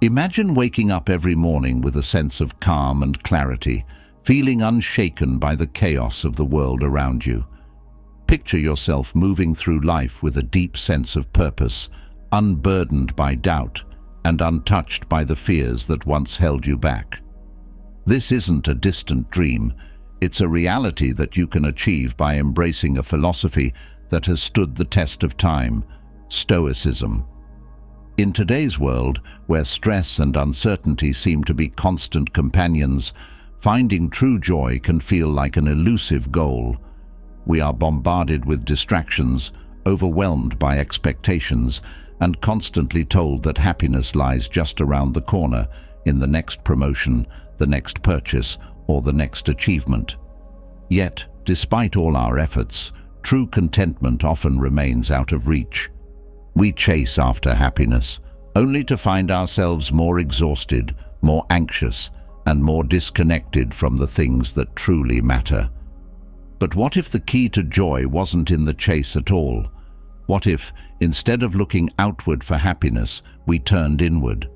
Imagine waking up every morning with a sense of calm and clarity, feeling unshaken by the chaos of the world around you. Picture yourself moving through life with a deep sense of purpose, unburdened by doubt and untouched by the fears that once held you back. This isn't a distant dream, it's a reality that you can achieve by embracing a philosophy that has stood the test of time, Stoicism. In today's world, where stress and uncertainty seem to be constant companions, finding true joy can feel like an elusive goal. We are bombarded with distractions, overwhelmed by expectations, and constantly told that happiness lies just around the corner, in the next promotion, the next purchase, or the next achievement. Yet, despite all our efforts, true contentment often remains out of reach. We chase after happiness, only to find ourselves more exhausted, more anxious, and more disconnected from the things that truly matter. But what if the key to joy wasn't in the chase at all? What if, instead of looking outward for happiness, we turned inward?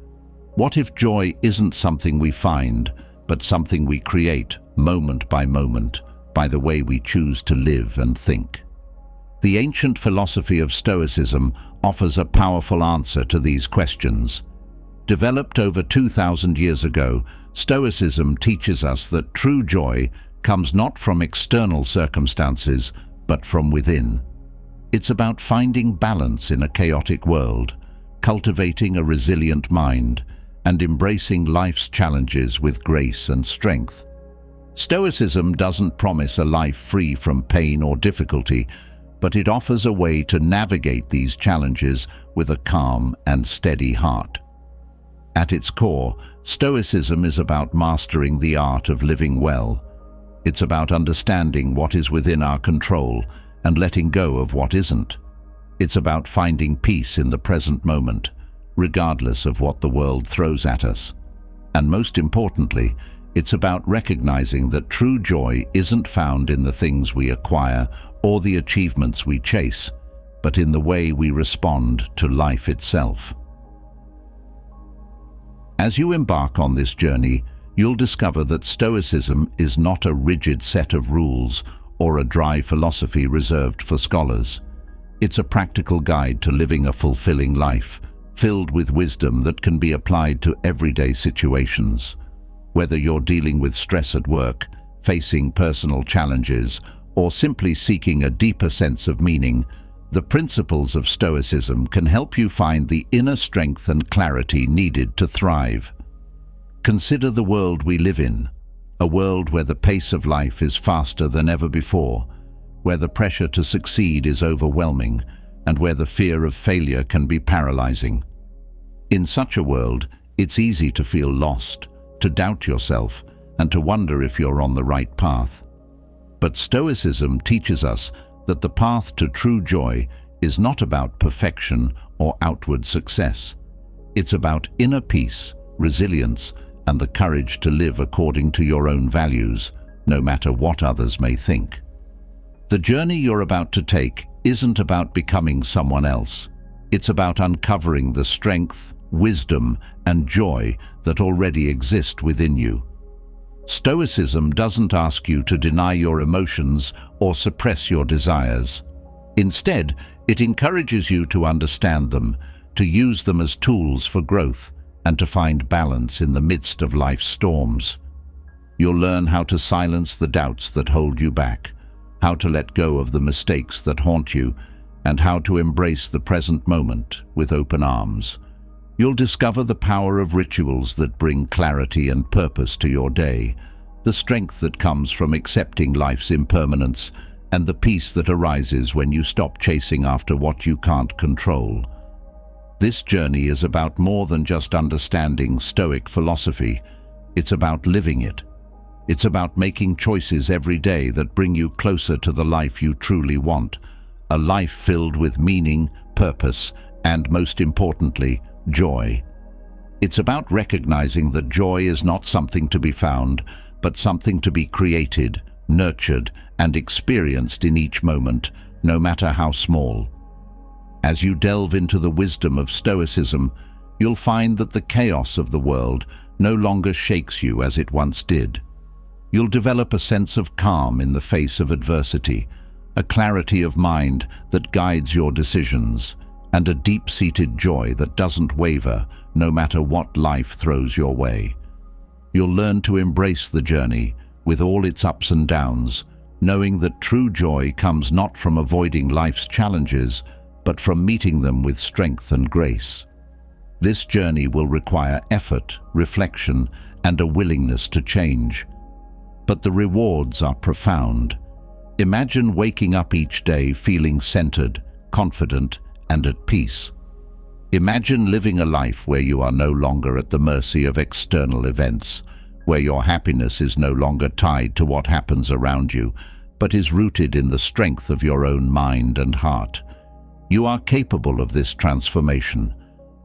What if joy isn't something we find, but something we create, moment by moment, by the way we choose to live and think? The ancient philosophy of Stoicism offers a powerful answer to these questions. Developed over 2,000 years ago, Stoicism teaches us that true joy comes not from external circumstances, but from within. It's about finding balance in a chaotic world, cultivating a resilient mind, and embracing life's challenges with grace and strength. Stoicism doesn't promise a life free from pain or difficulty, but it offers a way to navigate these challenges with a calm and steady heart. At its core, Stoicism is about mastering the art of living well. It's about understanding what is within our control and letting go of what isn't. It's about finding peace in the present moment, regardless of what the world throws at us. And most importantly, it's about recognizing that true joy isn't found in the things we acquire or the achievements we chase, but in the way we respond to life itself. As you embark on this journey, you'll discover that Stoicism is not a rigid set of rules or a dry philosophy reserved for scholars. It's a practical guide to living a fulfilling life, filled with wisdom that can be applied to everyday situations. Whether you're dealing with stress at work, facing personal challenges, or simply seeking a deeper sense of meaning, the principles of Stoicism can help you find the inner strength and clarity needed to thrive. Consider the world we live in, a world where the pace of life is faster than ever before, where the pressure to succeed is overwhelming, and where the fear of failure can be paralyzing. In such a world, it's easy to feel lost, to doubt yourself, and to wonder if you're on the right path. But Stoicism teaches us that the path to true joy is not about perfection or outward success. It's about inner peace, resilience, and the courage to live according to your own values, no matter what others may think. The journey you're about to take isn't about becoming someone else. It's about uncovering the strength, wisdom, and joy that already exist within you. Stoicism doesn't ask you to deny your emotions or suppress your desires. Instead, it encourages you to understand them, to use them as tools for growth, and to find balance in the midst of life's storms. You'll learn how to silence the doubts that hold you back, how to let go of the mistakes that haunt you, and how to embrace the present moment with open arms. You'll discover the power of rituals that bring clarity and purpose to your day, the strength that comes from accepting life's impermanence, and the peace that arises when you stop chasing after what you can't control. This journey is about more than just understanding Stoic philosophy. It's about living it. It's about making choices every day that bring you closer to the life you truly want, a life filled with meaning, purpose, and most importantly, joy. It's about recognizing that joy is not something to be found, but something to be created, nurtured, and experienced in each moment, no matter how small. As you delve into the wisdom of Stoicism, you'll find that the chaos of the world no longer shakes you as it once did. You'll develop a sense of calm in the face of adversity, a clarity of mind that guides your decisions, and a deep-seated joy that doesn't waver no matter what life throws your way. You'll learn to embrace the journey with all its ups and downs, knowing that true joy comes not from avoiding life's challenges, but from meeting them with strength and grace. This journey will require effort, reflection, and a willingness to change. But the rewards are profound. Imagine waking up each day feeling centered, confident, and at peace. Imagine living a life where you are no longer at the mercy of external events, where your happiness is no longer tied to what happens around you, but is rooted in the strength of your own mind and heart. You are capable of this transformation.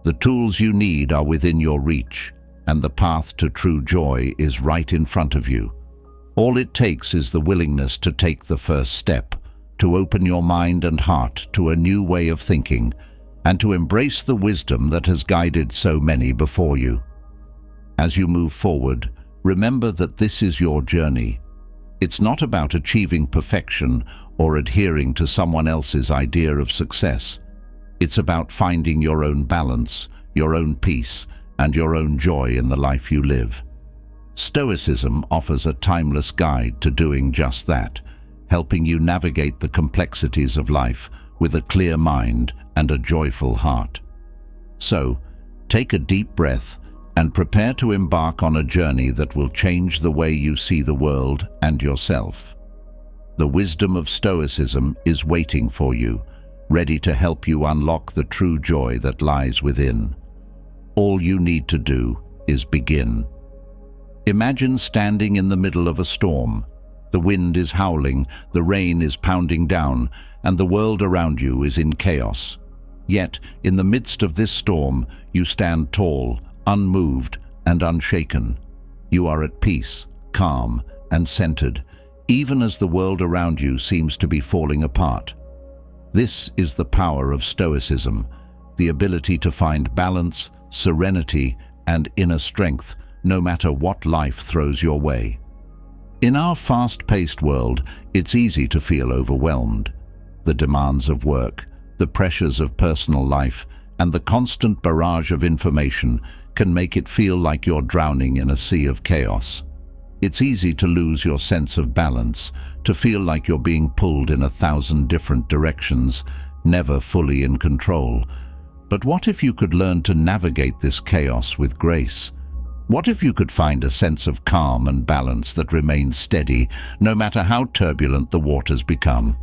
The tools you need are within your reach, and the path to true joy is right in front of you. All it takes is the willingness to take the first step, to open your mind and heart to a new way of thinking, and to embrace the wisdom that has guided so many before you. As you move forward, remember that this is your journey. It's not about achieving perfection or adhering to someone else's idea of success. It's about finding your own balance, your own peace, and your own joy in the life you live. Stoicism offers a timeless guide to doing just that, helping you navigate the complexities of life with a clear mind and a joyful heart. So, take a deep breath and prepare to embark on a journey that will change the way you see the world and yourself. The wisdom of Stoicism is waiting for you, ready to help you unlock the true joy that lies within. All you need to do is begin. Imagine standing in the middle of a storm. The wind is howling, the rain is pounding down, and the world around you is in chaos. Yet, in the midst of this storm, you stand tall, unmoved, and unshaken. You are at peace, calm, and centered, even as the world around you seems to be falling apart. This is the power of Stoicism, the ability to find balance, serenity, and inner strength, no matter what life throws your way. In our fast-paced world, it's easy to feel overwhelmed. The demands of work, the pressures of personal life, and the constant barrage of information can make it feel like you're drowning in a sea of chaos. It's easy to lose your sense of balance, to feel like you're being pulled in 1,000 different directions, never fully in control. But what if you could learn to navigate this chaos with grace? What if you could find a sense of calm and balance that remains steady, no matter how turbulent the waters become?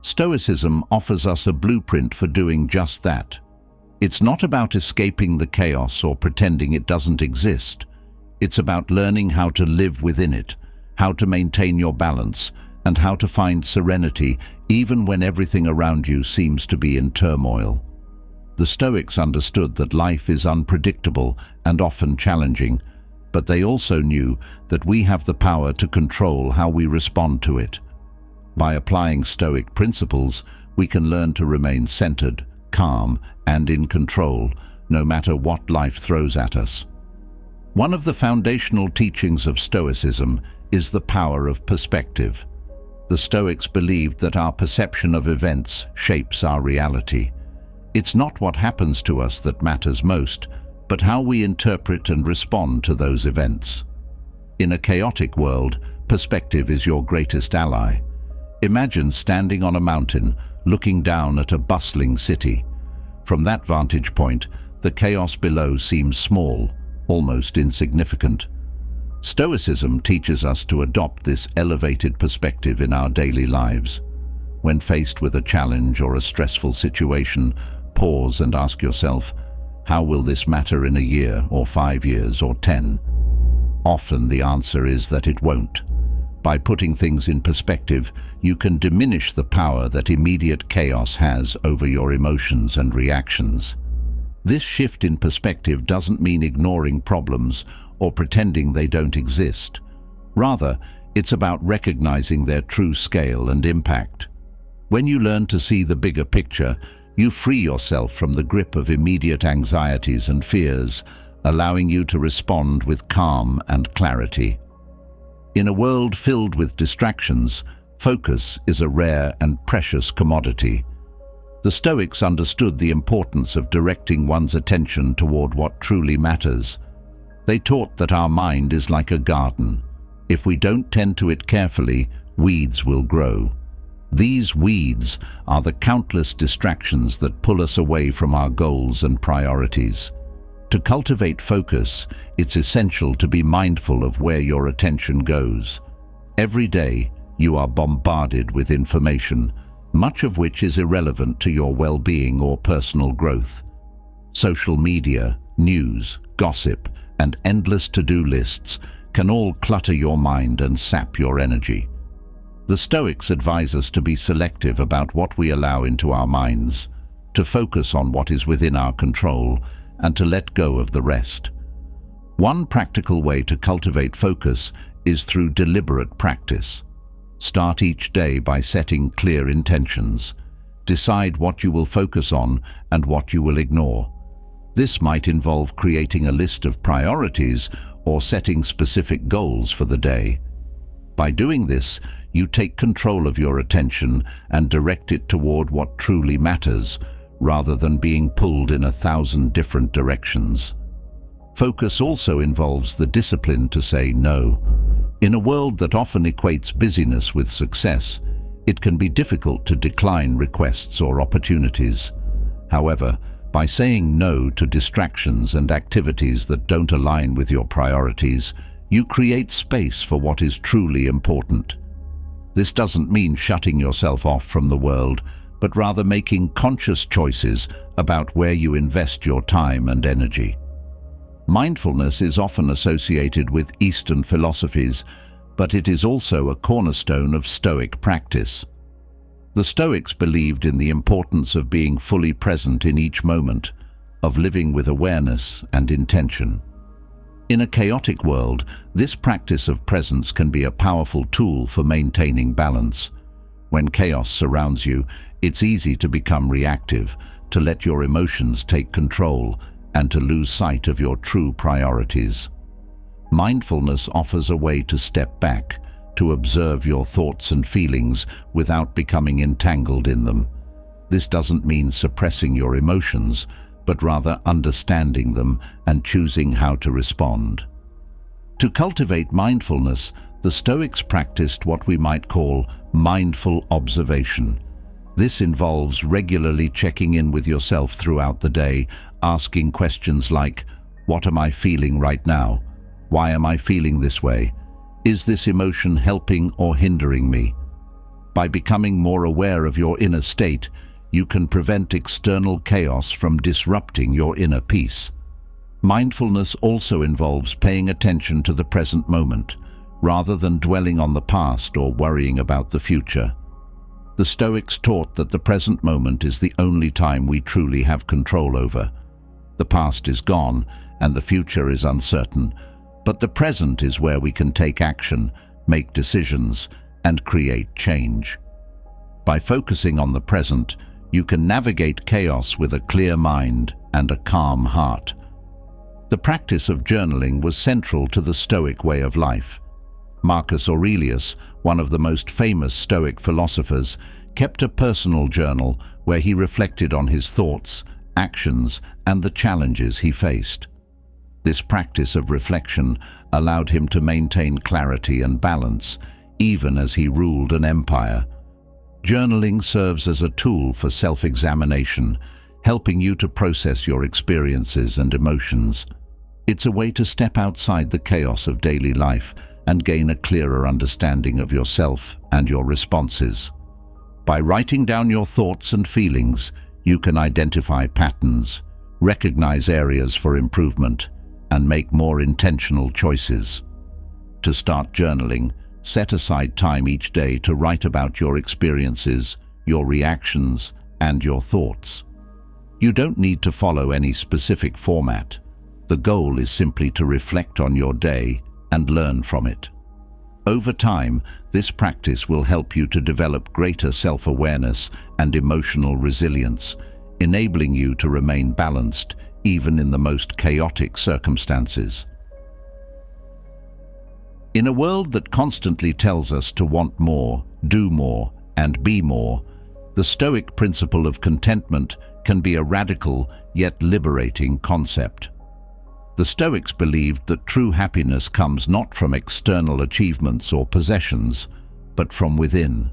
Stoicism offers us a blueprint for doing just that. It's not about escaping the chaos or pretending it doesn't exist. It's about learning how to live within it, how to maintain your balance, and how to find serenity even when everything around you seems to be in turmoil. The Stoics understood that life is unpredictable and often challenging, but they also knew that we have the power to control how we respond to it. By applying Stoic principles, we can learn to remain centered, calm, and in control, no matter what life throws at us. One of the foundational teachings of Stoicism is the power of perspective. The Stoics believed that our perception of events shapes our reality. It's not what happens to us that matters most, but how we interpret and respond to those events. In a chaotic world, perspective is your greatest ally. Imagine standing on a mountain, looking down at a bustling city. From that vantage point, the chaos below seems small, almost insignificant. Stoicism teaches us to adopt this elevated perspective in our daily lives. When faced with a challenge or a stressful situation, pause and ask yourself, how will this matter in a year or 5 years or 10? Often the answer is that it won't. By putting things in perspective, you can diminish the power that immediate chaos has over your emotions and reactions. This shift in perspective doesn't mean ignoring problems or pretending they don't exist. Rather, it's about recognizing their true scale and impact. When you learn to see the bigger picture, You free yourself from the grip of immediate anxieties and fears, allowing you to respond with calm and clarity. In a world filled with distractions, focus is a rare and precious commodity. The Stoics understood the importance of directing one's attention toward what truly matters. They taught that our mind is like a garden. If we don't tend to it carefully, weeds will grow. These weeds are the countless distractions that pull us away from our goals and priorities. To cultivate focus, it's essential to be mindful of where your attention goes. Every day, you are bombarded with information, much of which is irrelevant to your well-being or personal growth. Social media, news, gossip, and endless to-do lists can all clutter your mind and sap your energy. The Stoics advise us to be selective about what we allow into our minds, to focus on what is within our control, and to let go of the rest. One practical way to cultivate focus is through deliberate practice. Start each day by setting clear intentions. Decide what you will focus on and what you will ignore. This might involve creating a list of priorities or setting specific goals for the day. By doing this, you take control of your attention and direct it toward what truly matters, rather than being pulled in 1,000 different directions. Focus also involves the discipline to say no. In a world that often equates busyness with success, it can be difficult to decline requests or opportunities. However, by saying no to distractions and activities that don't align with your priorities, you create space for what is truly important. This doesn't mean shutting yourself off from the world, but rather making conscious choices about where you invest your time and energy. Mindfulness is often associated with Eastern philosophies, but it is also a cornerstone of Stoic practice. The Stoics believed in the importance of being fully present in each moment, of living with awareness and intention. In a chaotic world, this practice of presence can be a powerful tool for maintaining balance. When chaos surrounds you, it's easy to become reactive, to let your emotions take control, and to lose sight of your true priorities. Mindfulness offers a way to step back, to observe your thoughts and feelings without becoming entangled in them. This doesn't mean suppressing your emotions, but rather understanding them and choosing how to respond. To cultivate mindfulness, the Stoics practiced what we might call mindful observation. This involves regularly checking in with yourself throughout the day, asking questions like, what am I feeling right now? Why am I feeling this way? Is this emotion helping or hindering me? By becoming more aware of your inner state, you can prevent external chaos from disrupting your inner peace. Mindfulness also involves paying attention to the present moment, rather than dwelling on the past or worrying about the future. The Stoics taught that the present moment is the only time we truly have control over. The past is gone, and the future is uncertain, but the present is where we can take action, make decisions, and create change. By focusing on the present, you can navigate chaos with a clear mind and a calm heart. The practice of journaling was central to the Stoic way of life. Marcus Aurelius, one of the most famous Stoic philosophers, kept a personal journal where he reflected on his thoughts, actions, and the challenges he faced. This practice of reflection allowed him to maintain clarity and balance, even as he ruled an empire. Journaling serves as a tool for self-examination, helping you to process your experiences and emotions. It's a way to step outside the chaos of daily life and gain a clearer understanding of yourself and your responses. By writing down your thoughts and feelings, you can identify patterns, recognize areas for improvement, and make more intentional choices. To start journaling, set aside time each day to write about your experiences, your reactions, and your thoughts. You don't need to follow any specific format. The goal is simply to reflect on your day and learn from it. Over time, this practice will help you to develop greater self-awareness and emotional resilience, enabling you to remain balanced even in the most chaotic circumstances. In a world that constantly tells us to want more, do more, and be more, the Stoic principle of contentment can be a radical yet liberating concept. The Stoics believed that true happiness comes not from external achievements or possessions, but from within.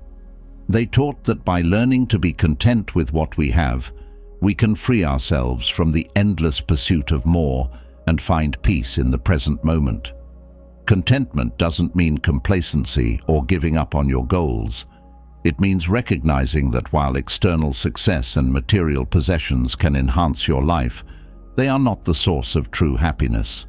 They taught that by learning to be content with what we have, we can free ourselves from the endless pursuit of more and find peace in the present moment. Contentment doesn't mean complacency or giving up on your goals. It means recognizing that while external success and material possessions can enhance your life, they are not the source of true happiness.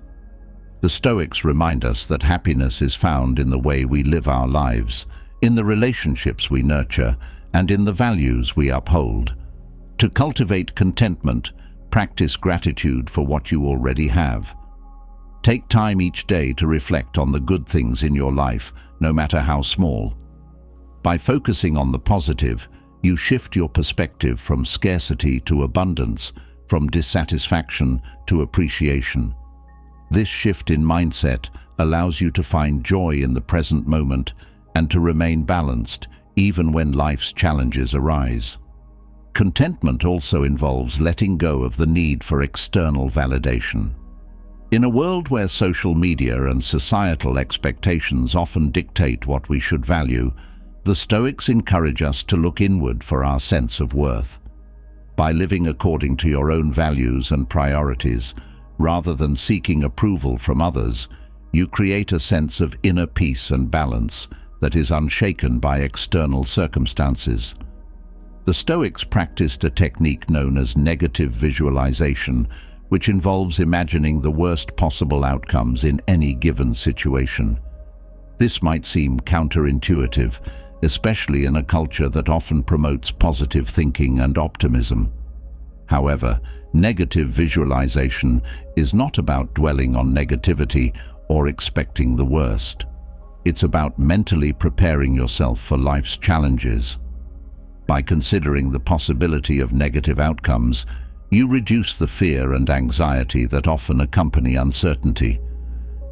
The Stoics remind us that happiness is found in the way we live our lives, in the relationships we nurture, and in the values we uphold. To cultivate contentment, practice gratitude for what you already have. Take time each day to reflect on the good things in your life, no matter how small. By focusing on the positive, you shift your perspective from scarcity to abundance, from dissatisfaction to appreciation. This shift in mindset allows you to find joy in the present moment and to remain balanced even when life's challenges arise. Contentment also involves letting go of the need for external validation. In a world where social media and societal expectations often dictate what we should value, the Stoics encourage us to look inward for our sense of worth. By living according to your own values and priorities, rather than seeking approval from others, you create a sense of inner peace and balance that is unshaken by external circumstances. The Stoics practiced a technique known as negative visualization, which involves imagining the worst possible outcomes in any given situation. This might seem counterintuitive, especially in a culture that often promotes positive thinking and optimism. However, negative visualization is not about dwelling on negativity or expecting the worst. It's about mentally preparing yourself for life's challenges. By considering the possibility of negative outcomes, you reduce the fear and anxiety that often accompany uncertainty.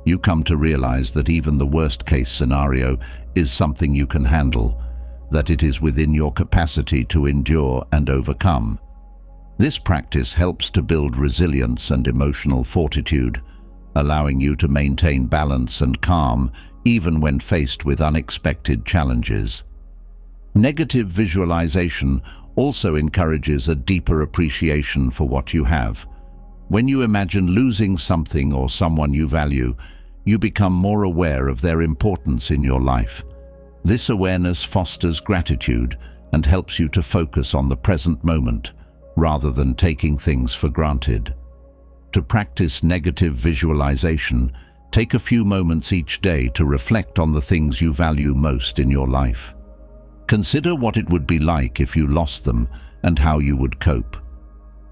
You come to realize that even the worst-case scenario is something you can handle, that it is within your capacity to endure and overcome. This practice helps to build resilience and emotional fortitude, allowing you to maintain balance and calm even when faced with unexpected challenges. Negative visualization also encourages a deeper appreciation for what you have. When you imagine losing something or someone you value, you become more aware of their importance in your life. This awareness fosters gratitude and helps you to focus on the present moment, rather than taking things for granted. To practice negative visualization, take a few moments each day to reflect on the things you value most in your life. Consider what it would be like if you lost them and how you would cope.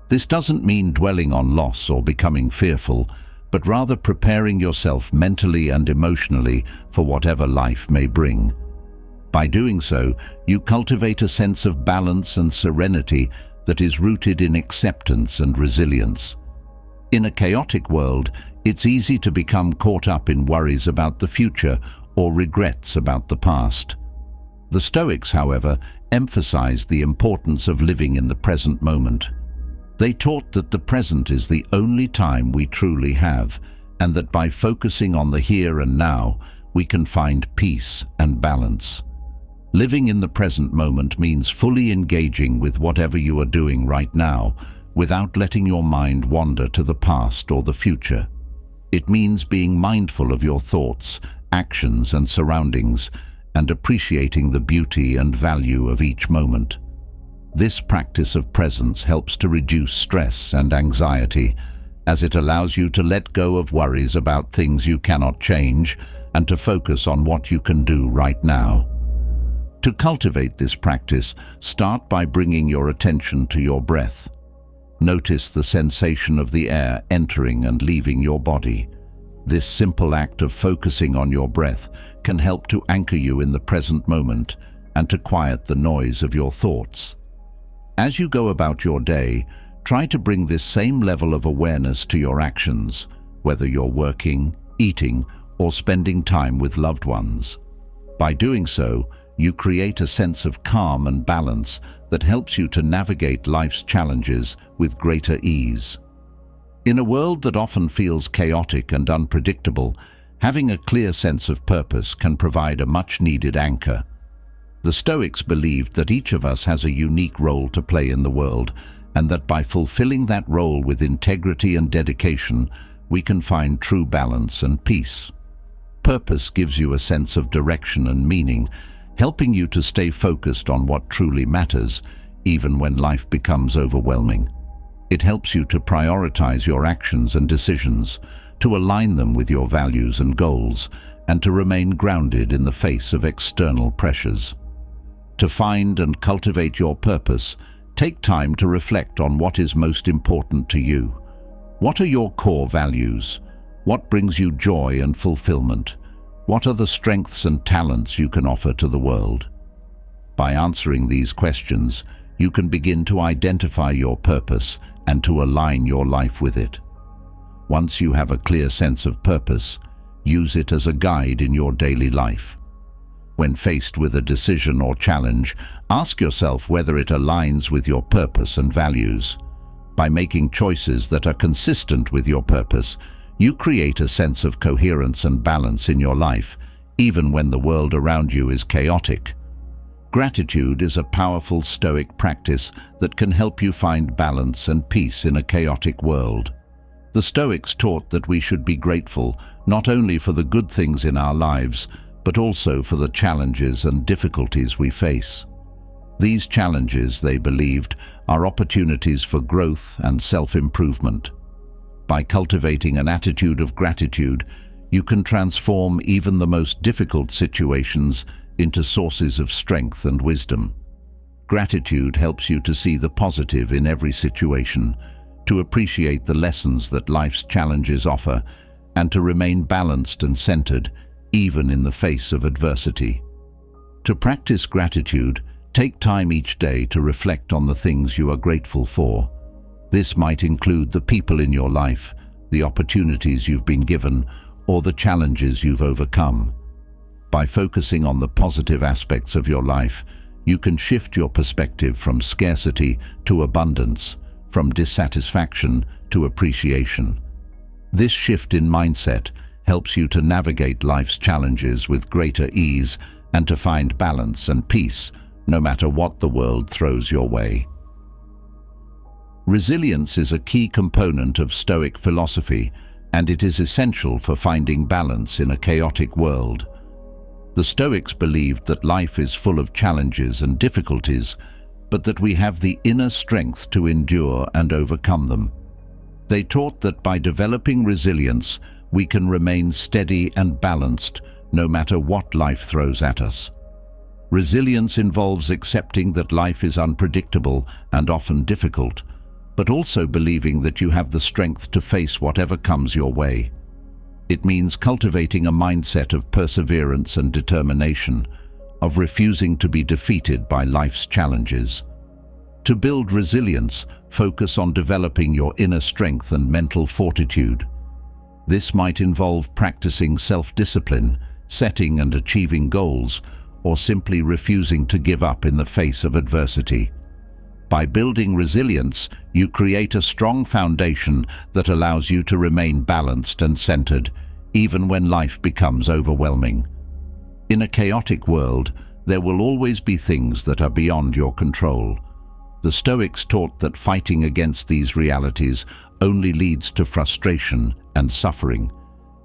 This doesn't mean dwelling on loss or becoming fearful, but rather preparing yourself mentally and emotionally for whatever life may bring. By doing so, you cultivate a sense of balance and serenity that is rooted in acceptance and resilience. In a chaotic world, it's easy to become caught up in worries about the future or regrets about the past. The Stoics, however, emphasized the importance of living in the present moment. They taught that the present is the only time we truly have, and that by focusing on the here and now, we can find peace and balance. Living in the present moment means fully engaging with whatever you are doing right now, without letting your mind wander to the past or the future. It means being mindful of your thoughts, actions, and surroundings, and appreciating the beauty and value of each moment. This practice of presence helps to reduce stress and anxiety, as it allows you to let go of worries about things you cannot change and to focus on what you can do right now. To cultivate this practice, start by bringing your attention to your breath. Notice the sensation of the air entering and leaving your body. This simple act of focusing on your breath can help to anchor you in the present moment and to quiet the noise of your thoughts. As you go about your day, try to bring this same level of awareness to your actions, whether you're working, eating, or spending time with loved ones. By doing so, you create a sense of calm and balance that helps you to navigate life's challenges with greater ease. In a world that often feels chaotic and unpredictable, having a clear sense of purpose can provide a much-needed anchor. The Stoics believed that each of us has a unique role to play in the world, and that by fulfilling that role with integrity and dedication, we can find true balance and peace. Purpose gives you a sense of direction and meaning, helping you to stay focused on what truly matters, even when life becomes overwhelming. It helps you to prioritize your actions and decisions, to align them with your values and goals, and to remain grounded in the face of external pressures. To find and cultivate your purpose, take time to reflect on what is most important to you. What are your core values? What brings you joy and fulfillment? What are the strengths and talents you can offer to the world? By answering these questions, you can begin to identify your purpose and to align your life with it. Once you have a clear sense of purpose, use it as a guide in your daily life. When faced with a decision or challenge, ask yourself whether it aligns with your purpose and values. By making choices that are consistent with your purpose, you create a sense of coherence and balance in your life, even when the world around you is chaotic. Gratitude is a powerful Stoic practice that can help you find balance and peace in a chaotic world. The Stoics taught that we should be grateful not only for the good things in our lives, but also for the challenges and difficulties we face. These challenges, they believed, are opportunities for growth and self-improvement. By cultivating an attitude of gratitude, you can transform even the most difficult situations into sources of strength and wisdom. Gratitude helps you to see the positive in every situation, to appreciate the lessons that life's challenges offer, and to remain balanced and centered, even in the face of adversity. To practice gratitude, take time each day to reflect on the things you are grateful for. This might include the people in your life, the opportunities you've been given, or the challenges you've overcome. By focusing on the positive aspects of your life, you can shift your perspective from scarcity to abundance, from dissatisfaction to appreciation. This shift in mindset helps you to navigate life's challenges with greater ease and to find balance and peace, no matter what the world throws your way. Resilience is a key component of Stoic philosophy, and it is essential for finding balance in a chaotic world. The Stoics believed that life is full of challenges and difficulties, but that we have the inner strength to endure and overcome them. They taught that by developing resilience, we can remain steady and balanced no matter what life throws at us. Resilience involves accepting that life is unpredictable and often difficult, but also believing that you have the strength to face whatever comes your way. It means cultivating a mindset of perseverance and determination, of refusing to be defeated by life's challenges. To build resilience, focus on developing your inner strength and mental fortitude. This might involve practicing self-discipline, setting and achieving goals, or simply refusing to give up in the face of adversity. By building resilience, you create a strong foundation that allows you to remain balanced and centered, even when life becomes overwhelming. In a chaotic world, there will always be things that are beyond your control. The Stoics taught that fighting against these realities only leads to frustration and suffering.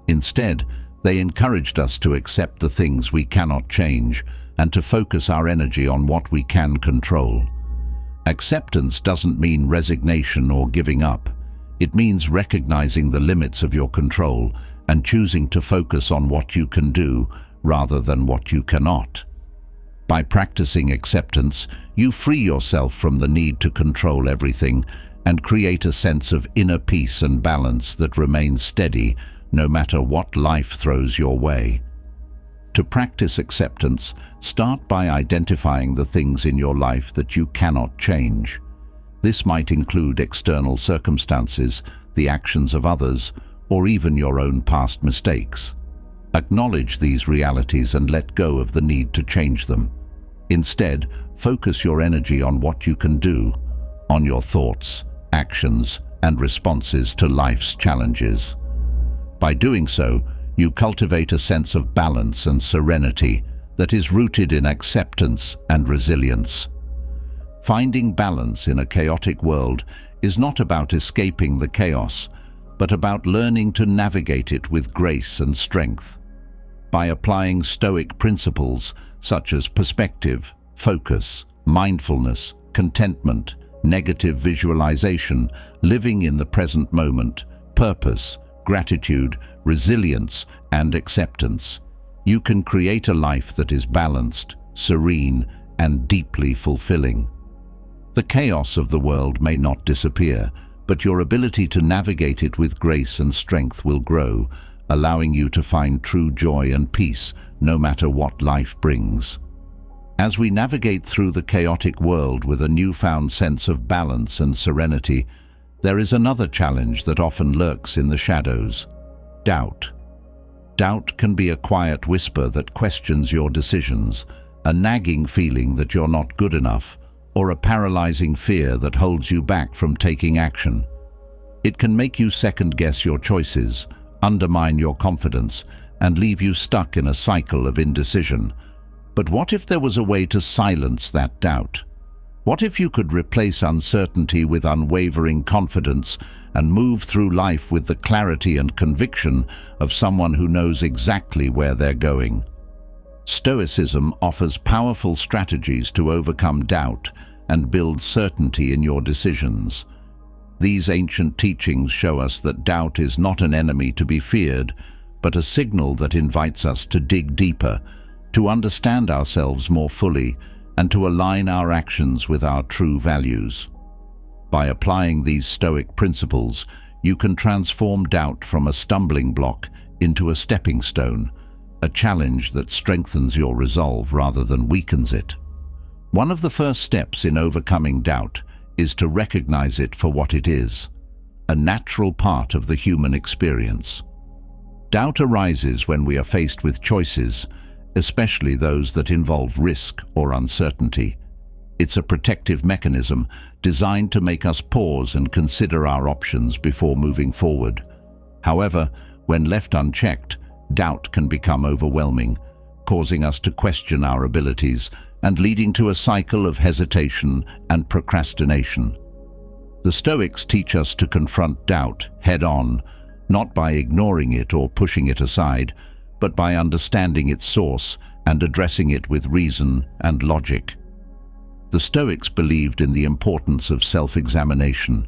Instead, they encouraged us to accept the things we cannot change and to focus our energy on what we can control. Acceptance doesn't mean resignation or giving up. It means recognizing the limits of your control and choosing to focus on what you can do rather than what you cannot. By practicing acceptance, you free yourself from the need to control everything and create a sense of inner peace and balance that remains steady no matter what life throws your way. To practice acceptance, start by identifying the things in your life that you cannot change. This might include external circumstances, the actions of others, or even your own past mistakes. Acknowledge these realities and let go of the need to change them. Instead, focus your energy on what you can do, on your thoughts, actions, and responses to life's challenges. By doing so, you cultivate a sense of balance and serenity that is rooted in acceptance and resilience. Finding balance in a chaotic world is not about escaping the chaos, but about learning to navigate it with grace and strength. By applying Stoic principles such as perspective, focus, mindfulness, contentment, negative visualization, living in the present moment, purpose, gratitude, resilience, and acceptance, you can create a life that is balanced, serene, and deeply fulfilling. The chaos of the world may not disappear, but your ability to navigate it with grace and strength will grow, allowing you to find true joy and peace no matter what life brings. As we navigate through the chaotic world with a newfound sense of balance and serenity, there is another challenge that often lurks in the shadows: doubt. Doubt can be a quiet whisper that questions your decisions, a nagging feeling that you're not good enough, or a paralyzing fear that holds you back from taking action. It can make you second-guess your choices, undermine your confidence, and leave you stuck in a cycle of indecision. But what if there was a way to silence that doubt? What if you could replace uncertainty with unwavering confidence and move through life with the clarity and conviction of someone who knows exactly where they're going? Stoicism offers powerful strategies to overcome doubt and build certainty in your decisions. These ancient teachings show us that doubt is not an enemy to be feared, but a signal that invites us to dig deeper, to understand ourselves more fully, and to align our actions with our true values. By applying these Stoic principles, you can transform doubt from a stumbling block into a stepping stone, a challenge that strengthens your resolve rather than weakens it. One of the first steps in overcoming doubt is to recognize it for what it is, a natural part of the human experience. Doubt arises when we are faced with choices, especially those that involve risk or uncertainty. It's a protective mechanism designed to make us pause and consider our options before moving forward. However, when left unchecked, doubt can become overwhelming, causing us to question our abilities and leading to a cycle of hesitation and procrastination. The Stoics teach us to confront doubt head-on, not by ignoring it or pushing it aside, but by understanding its source and addressing it with reason and logic. The Stoics believed in the importance of self-examination.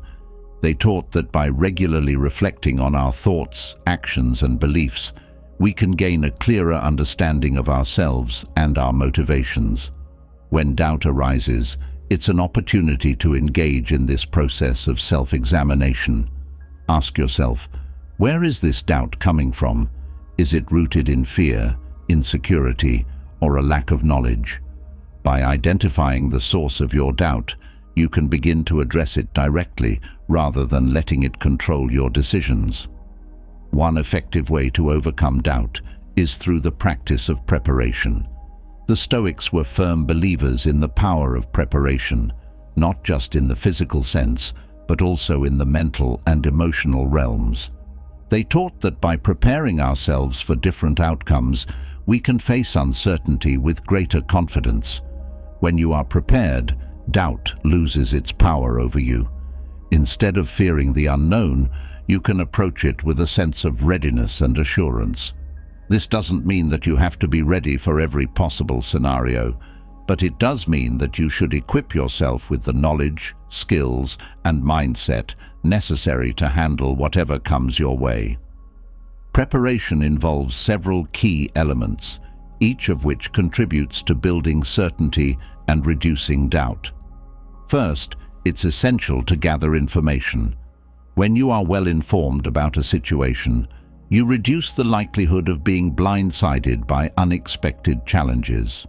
They taught that by regularly reflecting on our thoughts, actions, and beliefs, we can gain a clearer understanding of ourselves and our motivations. When doubt arises, it's an opportunity to engage in this process of self-examination. Ask yourself, where is this doubt coming from? Is it rooted in fear, insecurity, or a lack of knowledge? By identifying the source of your doubt, you can begin to address it directly rather than letting it control your decisions. One effective way to overcome doubt is through the practice of preparation. The Stoics were firm believers in the power of preparation, not just in the physical sense, but also in the mental and emotional realms. They taught that by preparing ourselves for different outcomes, we can face uncertainty with greater confidence. When you are prepared, doubt loses its power over you. Instead of fearing the unknown, you can approach it with a sense of readiness and assurance. This doesn't mean that you have to be ready for every possible scenario, but it does mean that you should equip yourself with the knowledge, skills, and mindset necessary to handle whatever comes your way. Preparation involves several key elements, each of which contributes to building certainty and reducing doubt. First, it's essential to gather information. When you are well informed about a situation, You reduce the likelihood of being blindsided by unexpected challenges.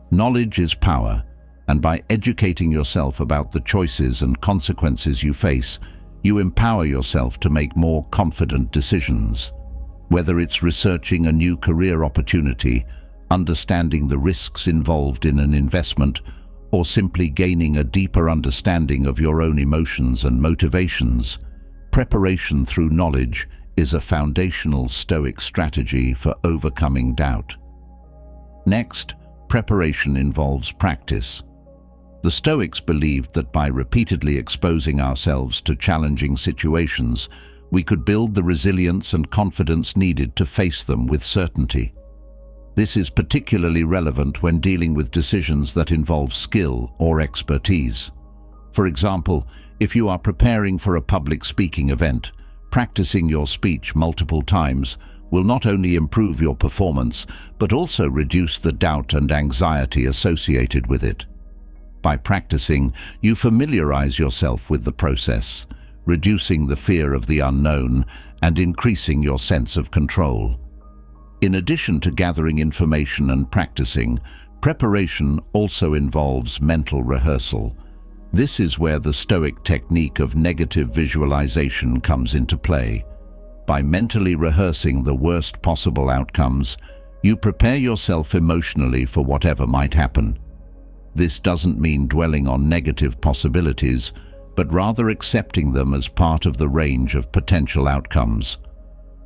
Knowledge is power, and by educating yourself about the choices and consequences you face, you empower yourself to make more confident decisions. Whether it's researching a new career opportunity, understanding the risks involved in an investment, or simply gaining a deeper understanding of your own emotions and motivations, preparation through knowledge is a foundational Stoic strategy for overcoming doubt. Next, preparation involves practice. The Stoics believed that by repeatedly exposing ourselves to challenging situations, we could build the resilience and confidence needed to face them with certainty. This is particularly relevant when dealing with decisions that involve skill or expertise. For example, if you are preparing for a public speaking event, practicing your speech multiple times will not only improve your performance, but also reduce the doubt and anxiety associated with it. By practicing, you familiarize yourself with the process, reducing the fear of the unknown and increasing your sense of control. In addition to gathering information and practicing, preparation also involves mental rehearsal. This is where the Stoic technique of negative visualization comes into play. By mentally rehearsing the worst possible outcomes, you prepare yourself emotionally for whatever might happen. This doesn't mean dwelling on negative possibilities, but rather accepting them as part of the range of potential outcomes.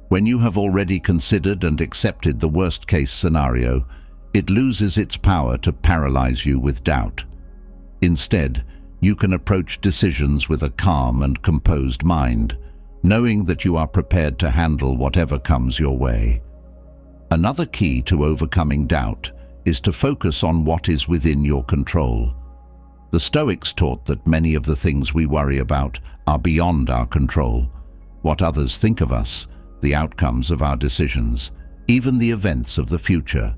When you have already considered and accepted the worst-case scenario, it loses its power to paralyze you with doubt. Instead, you can approach decisions with a calm and composed mind, knowing that you are prepared to handle whatever comes your way. Another key to overcoming doubt is to focus on what is within your control. The Stoics taught that many of the things we worry about are beyond our control. What others think of us, the outcomes of our decisions, even the events of the future.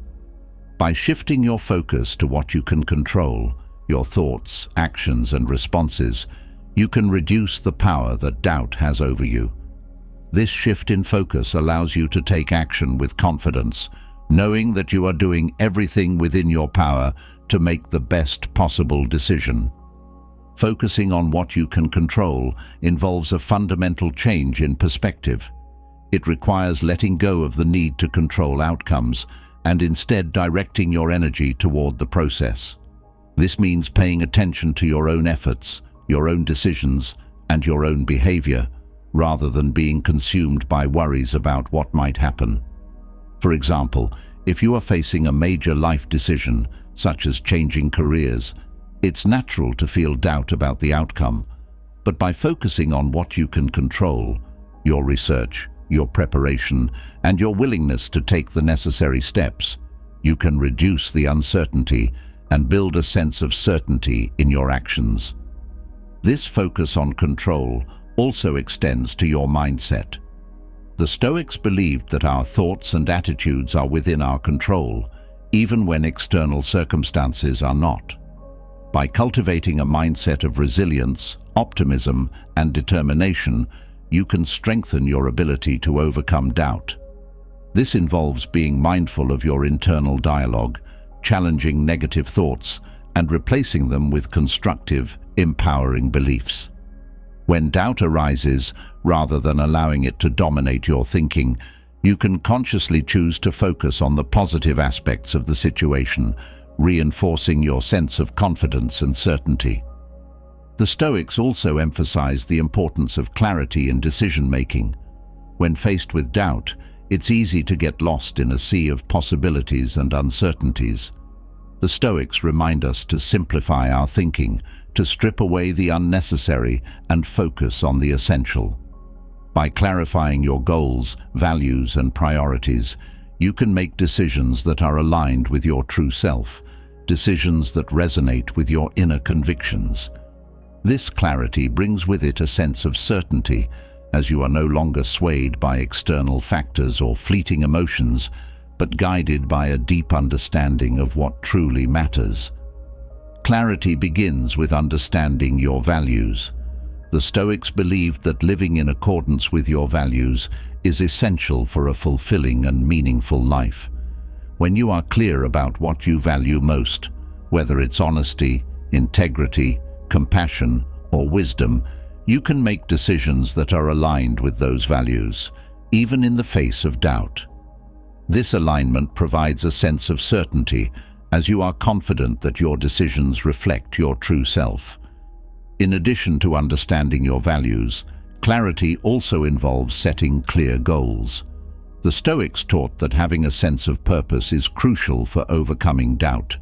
By shifting your focus to what you can control, your thoughts, actions, and responses, you can reduce the power that doubt has over you. This shift in focus allows you to take action with confidence, knowing that you are doing everything within your power to make the best possible decision. Focusing on what you can control involves a fundamental change in perspective. It requires letting go of the need to control outcomes and instead directing your energy toward the process. This means paying attention to your own efforts, your own decisions, and your own behavior, rather than being consumed by worries about what might happen. For example, if you are facing a major life decision, such as changing careers, it's natural to feel doubt about the outcome. But by focusing on what you can control, your research, your preparation, and your willingness to take the necessary steps, you can reduce the uncertainty and build a sense of certainty in your actions. This focus on control also extends to your mindset. The Stoics believed that our thoughts and attitudes are within our control, even when external circumstances are not. By cultivating a mindset of resilience, optimism, and determination, you can strengthen your ability to overcome doubt. This involves being mindful of your internal dialogue, challenging negative thoughts, and replacing them with constructive, empowering beliefs. When doubt arises, rather than allowing it to dominate your thinking, you can consciously choose to focus on the positive aspects of the situation, reinforcing your sense of confidence and certainty. The Stoics also emphasized the importance of clarity in decision-making. When faced with doubt, it's easy to get lost in a sea of possibilities and uncertainties. The Stoics remind us to simplify our thinking, to strip away the unnecessary and focus on the essential. By clarifying your goals, values, and priorities, you can make decisions that are aligned with your true self, decisions that resonate with your inner convictions. This clarity brings with it a sense of certainty, as you are no longer swayed by external factors or fleeting emotions, but guided by a deep understanding of what truly matters. Clarity begins with understanding your values. The Stoics believed that living in accordance with your values is essential for a fulfilling and meaningful life. When you are clear about what you value most, whether it's honesty, integrity, compassion, or wisdom, you can make decisions that are aligned with those values, even in the face of doubt. This alignment provides a sense of certainty, as you are confident that your decisions reflect your true self. In addition to understanding your values, clarity also involves setting clear goals. The Stoics taught that having a sense of purpose is crucial for overcoming doubt.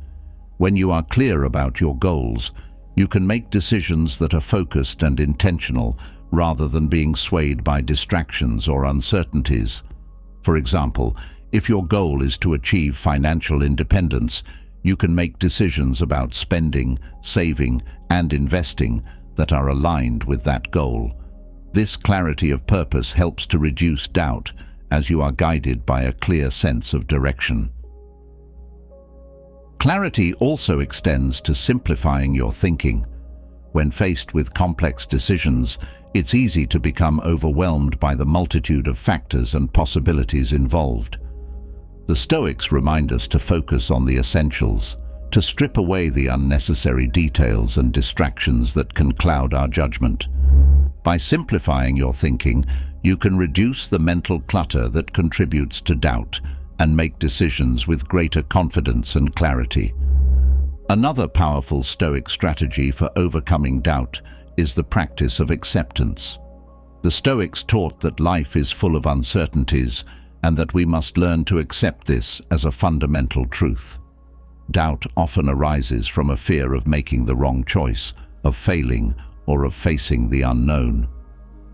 When you are clear about your goals, you can make decisions that are focused and intentional rather than being swayed by distractions or uncertainties. For example, if your goal is to achieve financial independence, you can make decisions about spending, saving, and investing that are aligned with that goal. This clarity of purpose helps to reduce doubt as you are guided by a clear sense of direction. Clarity also extends to simplifying your thinking. When faced with complex decisions, it's easy to become overwhelmed by the multitude of factors and possibilities involved. The Stoics remind us to focus on the essentials, to strip away the unnecessary details and distractions that can cloud our judgment. By simplifying your thinking, you can reduce the mental clutter that contributes to doubt and make decisions with greater confidence and clarity. Another powerful Stoic strategy for overcoming doubt is the practice of acceptance. The Stoics taught that life is full of uncertainties and that we must learn to accept this as a fundamental truth. Doubt often arises from a fear of making the wrong choice, of failing, or of facing the unknown.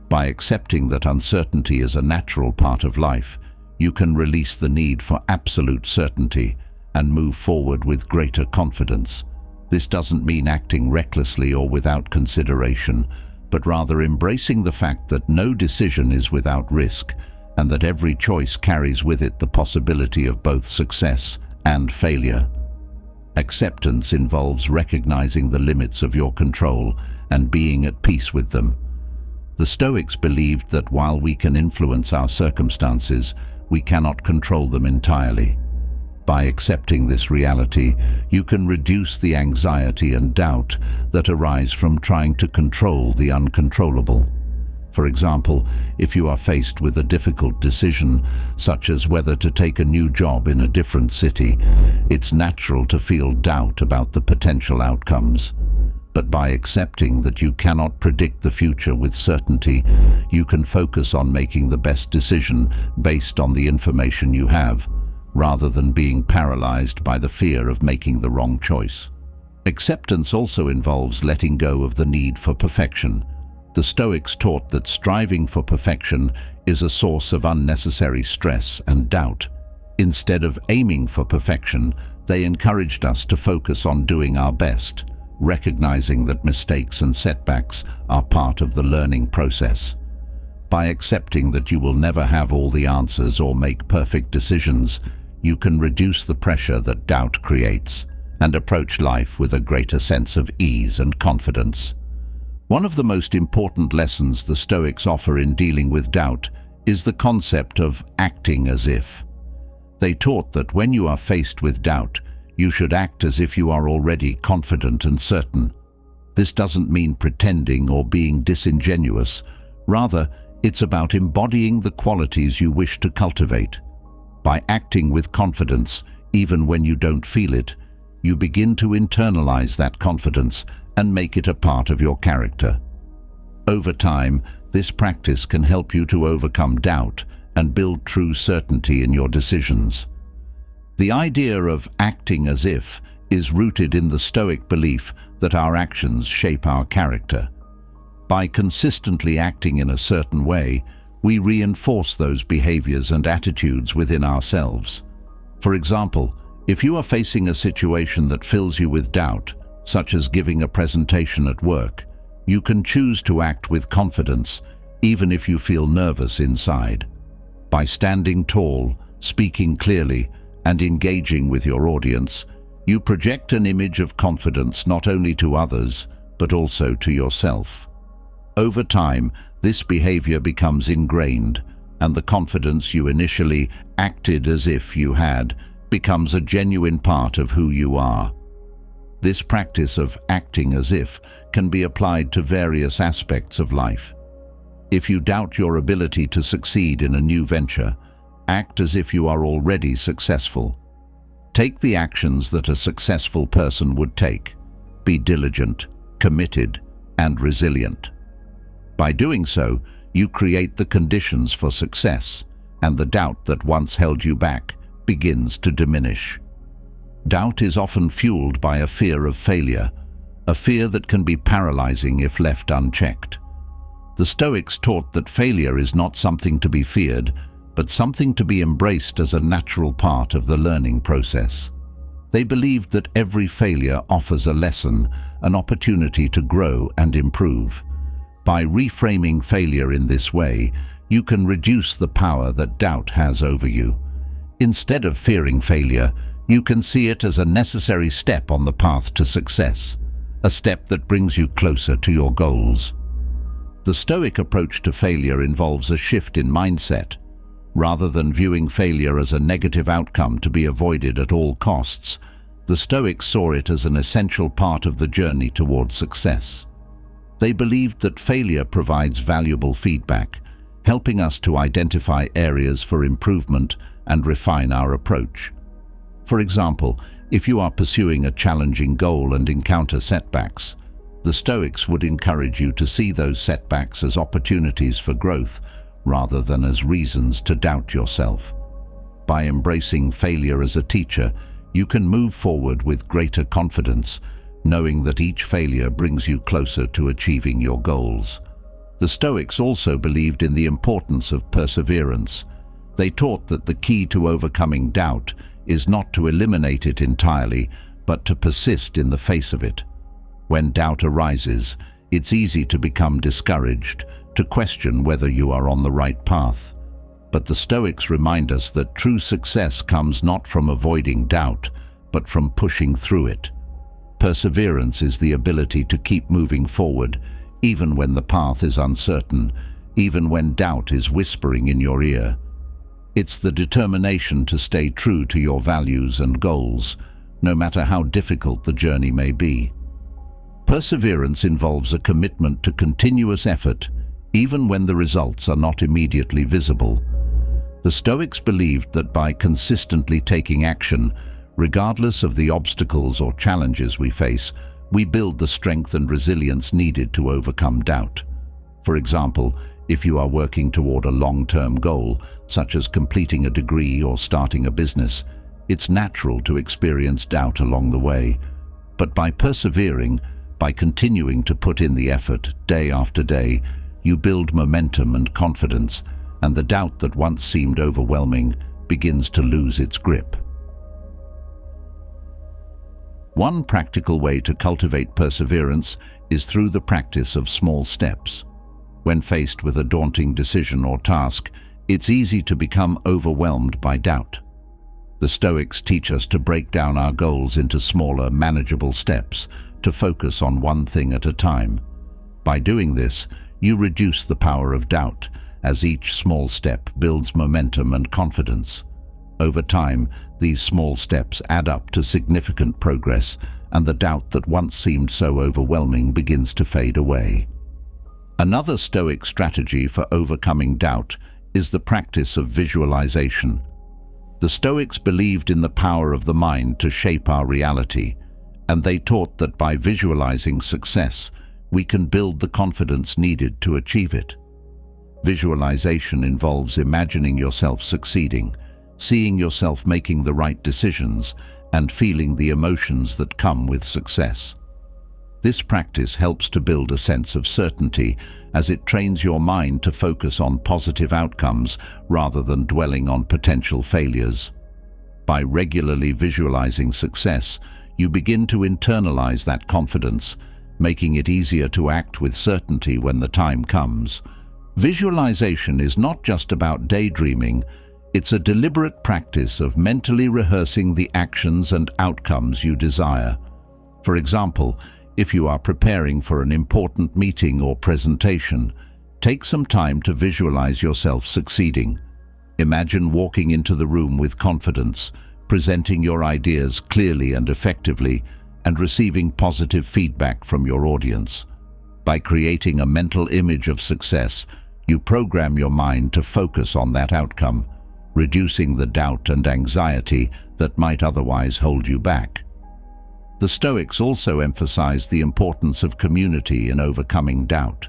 By accepting that uncertainty is a natural part of life, you can release the need for absolute certainty and move forward with greater confidence. This doesn't mean acting recklessly or without consideration, but rather embracing the fact that no decision is without risk and that every choice carries with it the possibility of both success and failure. Acceptance involves recognizing the limits of your control and being at peace with them. The Stoics believed that while we can influence our circumstances, we cannot control them entirely. By accepting this reality, you can reduce the anxiety and doubt that arise from trying to control the uncontrollable. For example, if you are faced with a difficult decision, such as whether to take a new job in a different city, it's natural to feel doubt about the potential outcomes. But by accepting that you cannot predict the future with certainty, you can focus on making the best decision based on the information you have, rather than being paralyzed by the fear of making the wrong choice. Acceptance also involves letting go of the need for perfection. The Stoics taught that striving for perfection is a source of unnecessary stress and doubt. Instead of aiming for perfection, they encouraged us to focus on doing our best, recognizing that mistakes and setbacks are part of the learning process. By accepting that you will never have all the answers or make perfect decisions, you can reduce the pressure that doubt creates and approach life with a greater sense of ease and confidence. One of the most important lessons the Stoics offer in dealing with doubt is the concept of acting as if. They taught that when you are faced with doubt, you should act as if you are already confident and certain. This doesn't mean pretending or being disingenuous. Rather, it's about embodying the qualities you wish to cultivate. By acting with confidence, even when you don't feel it, you begin to internalize that confidence and make it a part of your character. Over time, this practice can help you to overcome doubt and build true certainty in your decisions. The idea of acting as if is rooted in the Stoic belief that our actions shape our character. By consistently acting in a certain way, we reinforce those behaviors and attitudes within ourselves. For example, if you are facing a situation that fills you with doubt, such as giving a presentation at work, you can choose to act with confidence, even if you feel nervous inside. By standing tall, speaking clearly, and engaging with your audience, you project an image of confidence not only to others, but also to yourself. Over time, this behavior becomes ingrained, and the confidence you initially acted as if you had becomes a genuine part of who you are. This practice of acting as if can be applied to various aspects of life. If you doubt your ability to succeed in a new venture, act as if you are already successful. Take the actions that a successful person would take. Be diligent, committed, and resilient. By doing so, you create the conditions for success, and the doubt that once held you back begins to diminish. Doubt is often fueled by a fear of failure, a fear that can be paralyzing if left unchecked. The Stoics taught that failure is not something to be feared, but something to be embraced as a natural part of the learning process. They believed that every failure offers a lesson, an opportunity to grow and improve. By reframing failure in this way, you can reduce the power that doubt has over you. Instead of fearing failure, you can see it as a necessary step on the path to success, a step that brings you closer to your goals. The Stoic approach to failure involves a shift in mindset. Rather than viewing failure as a negative outcome to be avoided at all costs, the Stoics saw it as an essential part of the journey towards success. They believed that failure provides valuable feedback, helping us to identify areas for improvement and refine our approach. For example, if you are pursuing a challenging goal and encounter setbacks, the Stoics would encourage you to see those setbacks as opportunities for growth rather than as reasons to doubt yourself. By embracing failure as a teacher, you can move forward with greater confidence, knowing that each failure brings you closer to achieving your goals. The Stoics also believed in the importance of perseverance. They taught that the key to overcoming doubt is not to eliminate it entirely, but to persist in the face of it. When doubt arises, it's easy to become discouraged, to question whether you are on the right path. But the Stoics remind us that true success comes not from avoiding doubt, but from pushing through it. Perseverance is the ability to keep moving forward, even when the path is uncertain, even when doubt is whispering in your ear. It's the determination to stay true to your values and goals, no matter how difficult the journey may be. Perseverance involves a commitment to continuous effort, even when the results are not immediately visible. The Stoics believed that by consistently taking action, regardless of the obstacles or challenges we face, we build the strength and resilience needed to overcome doubt. For example, if you are working toward a long-term goal, such as completing a degree or starting a business, it's natural to experience doubt along the way. But by persevering, by continuing to put in the effort day after day, you build momentum and confidence, and the doubt that once seemed overwhelming begins to lose its grip. One practical way to cultivate perseverance is through the practice of small steps. When faced with a daunting decision or task, it's easy to become overwhelmed by doubt. The Stoics teach us to break down our goals into smaller, manageable steps, to focus on one thing at a time. By doing this, you reduce the power of doubt, as each small step builds momentum and confidence. Over time, these small steps add up to significant progress, and the doubt that once seemed so overwhelming begins to fade away. Another Stoic strategy for overcoming doubt is the practice of visualization. The Stoics believed in the power of the mind to shape our reality, and they taught that by visualizing success, we can build the confidence needed to achieve it. Visualization involves imagining yourself succeeding, seeing yourself making the right decisions, and feeling the emotions that come with success. This practice helps to build a sense of certainty, as it trains your mind to focus on positive outcomes rather than dwelling on potential failures. By regularly visualizing success, you begin to internalize that confidence, making it easier to act with certainty when the time comes. Visualization is not just about daydreaming, it's a deliberate practice of mentally rehearsing the actions and outcomes you desire. For example, if you are preparing for an important meeting or presentation, Take some time to visualize yourself succeeding. Imagine walking into the room with confidence, presenting your ideas clearly and effectively, and receiving positive feedback from your audience. By creating a mental image of success, you program your mind to focus on that outcome, reducing the doubt and anxiety that might otherwise hold you back. The Stoics also emphasized the importance of community in overcoming doubt.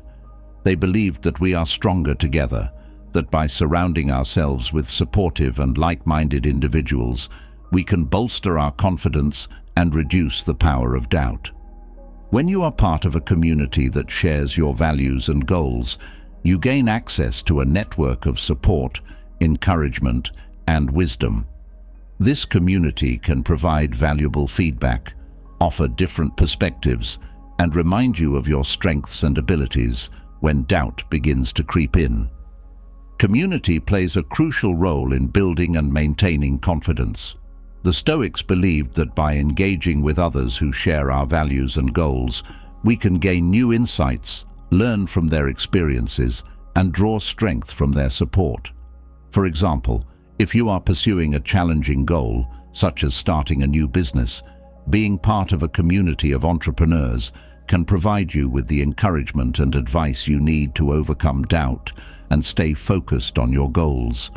They believed that we are stronger together, that by surrounding ourselves with supportive and like-minded individuals, we can bolster our confidence and reduce the power of doubt. When you are part of a community that shares your values and goals, you gain access to a network of support, encouragement, and wisdom. This community can provide valuable feedback, offer different perspectives, and remind you of your strengths and abilities when doubt begins to creep in. Community plays a crucial role in building and maintaining confidence. The Stoics believed that by engaging with others who share our values and goals, we can gain new insights, learn from their experiences, and draw strength from their support. For example, if you are pursuing a challenging goal, such as starting a new business, being part of a community of entrepreneurs can provide you with the encouragement and advice you need to overcome doubt and stay focused on your goals.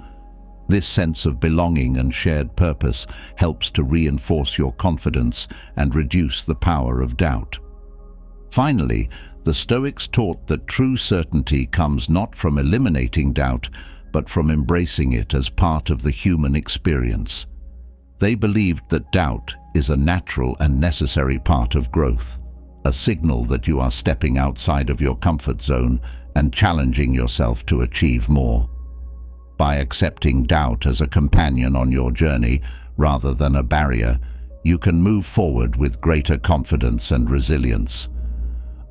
This sense of belonging and shared purpose helps to reinforce your confidence and reduce the power of doubt. Finally, the Stoics taught that true certainty comes not from eliminating doubt, but from embracing it as part of the human experience. They believed that doubt is a natural and necessary part of growth, a signal that you are stepping outside of your comfort zone and challenging yourself to achieve more. By accepting doubt as a companion on your journey rather than a barrier, you can move forward with greater confidence and resilience.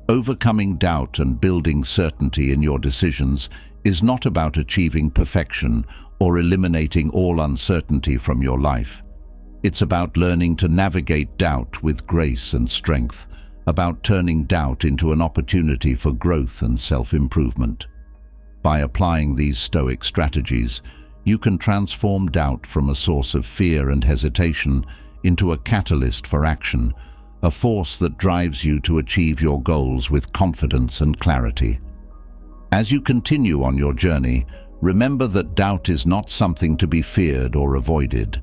Overcoming doubt and building certainty in your decisions is not about achieving perfection or eliminating all uncertainty from your life. It's about learning to navigate doubt with grace and strength, about turning doubt into an opportunity for growth and self-improvement. By applying these Stoic strategies, you can transform doubt from a source of fear and hesitation into a catalyst for action, a force that drives you to achieve your goals with confidence and clarity. As you continue on your journey, remember that doubt is not something to be feared or avoided.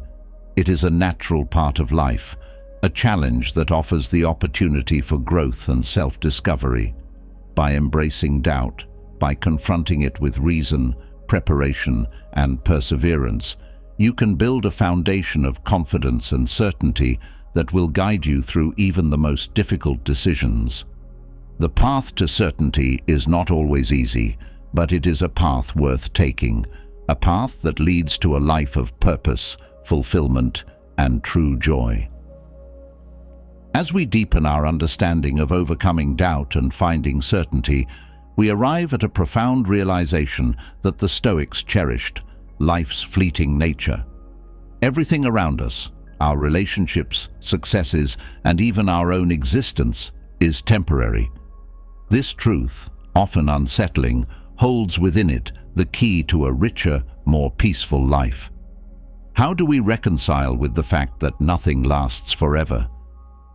It is a natural part of life, a challenge that offers the opportunity for growth and self-discovery. By embracing doubt, by confronting it with reason, preparation, and perseverance, you can build a foundation of confidence and certainty that will guide you through even the most difficult decisions. The path to certainty is not always easy, but it is a path worth taking, a path that leads to a life of purpose, fulfillment, and true joy. As we deepen our understanding of overcoming doubt and finding certainty, we arrive at a profound realization that the Stoics cherished: life's fleeting nature. Everything around us, our relationships, successes, and even our own existence, is temporary. This truth, often unsettling, holds within it the key to a richer, more peaceful life. How do we reconcile with the fact that nothing lasts forever?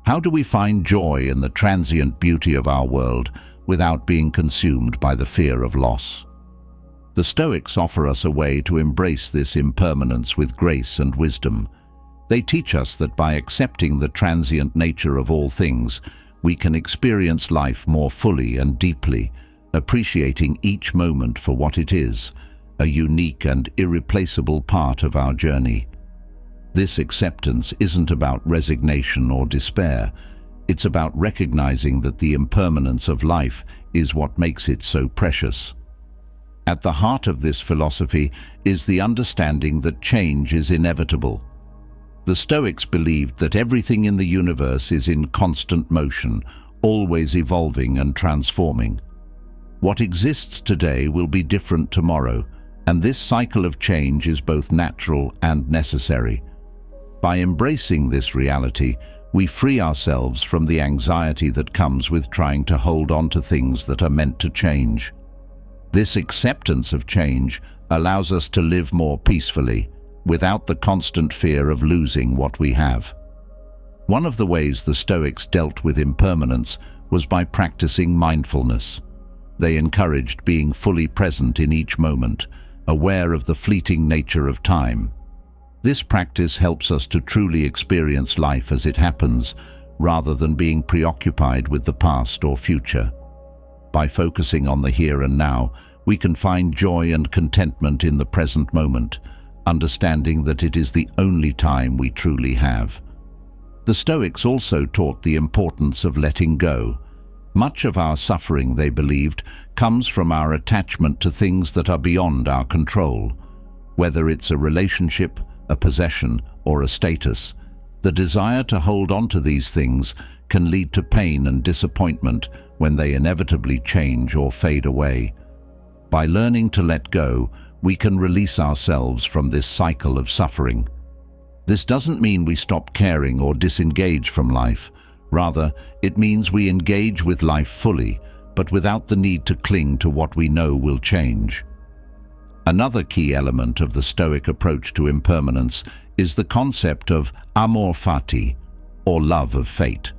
How do we find joy in the transient beauty of our world without being consumed by the fear of loss? The Stoics offer us a way to embrace this impermanence with grace and wisdom. They teach us that by accepting the transient nature of all things, we can experience life more fully and deeply, appreciating each moment for what it is, a unique and irreplaceable part of our journey. This acceptance isn't about resignation or despair. It's about recognizing that the impermanence of life is what makes it so precious. At the heart of this philosophy is the understanding that change is inevitable. The Stoics believed that everything in the universe is in constant motion, always evolving and transforming. What exists today will be different tomorrow, and this cycle of change is both natural and necessary. By embracing this reality, we free ourselves from the anxiety that comes with trying to hold on to things that are meant to change. This acceptance of change allows us to live more peacefully, without the constant fear of losing what we have. One of the ways the Stoics dealt with impermanence was by practicing mindfulness. They encouraged being fully present in each moment, aware of the fleeting nature of time. This practice helps us to truly experience life as it happens, rather than being preoccupied with the past or future. By focusing on the here and now, we can find joy and contentment in the present moment, understanding that it is the only time we truly have. The Stoics also taught the importance of letting go. Much of our suffering, they believed, comes from our attachment to things that are beyond our control. Whether it's a relationship, a possession, or a status, the desire to hold on to these things can lead to pain and disappointment when they inevitably change or fade away. By learning to let go, we can release ourselves from this cycle of suffering. This doesn't mean we stop caring or disengage from life. Rather, it means we engage with life fully, but without the need to cling to what we know will change. Another key element of the Stoic approach to impermanence is the concept of amor fati, or love of fate.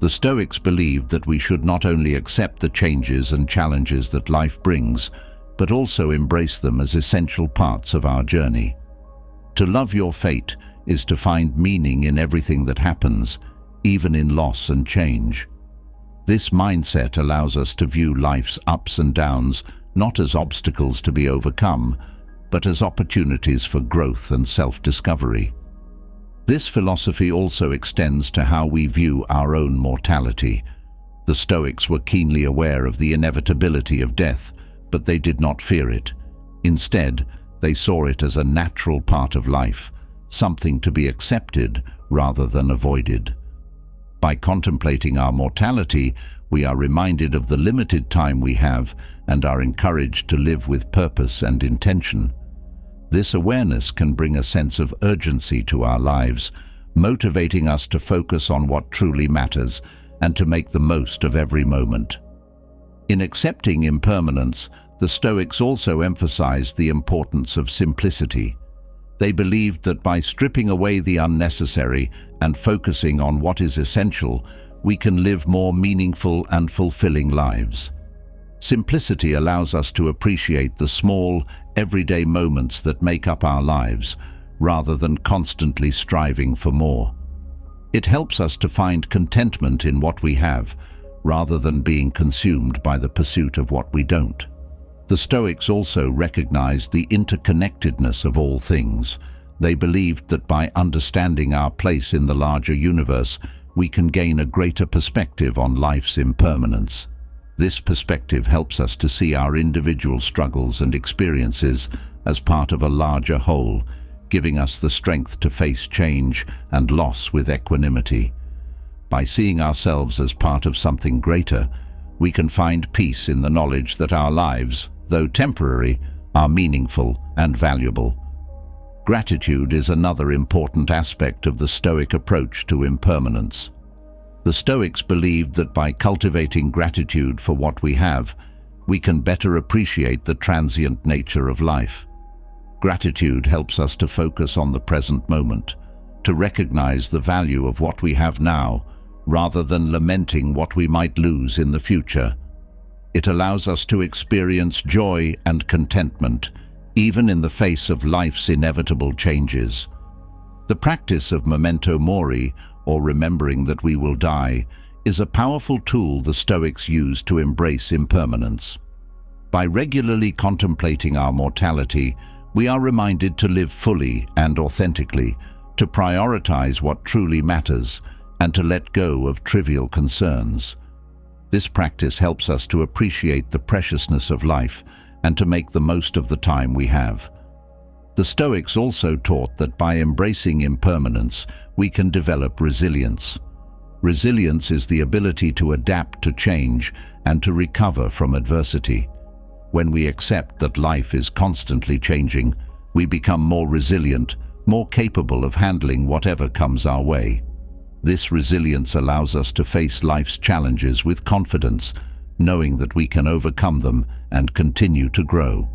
The Stoics believed that we should not only accept the changes and challenges that life brings, but also embrace them as essential parts of our journey. To love your fate is to find meaning in everything that happens, even in loss and change. This mindset allows us to view life's ups and downs not as obstacles to be overcome, but as opportunities for growth and self-discovery. This philosophy also extends to how we view our own mortality. The Stoics were keenly aware of the inevitability of death, but they did not fear it. Instead, they saw it as a natural part of life, something to be accepted rather than avoided. By contemplating our mortality, we are reminded of the limited time we have and are encouraged to live with purpose and intention. This awareness can bring a sense of urgency to our lives, motivating us to focus on what truly matters and to make the most of every moment. In accepting impermanence, the Stoics also emphasized the importance of simplicity. They believed that by stripping away the unnecessary and focusing on what is essential, we can live more meaningful and fulfilling lives. Simplicity allows us to appreciate the small, everyday moments that make up our lives, rather than constantly striving for more. It helps us to find contentment in what we have, rather than being consumed by the pursuit of what we don't. The Stoics also recognized the interconnectedness of all things. They believed that by understanding our place in the larger universe, we can gain a greater perspective on life's impermanence. This perspective helps us to see our individual struggles and experiences as part of a larger whole, giving us the strength to face change and loss with equanimity. By seeing ourselves as part of something greater, we can find peace in the knowledge that our lives, though temporary, are meaningful and valuable. Gratitude is another important aspect of the Stoic approach to impermanence. The Stoics believed that by cultivating gratitude for what we have, we can better appreciate the transient nature of life. Gratitude helps us to focus on the present moment, to recognize the value of what we have now, rather than lamenting what we might lose in the future. It allows us to experience joy and contentment, even in the face of life's inevitable changes. The practice of memento mori, or remembering that we will die, is a powerful tool the Stoics use to embrace impermanence. By regularly contemplating our mortality, we are reminded to live fully and authentically, to prioritize what truly matters, and to let go of trivial concerns. This practice helps us to appreciate the preciousness of life and to make the most of the time we have. The Stoics also taught that by embracing impermanence, we can develop resilience. Resilience is the ability to adapt to change and to recover from adversity. When we accept that life is constantly changing, we become more resilient, more capable of handling whatever comes our way. This resilience allows us to face life's challenges with confidence, knowing that we can overcome them and continue to grow.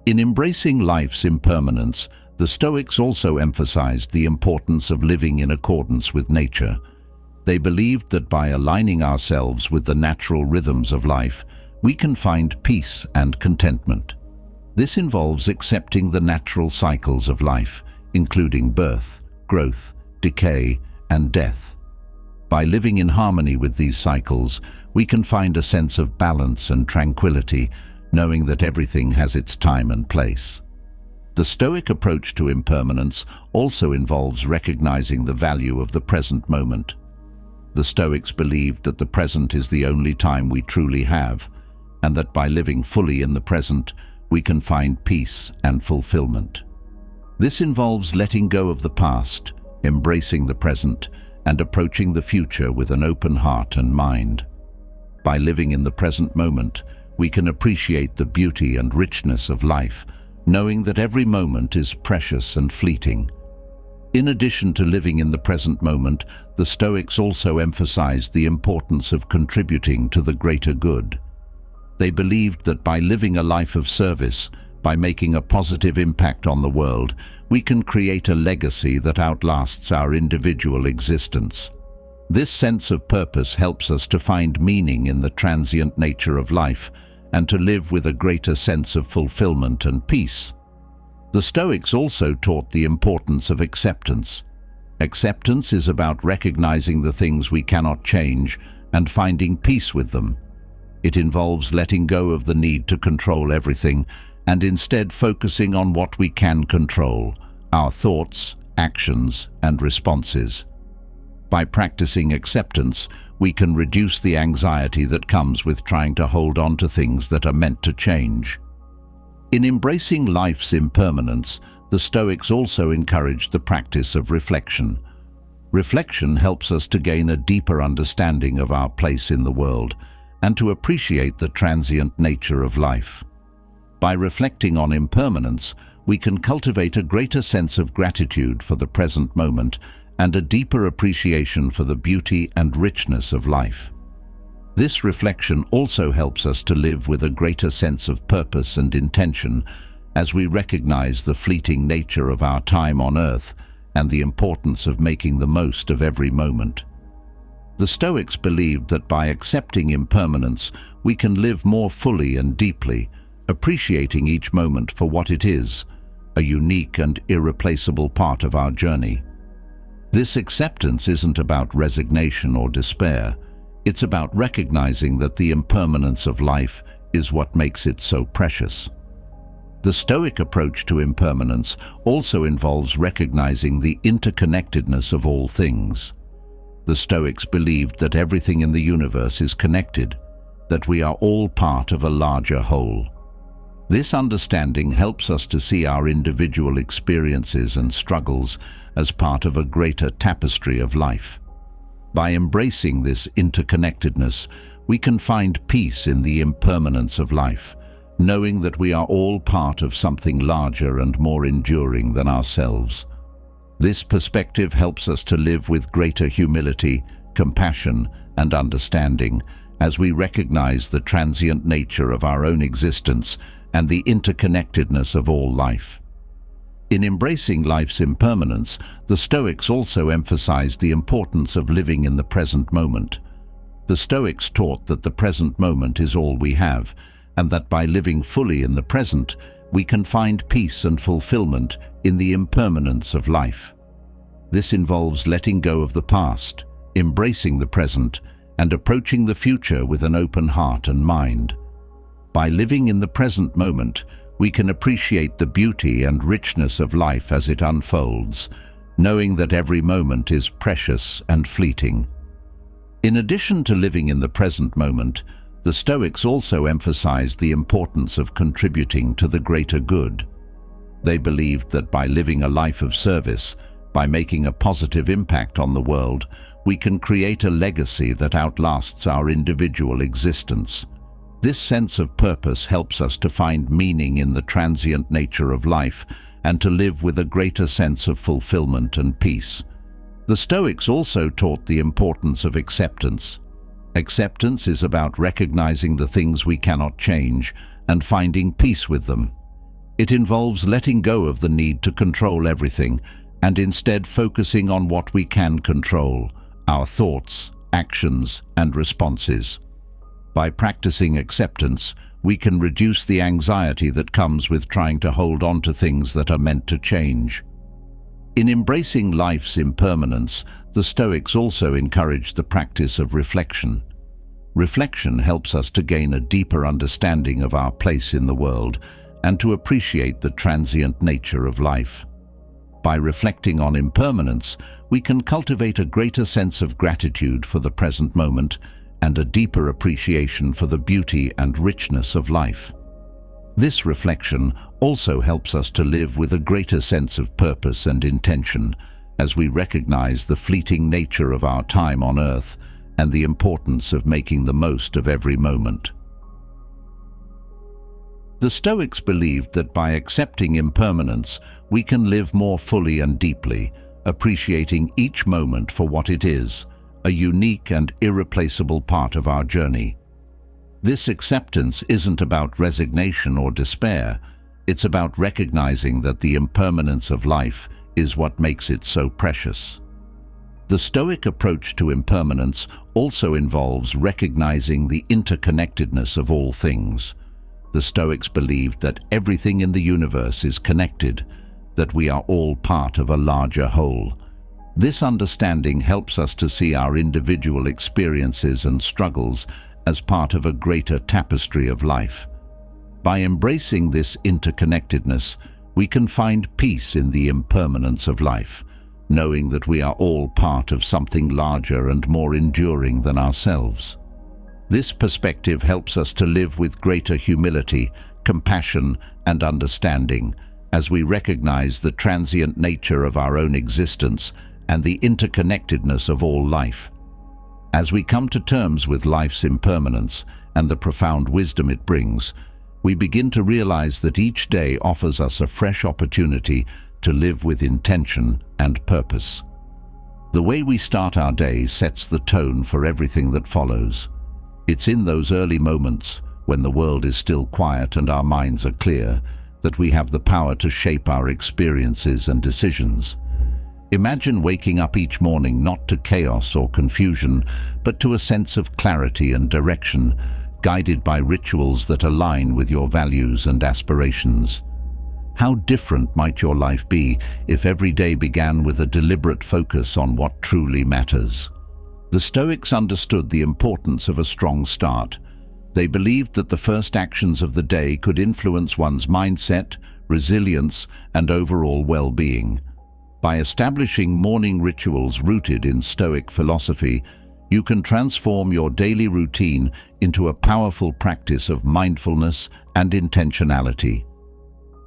In embracing life's impermanence, the Stoics also emphasized the importance of living in accordance with nature. They believed that by aligning ourselves with the natural rhythms of life, we can find peace and contentment. This involves accepting the natural cycles of life, including birth, growth, decay, and death. By living in harmony with these cycles, we can find a sense of balance and tranquility, knowing that everything has its time and place. The Stoic approach to impermanence also involves recognizing the value of the present moment. The Stoics believed that the present is the only time we truly have, and that by living fully in the present, we can find peace and fulfillment. This involves letting go of the past, embracing the present, and approaching the future with an open heart and mind. By living in the present moment, we can appreciate the beauty and richness of life, knowing that every moment is precious and fleeting. In addition to living in the present moment, the Stoics also emphasized the importance of contributing to the greater good. They believed that by living a life of service, by making a positive impact on the world, we can create a legacy that outlasts our individual existence. This sense of purpose helps us to find meaning in the transient nature of life and to live with a greater sense of fulfillment and peace. The Stoics also taught the importance of acceptance. Acceptance is about recognizing the things we cannot change and finding peace with them. It involves letting go of the need to control everything and instead focusing on what we can control, our thoughts, actions, and responses. By practicing acceptance, we can reduce the anxiety that comes with trying to hold on to things that are meant to change. In embracing life's impermanence, the Stoics also encouraged the practice of reflection. Reflection helps us to gain a deeper understanding of our place in the world and to appreciate the transient nature of life. By reflecting on impermanence, we can cultivate a greater sense of gratitude for the present moment and a deeper appreciation for the beauty and richness of life. This reflection also helps us to live with a greater sense of purpose and intention as we recognize the fleeting nature of our time on earth and the importance of making the most of every moment. The Stoics believed that by accepting impermanence, we can live more fully and deeply, appreciating each moment for what it is, a unique and irreplaceable part of our journey. This acceptance isn't about resignation or despair. It's about recognizing that the impermanence of life is what makes it so precious. The Stoic approach to impermanence also involves recognizing the interconnectedness of all things. The Stoics believed that everything in the universe is connected, that we are all part of a larger whole. This understanding helps us to see our individual experiences and struggles as part of a greater tapestry of life. By embracing this interconnectedness, we can find peace in the impermanence of life, knowing that we are all part of something larger and more enduring than ourselves. This perspective helps us to live with greater humility, compassion, and understanding as we recognize the transient nature of our own existence and the interconnectedness of all life. In embracing life's impermanence, the Stoics also emphasized the importance of living in the present moment. The Stoics taught that the present moment is all we have, and that by living fully in the present, we can find peace and fulfillment in the impermanence of life. This involves letting go of the past, embracing the present, and approaching the future with an open heart and mind. By living in the present moment, we can appreciate the beauty and richness of life as it unfolds, knowing that every moment is precious and fleeting. In addition to living in the present moment, the Stoics also emphasized the importance of contributing to the greater good. They believed that by living a life of service, by making a positive impact on the world, we can create a legacy that outlasts our individual existence. This sense of purpose helps us to find meaning in the transient nature of life and to live with a greater sense of fulfillment and peace. The Stoics also taught the importance of acceptance. Acceptance is about recognizing the things we cannot change and finding peace with them. It involves letting go of the need to control everything and instead focusing on what we can control, our thoughts, actions, and responses. By practicing acceptance, we can reduce the anxiety that comes with trying to hold on to things that are meant to change. In embracing life's impermanence, the Stoics also encouraged the practice of reflection. Reflection helps us to gain a deeper understanding of our place in the world and to appreciate the transient nature of life. By reflecting on impermanence, we can cultivate a greater sense of gratitude for the present moment and a deeper appreciation for the beauty and richness of life. This reflection also helps us to live with a greater sense of purpose and intention as we recognize the fleeting nature of our time on earth and the importance of making the most of every moment. The Stoics believed that by accepting impermanence, we can live more fully and deeply, appreciating each moment for what it is, a unique and irreplaceable part of our journey. This acceptance isn't about resignation or despair. It's about recognizing that the impermanence of life is what makes it so precious. The Stoic approach to impermanence also involves recognizing the interconnectedness of all things. The Stoics believed that everything in the universe is connected, that we are all part of a larger whole. This understanding helps us to see our individual experiences and struggles as part of a greater tapestry of life. By embracing this interconnectedness, we can find peace in the impermanence of life, knowing that we are all part of something larger and more enduring than ourselves. This perspective helps us to live with greater humility, compassion, and understanding as we recognize the transient nature of our own existence and the interconnectedness of all life. As we come to terms with life's impermanence and the profound wisdom it brings, we begin to realize that each day offers us a fresh opportunity to live with intention and purpose. The way we start our day sets the tone for everything that follows. It's in those early moments, when the world is still quiet and our minds are clear, that we have the power to shape our experiences and decisions. Imagine waking up each morning not to chaos or confusion, but to a sense of clarity and direction, guided by rituals that align with your values and aspirations. How different might your life be if every day began with a deliberate focus on what truly matters? The Stoics understood the importance of a strong start. They believed that the first actions of the day could influence one's mindset, resilience, and overall well-being. By establishing morning rituals rooted in Stoic philosophy, you can transform your daily routine into a powerful practice of mindfulness and intentionality.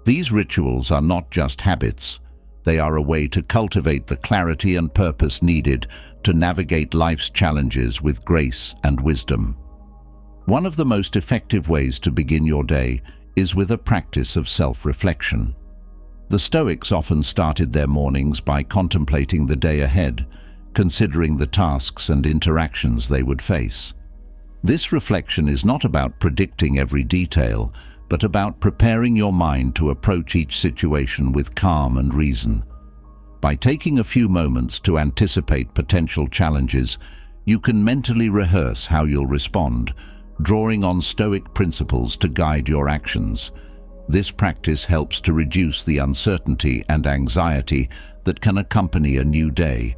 These rituals are not just habits. They are a way to cultivate the clarity and purpose needed to navigate life's challenges with grace and wisdom. One of the most effective ways to begin your day is with a practice of self-reflection. The Stoics often started their mornings by contemplating the day ahead, considering the tasks and interactions they would face. This reflection is not about predicting every detail, but about preparing your mind to approach each situation with calm and reason. By taking a few moments to anticipate potential challenges, you can mentally rehearse how you'll respond, drawing on Stoic principles to guide your actions. This practice helps to reduce the uncertainty and anxiety that can accompany a new day,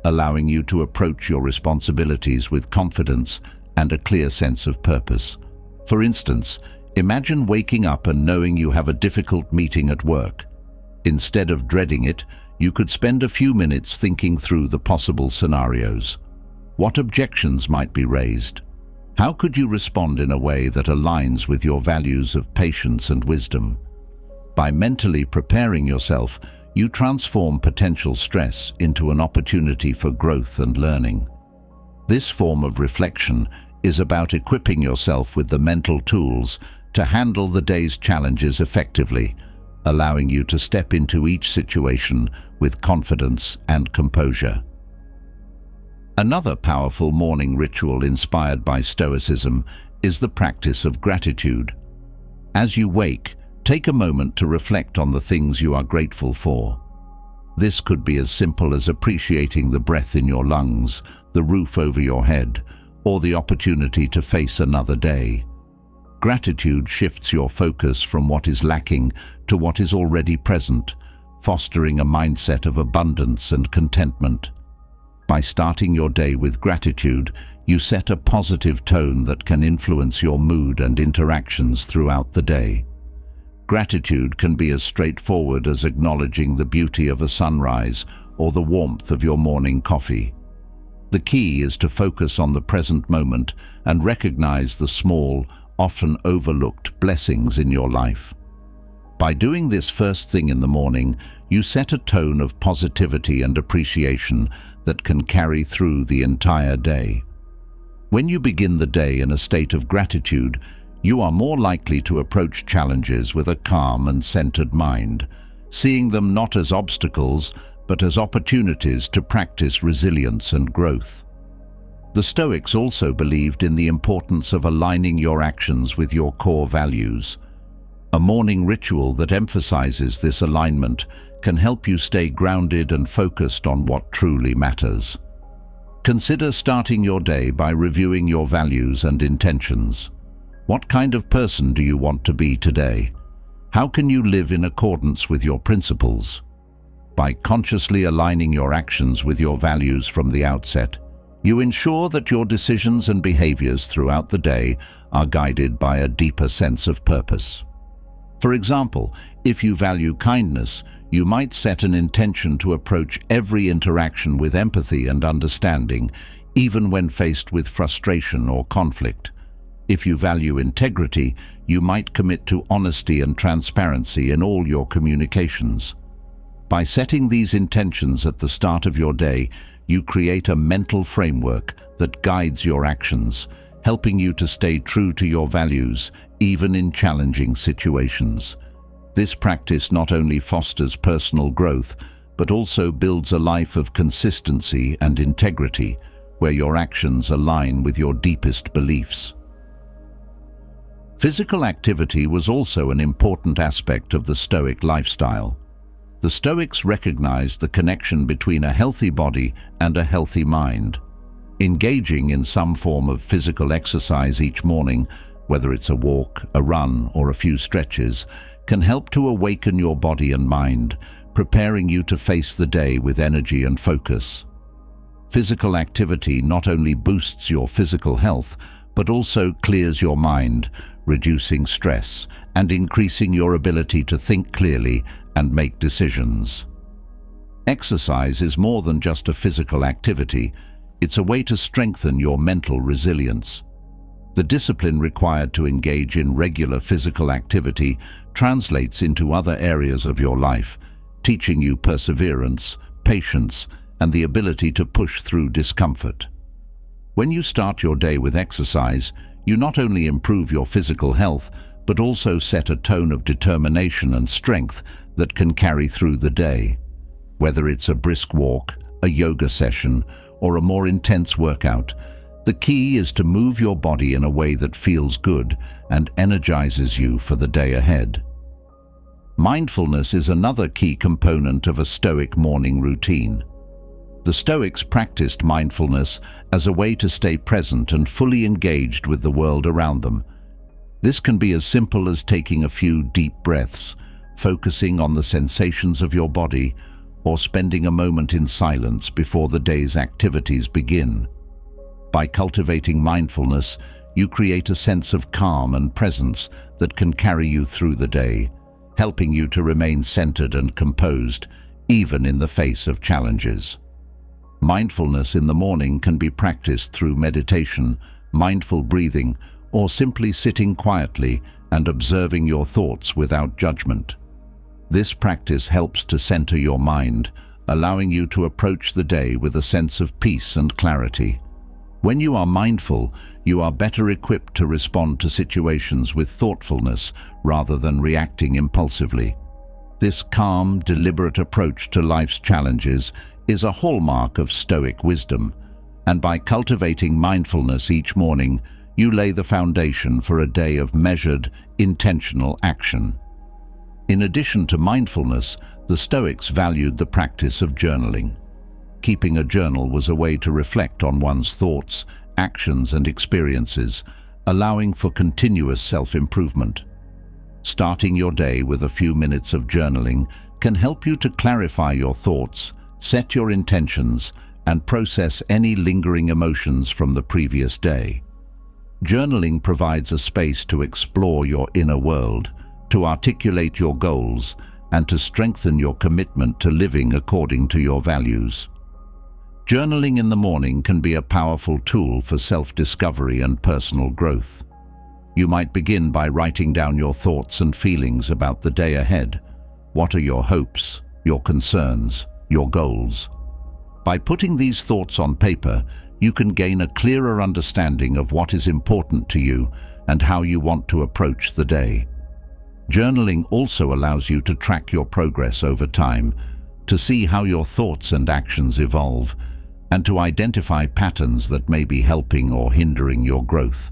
allowing you to approach your responsibilities with confidence and a clear sense of purpose. For instance, imagine waking up and knowing you have a difficult meeting at work. Instead of dreading it, you could spend a few minutes thinking through the possible scenarios. What objections might be raised? How could you respond in a way that aligns with your values of patience and wisdom? By mentally preparing yourself, you transform potential stress into an opportunity for growth and learning. This form of reflection is about equipping yourself with the mental tools to handle the day's challenges effectively, allowing you to step into each situation with confidence and composure. Another powerful morning ritual inspired by Stoicism is the practice of gratitude. As you wake, take a moment to reflect on the things you are grateful for. This could be as simple as appreciating the breath in your lungs, the roof over your head, or the opportunity to face another day. Gratitude shifts your focus from what is lacking to what is already present, fostering a mindset of abundance and contentment. By starting your day with gratitude, you set a positive tone that can influence your mood and interactions throughout the day. Gratitude can be as straightforward as acknowledging the beauty of a sunrise or the warmth of your morning coffee. The key is to focus on the present moment and recognize the small, often overlooked blessings in your life. By doing this first thing in the morning, you set a tone of positivity and appreciation that can carry through the entire day. When you begin the day in a state of gratitude, you are more likely to approach challenges with a calm and centered mind, seeing them not as obstacles, but as opportunities to practice resilience and growth. The Stoics also believed in the importance of aligning your actions with your core values. A morning ritual that emphasizes this alignment can help you stay grounded and focused on what truly matters. Consider starting your day by reviewing your values and intentions. What kind of person do you want to be today? How can you live in accordance with your principles? By consciously aligning your actions with your values from the outset, you ensure that your decisions and behaviors throughout the day are guided by a deeper sense of purpose. For example, if you value kindness, you might set an intention to approach every interaction with empathy and understanding, even when faced with frustration or conflict. If you value integrity, you might commit to honesty and transparency in all your communications. By setting these intentions at the start of your day, you create a mental framework that guides your actions, helping you to stay true to your values, even in challenging situations. This practice not only fosters personal growth, but also builds a life of consistency and integrity, where your actions align with your deepest beliefs. Physical activity was also an important aspect of the Stoic lifestyle. The Stoics recognized the connection between a healthy body and a healthy mind. Engaging in some form of physical exercise each morning, whether it's a walk, a run, or a few stretches, can help to awaken your body and mind, preparing you to face the day with energy and focus. Physical activity not only boosts your physical health, but also clears your mind, reducing stress and increasing your ability to think clearly and make decisions. Exercise is more than just a physical activity. It's a way to strengthen your mental resilience. The discipline required to engage in regular physical activity translates into other areas of your life, teaching you perseverance, patience, and the ability to push through discomfort. When you start your day with exercise, you not only improve your physical health, but also set a tone of determination and strength that can carry through the day. Whether it's a brisk walk, a yoga session, or a more intense workout, the key is to move your body in a way that feels good and energizes you for the day ahead. Mindfulness is another key component of a Stoic morning routine. The Stoics practiced mindfulness as a way to stay present and fully engaged with the world around them. This can be as simple as taking a few deep breaths, focusing on the sensations of your body, or spending a moment in silence before the day's activities begin. By cultivating mindfulness, you create a sense of calm and presence that can carry you through the day, helping you to remain centered and composed, even in the face of challenges. Mindfulness in the morning can be practiced through meditation, mindful breathing, or simply sitting quietly and observing your thoughts without judgment. This practice helps to center your mind, allowing you to approach the day with a sense of peace and clarity. When you are mindful, you are better equipped to respond to situations with thoughtfulness rather than reacting impulsively. This calm, deliberate approach to life's challenges is a hallmark of Stoic wisdom, And by cultivating mindfulness each morning, you lay the foundation for a day of measured, intentional action. In addition to mindfulness, the Stoics valued the practice of journaling. Keeping a journal was a way to reflect on one's thoughts, actions, and experiences, allowing for continuous self-improvement. Starting your day with a few minutes of journaling can help you to clarify your thoughts, set your intentions, and process any lingering emotions from the previous day. Journaling provides a space to explore your inner world, to articulate your goals, and to strengthen your commitment to living according to your values. Journaling in the morning can be a powerful tool for self-discovery and personal growth. You might begin by writing down your thoughts and feelings about the day ahead. What are your hopes, your concerns, your goals? By putting these thoughts on paper, you can gain a clearer understanding of what is important to you and how you want to approach the day. Journaling also allows you to track your progress over time, to see how your thoughts and actions evolve, and to identify patterns that may be helping or hindering your growth.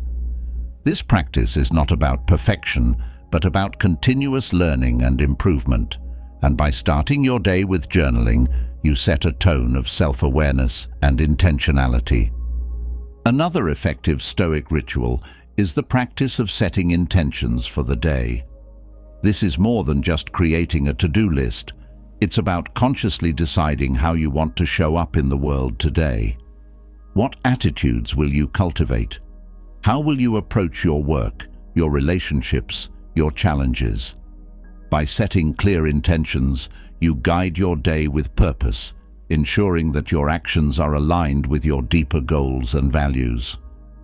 This practice is not about perfection, but about continuous learning and improvement. And by starting your day with journaling, you set a tone of self-awareness and intentionality. Another effective Stoic ritual is the practice of setting intentions for the day. This is more than just creating a to-do list. It's about consciously deciding how you want to show up in the world today. What attitudes will you cultivate? How will you approach your work, your relationships, your challenges? By setting clear intentions, you guide your day with purpose, ensuring that your actions are aligned with your deeper goals and values.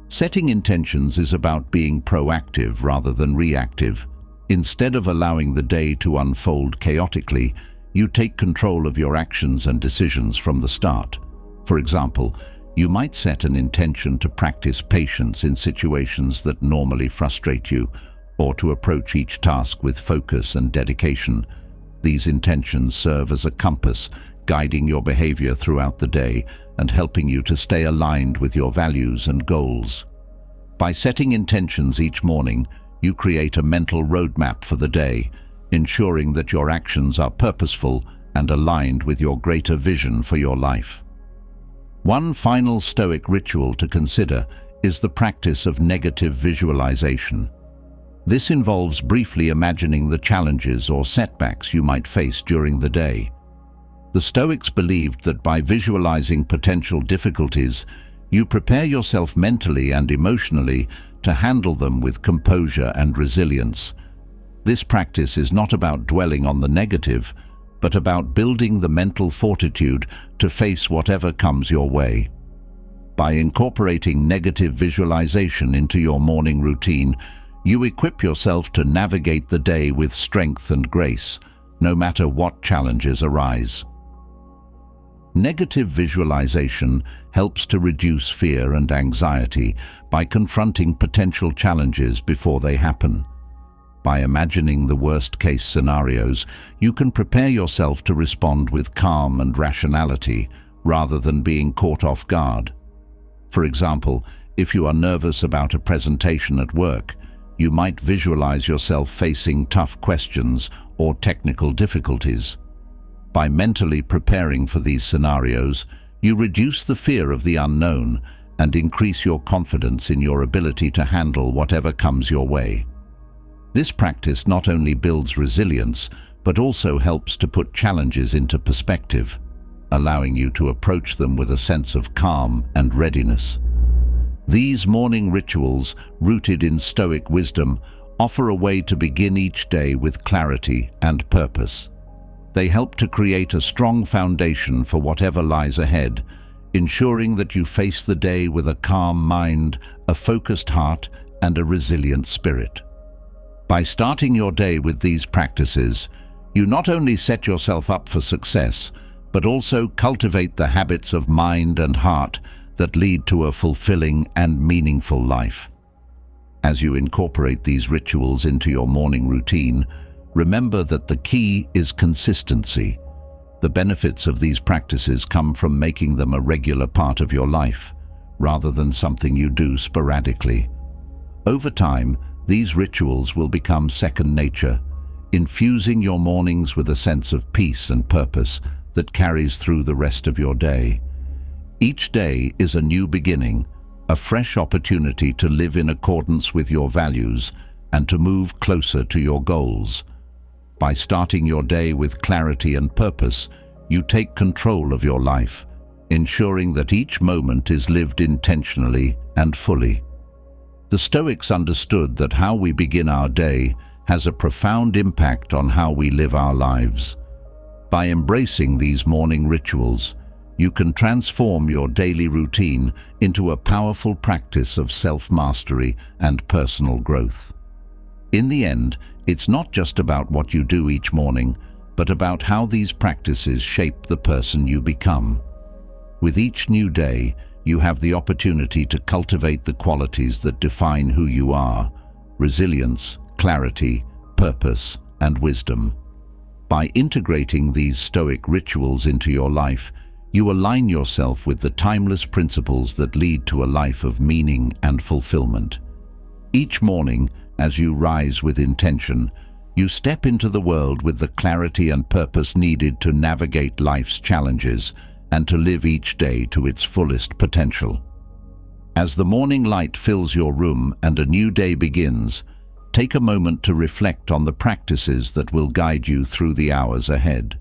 Setting intentions is about being proactive rather than reactive. Instead of allowing the day to unfold chaotically, you take control of your actions and decisions from the start. For example, you might set an intention to practice patience in situations that normally frustrate you, or to approach each task with focus and dedication. These intentions serve as a compass, guiding your behavior throughout the day and helping you to stay aligned with your values and goals. By setting intentions each morning, you create a mental roadmap for the day, ensuring that your actions are purposeful and aligned with your greater vision for your life. One final Stoic ritual to consider is the practice of negative visualization. This involves briefly imagining the challenges or setbacks you might face during the day. The Stoics believed that by visualizing potential difficulties, you prepare yourself mentally and emotionally to handle them with composure and resilience. This practice is not about dwelling on the negative, but about building the mental fortitude to face whatever comes your way. By incorporating negative visualization into your morning routine, you equip yourself to navigate the day with strength and grace, no matter what challenges arise. Negative visualization helps to reduce fear and anxiety by confronting potential challenges before they happen. By imagining the worst-case scenarios, you can prepare yourself to respond with calm and rationality rather than being caught off guard. For example, if you are nervous about a presentation at work, you might visualize yourself facing tough questions or technical difficulties. By mentally preparing for these scenarios, you reduce the fear of the unknown and increase your confidence in your ability to handle whatever comes your way. This practice not only builds resilience, but also helps to put challenges into perspective, allowing you to approach them with a sense of calm and readiness. These morning rituals, rooted in Stoic wisdom, offer a way to begin each day with clarity and purpose. They help to create a strong foundation for whatever lies ahead, ensuring that you face the day with a calm mind, a focused heart, and a resilient spirit. By starting your day with these practices, you not only set yourself up for success, but also cultivate the habits of mind and heart that lead to a fulfilling and meaningful life. As you incorporate these rituals into your morning routine, remember that the key is consistency. The benefits of these practices come from making them a regular part of your life, rather than something you do sporadically. Over time, these rituals will become second nature, infusing your mornings with a sense of peace and purpose that carries through the rest of your day. Each day is a new beginning, a fresh opportunity to live in accordance with your values and to move closer to your goals. By starting your day with clarity and purpose, you take control of your life, ensuring that each moment is lived intentionally and fully. The Stoics understood that how we begin our day has a profound impact on how we live our lives. By embracing these morning rituals, you can transform your daily routine into a powerful practice of self-mastery and personal growth. In the end, it's not just about what you do each morning, but about how these practices shape the person you become. With each new day, you have the opportunity to cultivate the qualities that define who you are: resilience, clarity, purpose, and wisdom. By integrating these Stoic rituals into your life, you align yourself with the timeless principles that lead to a life of meaning and fulfillment. Each morning, as you rise with intention, you step into the world with the clarity and purpose needed to navigate life's challenges and to live each day to its fullest potential. As the morning light fills your room and a new day begins, take a moment to reflect on the practices that will guide you through the hours ahead.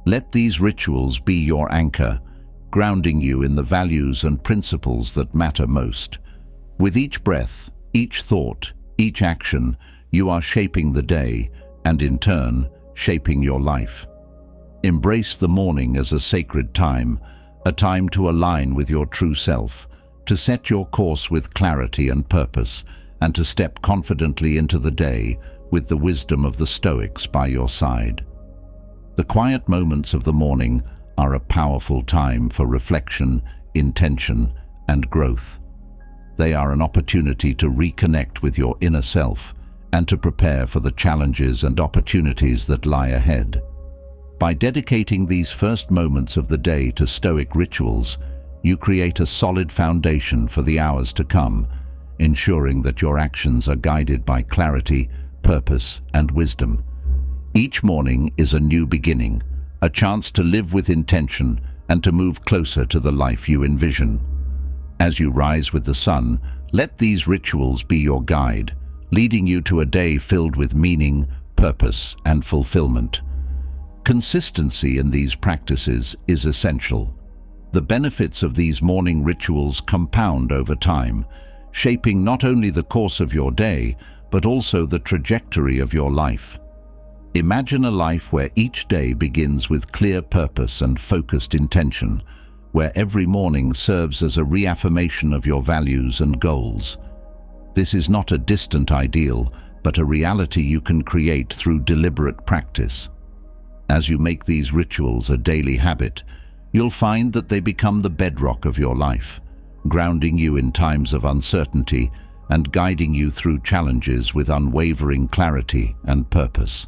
Let these rituals be your anchor, grounding you in the values and principles that matter most. With each breath, each thought, each action, you are shaping the day and, in turn, shaping your life. Embrace the morning as a sacred time, a time to align with your true self, to set your course with clarity and purpose, and to step confidently into the day with the wisdom of the Stoics by your side. The quiet moments of the morning are a powerful time for reflection, intention, and growth. They are an opportunity to reconnect with your inner self and to prepare for the challenges and opportunities that lie ahead. By dedicating these first moments of the day to Stoic rituals, you create a solid foundation for the hours to come, ensuring that your actions are guided by clarity, purpose, and wisdom. Each morning is a new beginning, a chance to live with intention and to move closer to the life you envision. As you rise with the sun, let these rituals be your guide, leading you to a day filled with meaning, purpose, and fulfillment. Consistency in these practices is essential. The benefits of these morning rituals compound over time, shaping not only the course of your day, but also the trajectory of your life. Imagine a life where each day begins with clear purpose and focused intention, where every morning serves as a reaffirmation of your values and goals. This is not a distant ideal, but a reality you can create through deliberate practice. As you make these rituals a daily habit, you'll find that they become the bedrock of your life, grounding you in times of uncertainty and guiding you through challenges with unwavering clarity and purpose.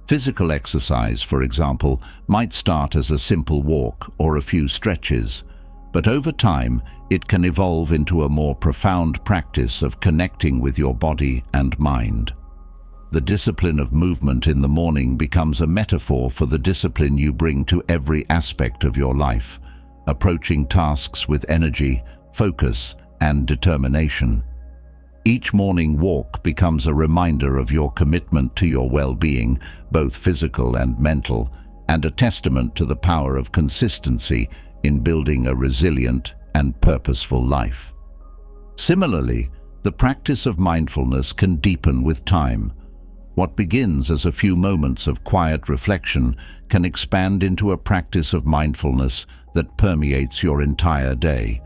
Physical exercise, for example, might start as a simple walk or a few stretches, but over time it can evolve into a more profound practice of connecting with your body and mind. The discipline of movement in the morning becomes a metaphor for the discipline you bring to every aspect of your life, approaching tasks with energy, focus, and determination. Each morning walk becomes a reminder of your commitment to your well-being, both physical and mental, and a testament to the power of consistency in building a resilient and purposeful life. Similarly, the practice of mindfulness can deepen with time. What begins as a few moments of quiet reflection can expand into a practice of mindfulness that permeates your entire day.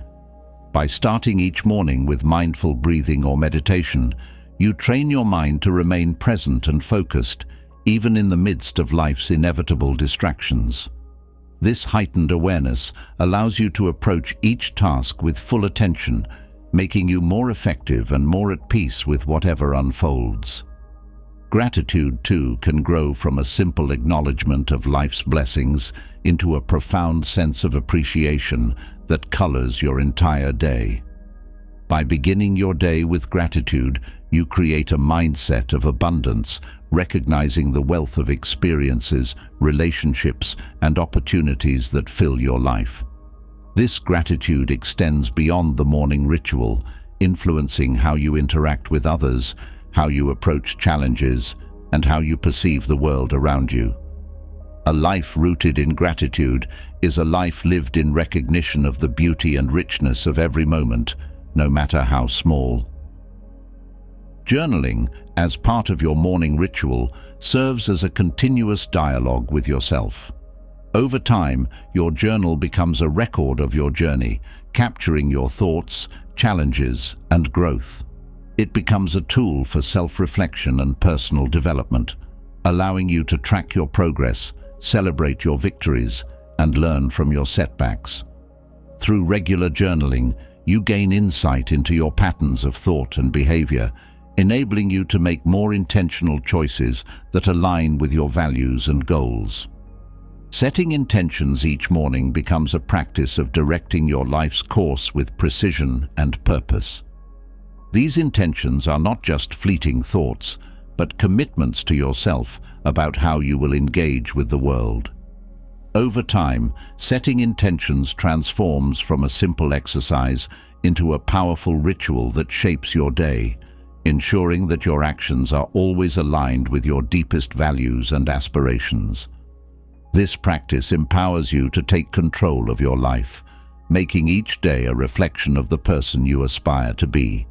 By starting each morning with mindful breathing or meditation, you train your mind to remain present and focused, even in the midst of life's inevitable distractions. This heightened awareness allows you to approach each task with full attention, making you more effective and more at peace with whatever unfolds. Gratitude, too, can grow from a simple acknowledgement of life's blessings into a profound sense of appreciation that colors your entire day. By beginning your day with gratitude, you create a mindset of abundance, recognizing the wealth of experiences, relationships, and opportunities that fill your life. This gratitude extends beyond the morning ritual, influencing how you interact with others, how you approach challenges, and how you perceive the world around you. A life rooted in gratitude is a life lived in recognition of the beauty and richness of every moment, no matter how small. Journaling, as part of your morning ritual, serves as a continuous dialogue with yourself. Over time, your journal becomes a record of your journey, capturing your thoughts, challenges, and growth. It becomes a tool for self-reflection and personal development, allowing you to track your progress, celebrate your victories, and learn from your setbacks. Through regular journaling, you gain insight into your patterns of thought and behavior, enabling you to make more intentional choices that align with your values and goals. Setting intentions each morning becomes a practice of directing your life's course with precision and purpose. These intentions are not just fleeting thoughts, but commitments to yourself about how you will engage with the world. Over time, setting intentions transforms from a simple exercise into a powerful ritual that shapes your day, ensuring that your actions are always aligned with your deepest values and aspirations. This practice empowers you to take control of your life, making each day a reflection of the person you aspire to be.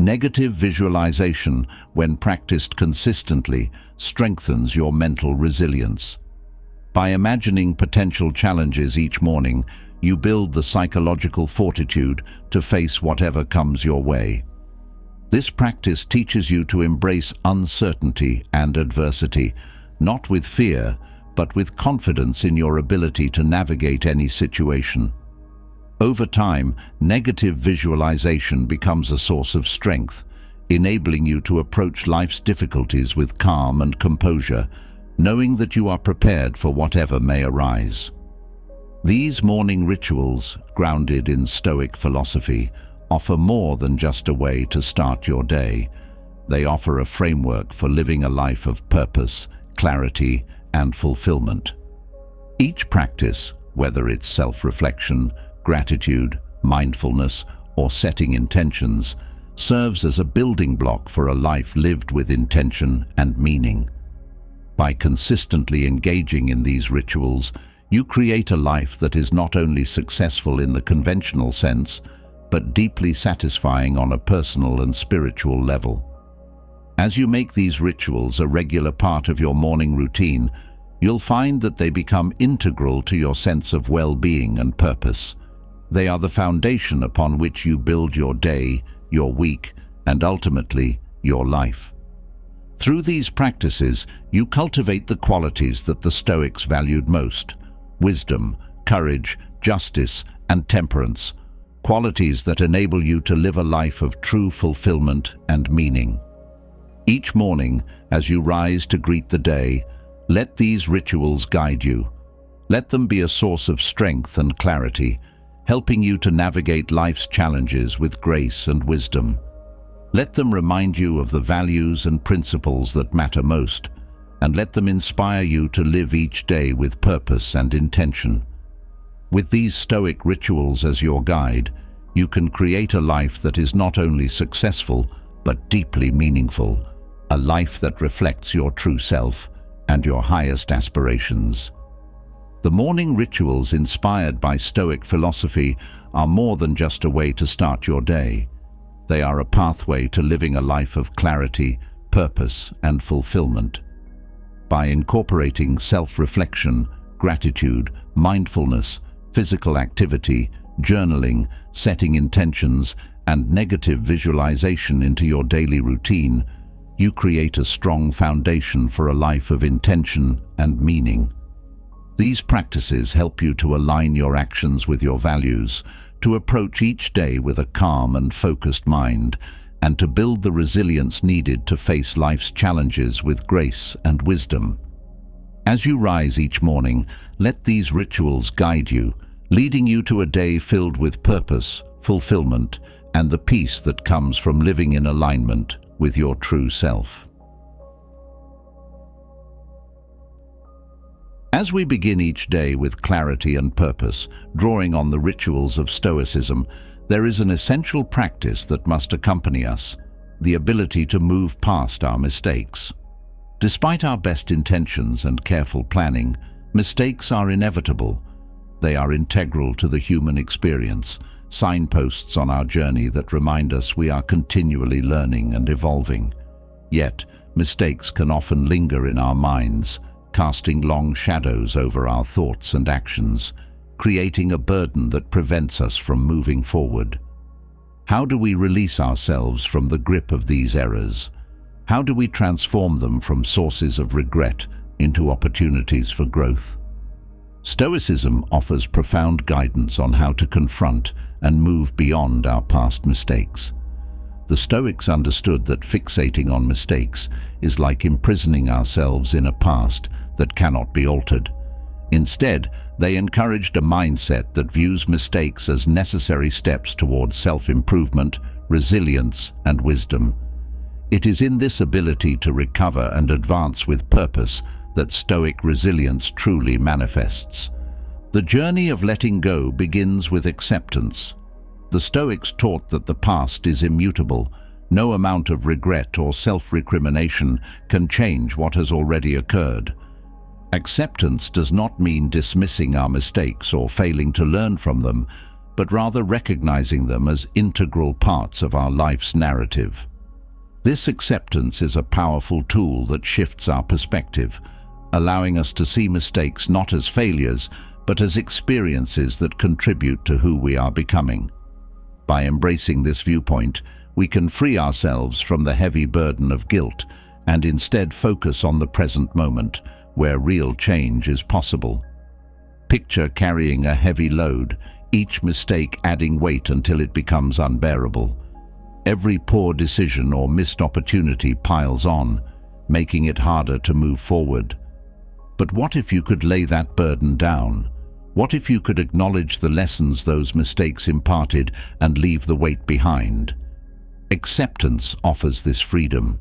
Negative visualization, when practiced consistently, strengthens your mental resilience. By imagining potential challenges each morning, you build the psychological fortitude to face whatever comes your way. This practice teaches you to embrace uncertainty and adversity, not with fear, but with confidence in your ability to navigate any situation. Over time, negative visualization becomes a source of strength, enabling you to approach life's difficulties with calm and composure, knowing that you are prepared for whatever may arise. These morning rituals, grounded in Stoic philosophy, offer more than just a way to start your day. They offer a framework for living a life of purpose, clarity, and fulfillment. Each practice, whether it's self-reflection, gratitude, mindfulness, or setting intentions, serves as a building block for a life lived with intention and meaning. By consistently engaging in these rituals, you create a life that is not only successful in the conventional sense, but deeply satisfying on a personal and spiritual level. As you make these rituals a regular part of your morning routine, you'll find that they become integral to your sense of well-being and purpose. They are the foundation upon which you build your day, your week, and ultimately, your life. Through these practices, you cultivate the qualities that the Stoics valued most: wisdom, courage, justice, and temperance, qualities that enable you to live a life of true fulfillment and meaning. Each morning, as you rise to greet the day, let these rituals guide you. Let them be a source of strength and clarity, helping you to navigate life's challenges with grace and wisdom. Let them remind you of the values and principles that matter most, and let them inspire you to live each day with purpose and intention. With these Stoic rituals as your guide, you can create a life that is not only successful, but deeply meaningful, a life that reflects your true self and your highest aspirations. The morning rituals inspired by Stoic philosophy are more than just a way to start your day. They are a pathway to living a life of clarity, purpose, and fulfillment. By incorporating self-reflection, gratitude, mindfulness, physical activity, journaling, setting intentions, and negative visualization into your daily routine, you create a strong foundation for a life of intention and meaning. These practices help you to align your actions with your values, to approach each day with a calm and focused mind, and to build the resilience needed to face life's challenges with grace and wisdom. As you rise each morning, let these rituals guide you, leading you to a day filled with purpose, fulfillment, and the peace that comes from living in alignment with your true self. As we begin each day with clarity and purpose, drawing on the rituals of Stoicism, there is an essential practice that must accompany us: the ability to move past our mistakes. Despite our best intentions and careful planning, mistakes are inevitable. They are integral to the human experience, signposts on our journey that remind us we are continually learning and evolving. Yet, mistakes can often linger in our minds, casting long shadows over our thoughts and actions, creating a burden that prevents us from moving forward. How do we release ourselves from the grip of these errors? How do we transform them from sources of regret into opportunities for growth? Stoicism offers profound guidance on how to confront and move beyond our past mistakes. The Stoics understood that fixating on mistakes is like imprisoning ourselves in a past that cannot be altered. Instead, they encouraged a mindset that views mistakes as necessary steps towards self-improvement, resilience, and wisdom. It is in this ability to recover and advance with purpose that Stoic resilience truly manifests. The journey of letting go begins with acceptance. The Stoics taught that the past is immutable. No amount of regret or self-recrimination can change what has already occurred. Acceptance does not mean dismissing our mistakes or failing to learn from them, but rather recognizing them as integral parts of our life's narrative. This acceptance is a powerful tool that shifts our perspective, allowing us to see mistakes not as failures, but as experiences that contribute to who we are becoming. By embracing this viewpoint, we can free ourselves from the heavy burden of guilt and instead focus on the present moment, where real change is possible. Picture carrying a heavy load, each mistake adding weight until it becomes unbearable. Every poor decision or missed opportunity piles on, making it harder to move forward. But what if you could lay that burden down? What if you could acknowledge the lessons those mistakes imparted and leave the weight behind? Acceptance offers this freedom.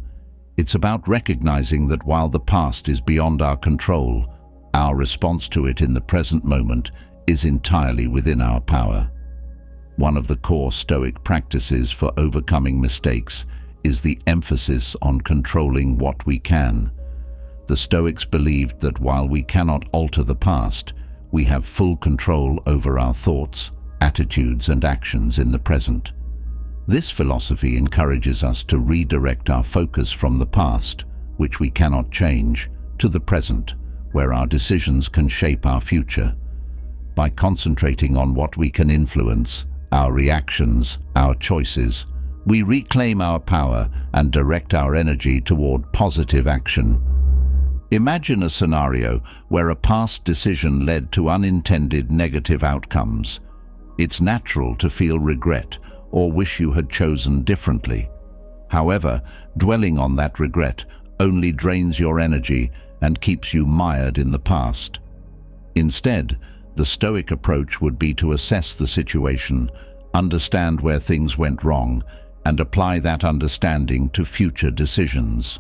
It's about recognizing that while the past is beyond our control, our response to it in the present moment is entirely within our power. One of the core Stoic practices for overcoming mistakes is the emphasis on controlling what we can. The Stoics believed that while we cannot alter the past, we have full control over our thoughts, attitudes, and actions in the present. This philosophy encourages us to redirect our focus from the past, which we cannot change, to the present, where our decisions can shape our future. By concentrating on what we can influence, our reactions, our choices, we reclaim our power and direct our energy toward positive action. Imagine a scenario where a past decision led to unintended negative outcomes. It's natural to feel regret or wish you had chosen differently. However, dwelling on that regret only drains your energy and keeps you mired in the past. Instead, the Stoic approach would be to assess the situation, understand where things went wrong, and apply that understanding to future decisions.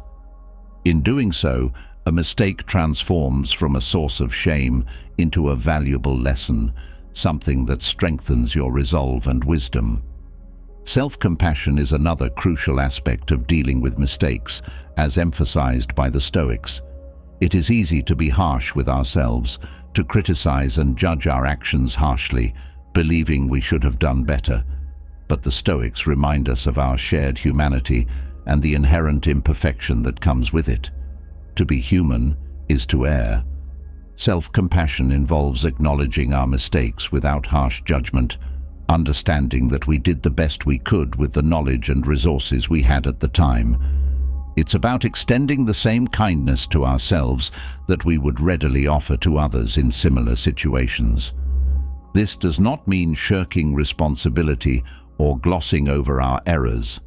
In doing so, a mistake transforms from a source of shame into a valuable lesson, something that strengthens your resolve and wisdom. Self-compassion is another crucial aspect of dealing with mistakes, as emphasized by the Stoics. It is easy to be harsh with ourselves, to criticize and judge our actions harshly, believing we should have done better. But the Stoics remind us of our shared humanity and the inherent imperfection that comes with it. To be human is to err. Self-compassion involves acknowledging our mistakes without harsh judgment, understanding that we did the best we could with the knowledge and resources we had at the time. It's about extending the same kindness to ourselves that we would readily offer to others in similar situations. This does not mean shirking responsibility or glossing over our errors.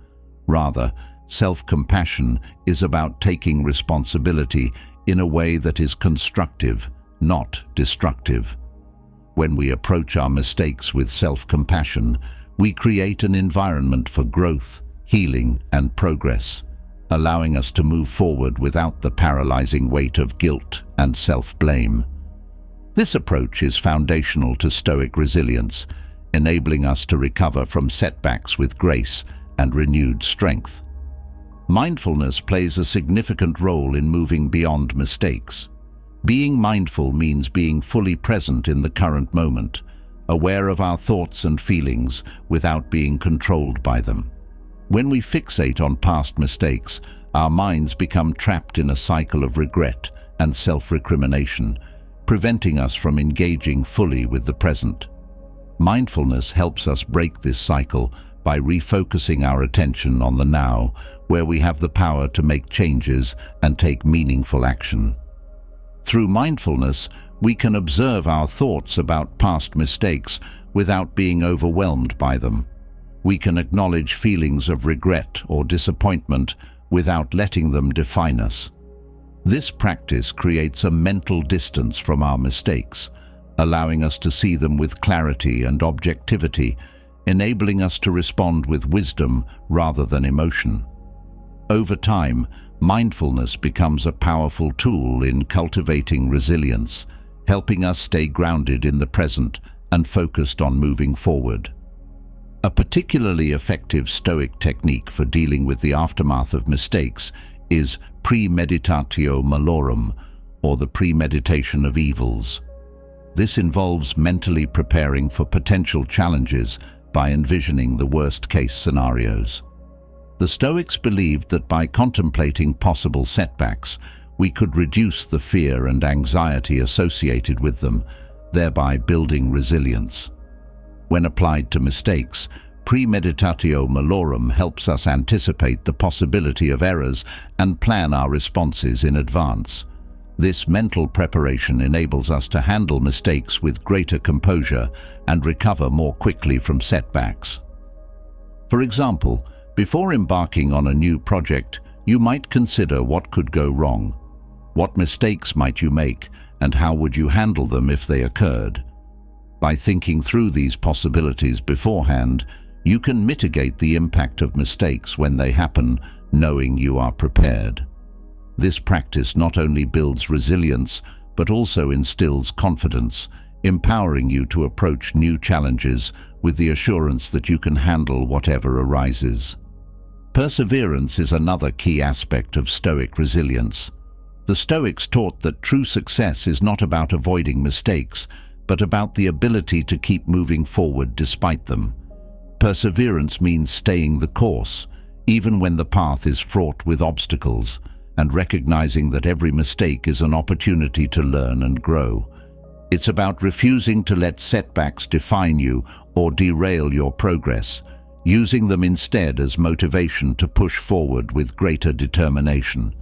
Rather, self-compassion is about taking responsibility in a way that is constructive, not destructive. When we approach our mistakes with self-compassion, we create an environment for growth, healing, and progress, allowing us to move forward without the paralyzing weight of guilt and self-blame. This approach is foundational to Stoic resilience, enabling us to recover from setbacks with grace and renewed strength. Mindfulness plays a significant role in moving beyond mistakes. Being mindful means being fully present in the current moment, aware of our thoughts and feelings without being controlled by them. When we fixate on past mistakes, our minds become trapped in a cycle of regret and self-recrimination, preventing us from engaging fully with the present. Mindfulness helps us break this cycle by refocusing our attention on the now, where we have the power to make changes and take meaningful action. Through mindfulness, we can observe our thoughts about past mistakes without being overwhelmed by them. We can acknowledge feelings of regret or disappointment without letting them define us. This practice creates a mental distance from our mistakes, allowing us to see them with clarity and objectivity, enabling us to respond with wisdom rather than emotion. Over time, mindfulness becomes a powerful tool in cultivating resilience, helping us stay grounded in the present and focused on moving forward. A particularly effective Stoic technique for dealing with the aftermath of mistakes is premeditatio malorum, or the premeditation of evils. This involves mentally preparing for potential challenges by envisioning the worst-case scenarios. The Stoics believed that by contemplating possible setbacks, we could reduce the fear and anxiety associated with them, thereby building resilience. When applied to mistakes, premeditatio malorum helps us anticipate the possibility of errors and plan our responses in advance. This mental preparation enables us to handle mistakes with greater composure and recover more quickly from setbacks. For example, before embarking on a new project, you might consider what could go wrong. What mistakes might you make, and how would you handle them if they occurred? By thinking through these possibilities beforehand, you can mitigate the impact of mistakes when they happen, knowing you are prepared. This practice not only builds resilience, but also instills confidence, empowering you to approach new challenges with the assurance that you can handle whatever arises. Perseverance is another key aspect of Stoic resilience. The Stoics taught that true success is not about avoiding mistakes, but about the ability to keep moving forward despite them. Perseverance means staying the course, even when the path is fraught with obstacles, and recognizing that every mistake is an opportunity to learn and grow. It's about refusing to let setbacks define you or derail your progress, using them instead as motivation to push forward with greater determination.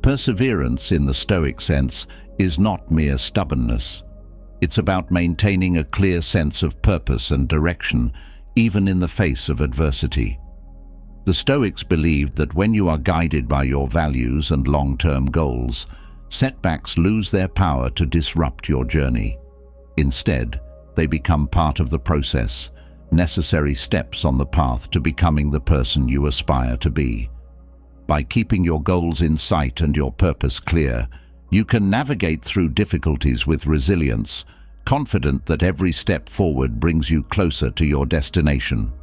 Perseverance, in the Stoic sense, is not mere stubbornness. It's about maintaining a clear sense of purpose and direction, even in the face of adversity. The Stoics believed that when you are guided by your values and long-term goals, setbacks lose their power to disrupt your journey. Instead, they become part of the process, necessary steps on the path to becoming the person you aspire to be. By keeping your goals in sight and your purpose clear, you can navigate through difficulties with resilience, confident that every step forward brings you closer to your destination.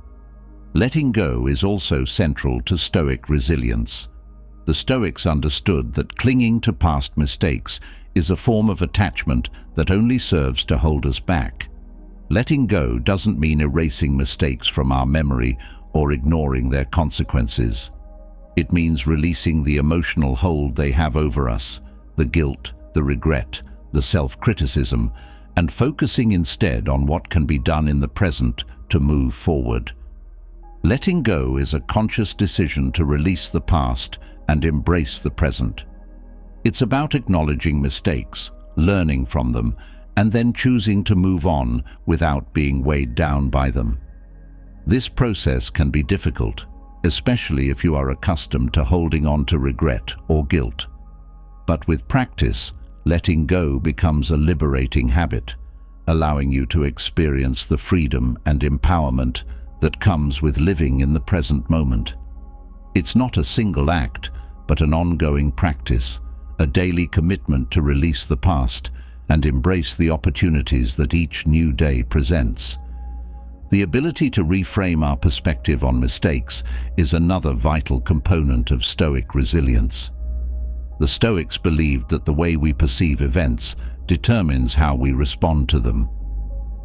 Letting go is also central to Stoic resilience. The Stoics understood that clinging to past mistakes is a form of attachment that only serves to hold us back. Letting go doesn't mean erasing mistakes from our memory or ignoring their consequences. It means releasing the emotional hold they have over us, the guilt, the regret, the self-criticism, and focusing instead on what can be done in the present to move forward. Letting go is a conscious decision to release the past and embrace the present. It's about acknowledging mistakes, learning from them, and then choosing to move on without being weighed down by them. This process can be difficult, especially if you are accustomed to holding on to regret or guilt. But with practice, letting go becomes a liberating habit, allowing you to experience the freedom and empowerment that comes with living in the present moment. It's not a single act, but an ongoing practice, a daily commitment to release the past and embrace the opportunities that each new day presents. The ability to reframe our perspective on mistakes is another vital component of Stoic resilience. The Stoics believed that the way we perceive events determines how we respond to them.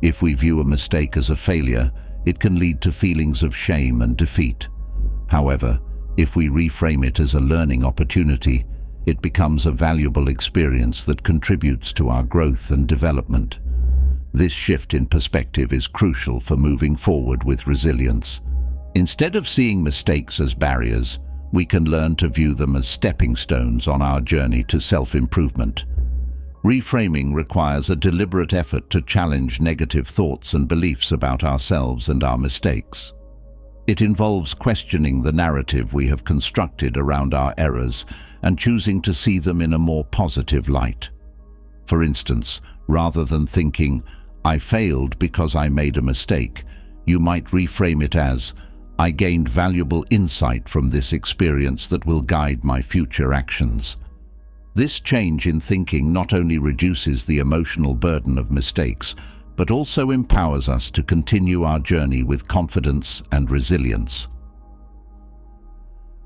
If we view a mistake as a failure, it can lead to feelings of shame and defeat. However, if we reframe it as a learning opportunity, it becomes a valuable experience that contributes to our growth and development. This shift in perspective is crucial for moving forward with resilience. Instead of seeing mistakes as barriers, we can learn to view them as stepping stones on our journey to self-improvement. Reframing requires a deliberate effort to challenge negative thoughts and beliefs about ourselves and our mistakes. It involves questioning the narrative we have constructed around our errors and choosing to see them in a more positive light. For instance, rather than thinking, "I failed because I made a mistake," you might reframe it as, "I gained valuable insight from this experience that will guide my future actions." This change in thinking not only reduces the emotional burden of mistakes, but also empowers us to continue our journey with confidence and resilience.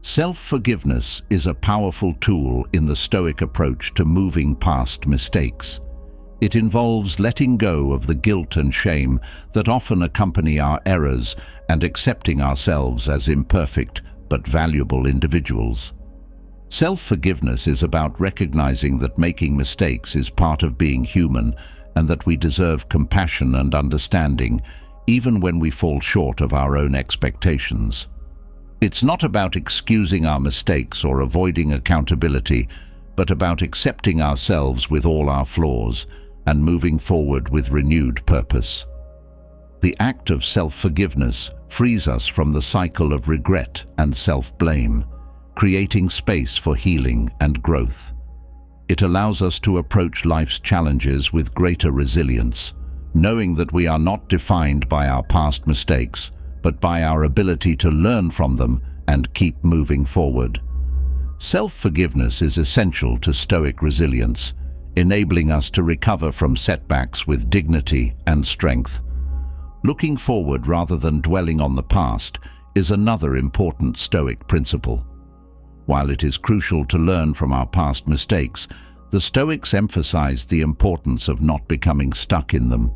Self-forgiveness is a powerful tool in the Stoic approach to moving past mistakes. It involves letting go of the guilt and shame that often accompany our errors and accepting ourselves as imperfect but valuable individuals. Self-forgiveness is about recognizing that making mistakes is part of being human and that we deserve compassion and understanding even when we fall short of our own expectations. It's not about excusing our mistakes or avoiding accountability, but about accepting ourselves with all our flaws and moving forward with renewed purpose. The act of self-forgiveness frees us from the cycle of regret and self-blame, creating space for healing and growth. It allows us to approach life's challenges with greater resilience, knowing that we are not defined by our past mistakes, but by our ability to learn from them and keep moving forward. Self-forgiveness is essential to Stoic resilience, enabling us to recover from setbacks with dignity and strength. Looking forward rather than dwelling on the past is another important Stoic principle. While it is crucial to learn from our past mistakes, the Stoics emphasized the importance of not becoming stuck in them.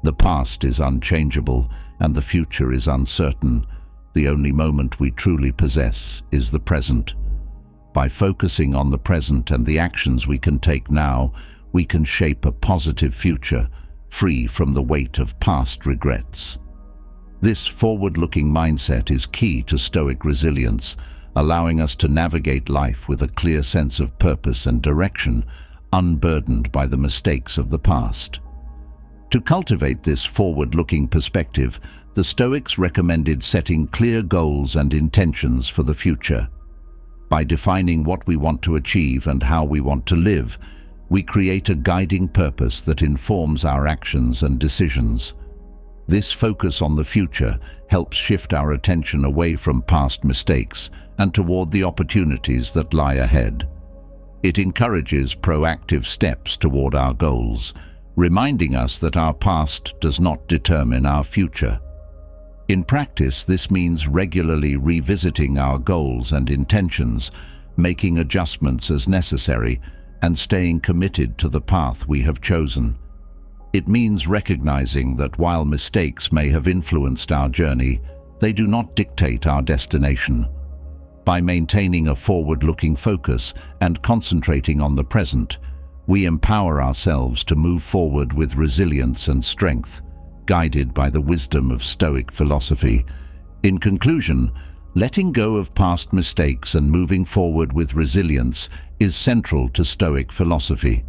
The past is unchangeable and the future is uncertain. The only moment we truly possess is the present. By focusing on the present and the actions we can take now, we can shape a positive future, free from the weight of past regrets. This forward-looking mindset is key to Stoic resilience, allowing us to navigate life with a clear sense of purpose and direction, unburdened by the mistakes of the past. To cultivate this forward-looking perspective, the Stoics recommended setting clear goals and intentions for the future. By defining what we want to achieve and how we want to live, we create a guiding purpose that informs our actions and decisions. This focus on the future helps shift our attention away from past mistakes and toward the opportunities that lie ahead. It encourages proactive steps toward our goals, reminding us that our past does not determine our future. In practice, this means regularly revisiting our goals and intentions, making adjustments as necessary, and staying committed to the path we have chosen. It means recognizing that while mistakes may have influenced our journey, they do not dictate our destination. By maintaining a forward-looking focus and concentrating on the present, we empower ourselves to move forward with resilience and strength, guided by the wisdom of Stoic philosophy. In conclusion, letting go of past mistakes and moving forward with resilience is central to Stoic philosophy.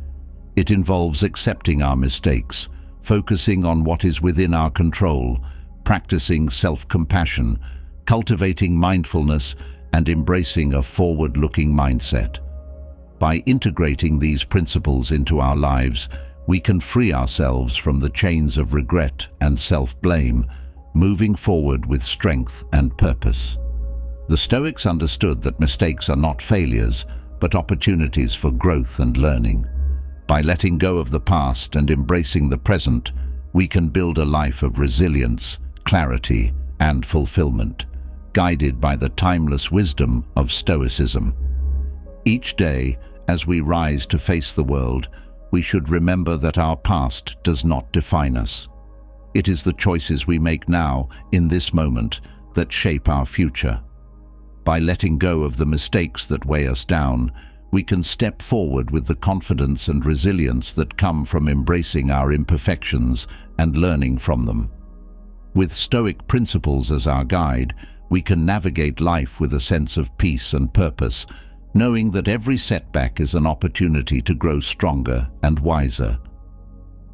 It involves accepting our mistakes, focusing on what is within our control, practicing self-compassion, cultivating mindfulness, and embracing a forward-looking mindset. By integrating these principles into our lives, we can free ourselves from the chains of regret and self-blame, moving forward with strength and purpose. The Stoics understood that mistakes are not failures, but opportunities for growth and learning. By letting go of the past and embracing the present, we can build a life of resilience, clarity, and fulfillment, guided by the timeless wisdom of Stoicism. Each day, as we rise to face the world, we should remember that our past does not define us. It is the choices we make now, in this moment, that shape our future. By letting go of the mistakes that weigh us down, we can step forward with the confidence and resilience that come from embracing our imperfections and learning from them. With Stoic principles as our guide, we can navigate life with a sense of peace and purpose, knowing that every setback is an opportunity to grow stronger and wiser.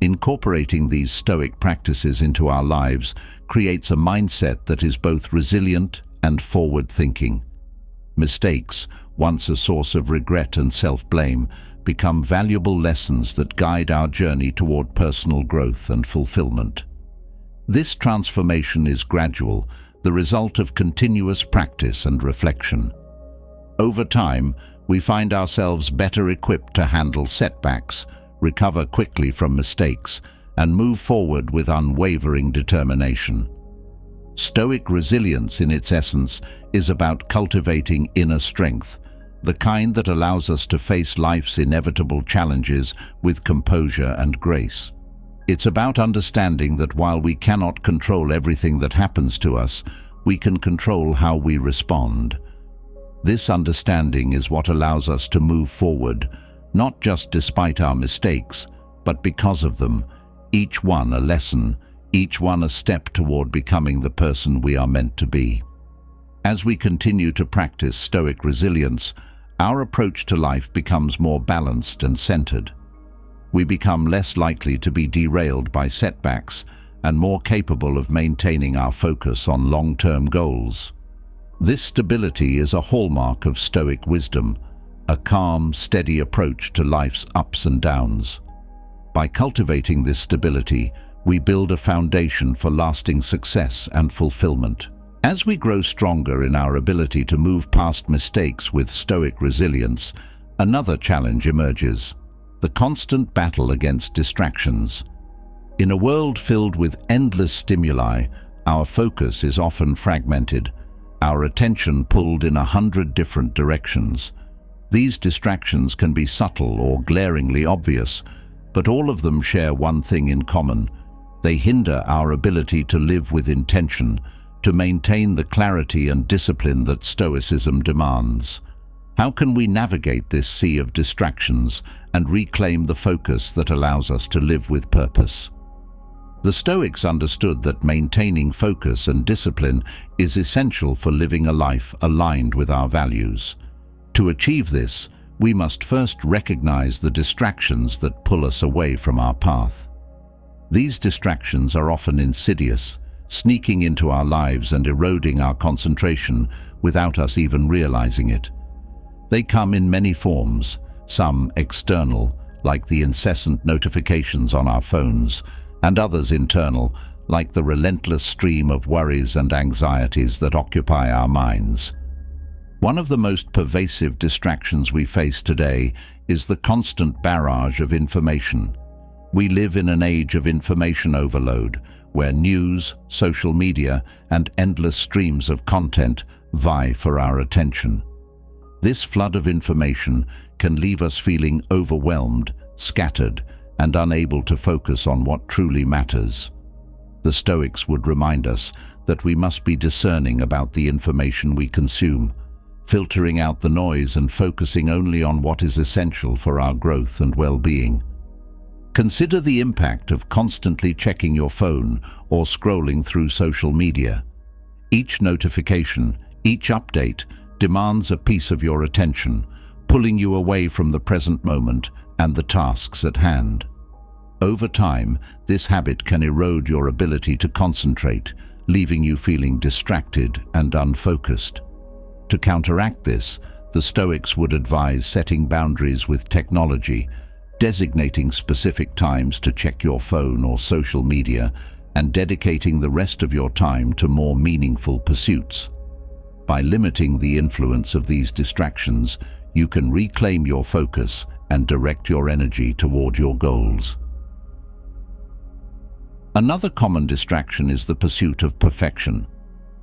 Incorporating these Stoic practices into our lives creates a mindset that is both resilient and forward-thinking. Mistakes, once a source of regret and self-blame, become valuable lessons that guide our journey toward personal growth and fulfillment. This transformation is gradual, the result of continuous practice and reflection. Over time, we find ourselves better equipped to handle setbacks, recover quickly from mistakes, and move forward with unwavering determination. Stoic resilience, in its essence, is about cultivating inner strength, the kind that allows us to face life's inevitable challenges with composure and grace. It's about understanding that while we cannot control everything that happens to us, we can control how we respond. This understanding is what allows us to move forward, not just despite our mistakes, but because of them, each one a lesson, each one a step toward becoming the person we are meant to be. As we continue to practice Stoic resilience, our approach to life becomes more balanced and centered. We become less likely to be derailed by setbacks and more capable of maintaining our focus on long-term goals. This stability is a hallmark of Stoic wisdom, a calm, steady approach to life's ups and downs. By cultivating this stability, we build a foundation for lasting success and fulfillment. As we grow stronger in our ability to move past mistakes with Stoic resilience, another challenge emerges: the constant battle against distractions. In a world filled with endless stimuli, our focus is often fragmented, our attention pulled in 100 different directions. These distractions can be subtle or glaringly obvious, but all of them share one thing in common: they hinder our ability to live with intention, to maintain the clarity and discipline that Stoicism demands. How can we navigate this sea of distractions and reclaim the focus that allows us to live with purpose? The Stoics understood that maintaining focus and discipline is essential for living a life aligned with our values. To achieve this, we must first recognize the distractions that pull us away from our path. These distractions are often insidious, sneaking into our lives and eroding our concentration without us even realizing it. They come in many forms, some external, like the incessant notifications on our phones, and others internal, like the relentless stream of worries and anxieties that occupy our minds. One of the most pervasive distractions we face today is the constant barrage of information. We live in an age of information overload, where news, social media, and endless streams of content vie for our attention. This flood of information can leave us feeling overwhelmed, scattered, and unable to focus on what truly matters. The Stoics would remind us that we must be discerning about the information we consume, filtering out the noise and focusing only on what is essential for our growth and well-being. Consider the impact of constantly checking your phone or scrolling through social media. Each notification, each update, demands a piece of your attention, pulling you away from the present moment and the tasks at hand. Over time, this habit can erode your ability to concentrate, leaving you feeling distracted and unfocused. To counteract this, the Stoics would advise setting boundaries with technology, designating specific times to check your phone or social media, and dedicating the rest of your time to more meaningful pursuits. By limiting the influence of these distractions, you can reclaim your focus and direct your energy toward your goals. Another common distraction is the pursuit of perfection.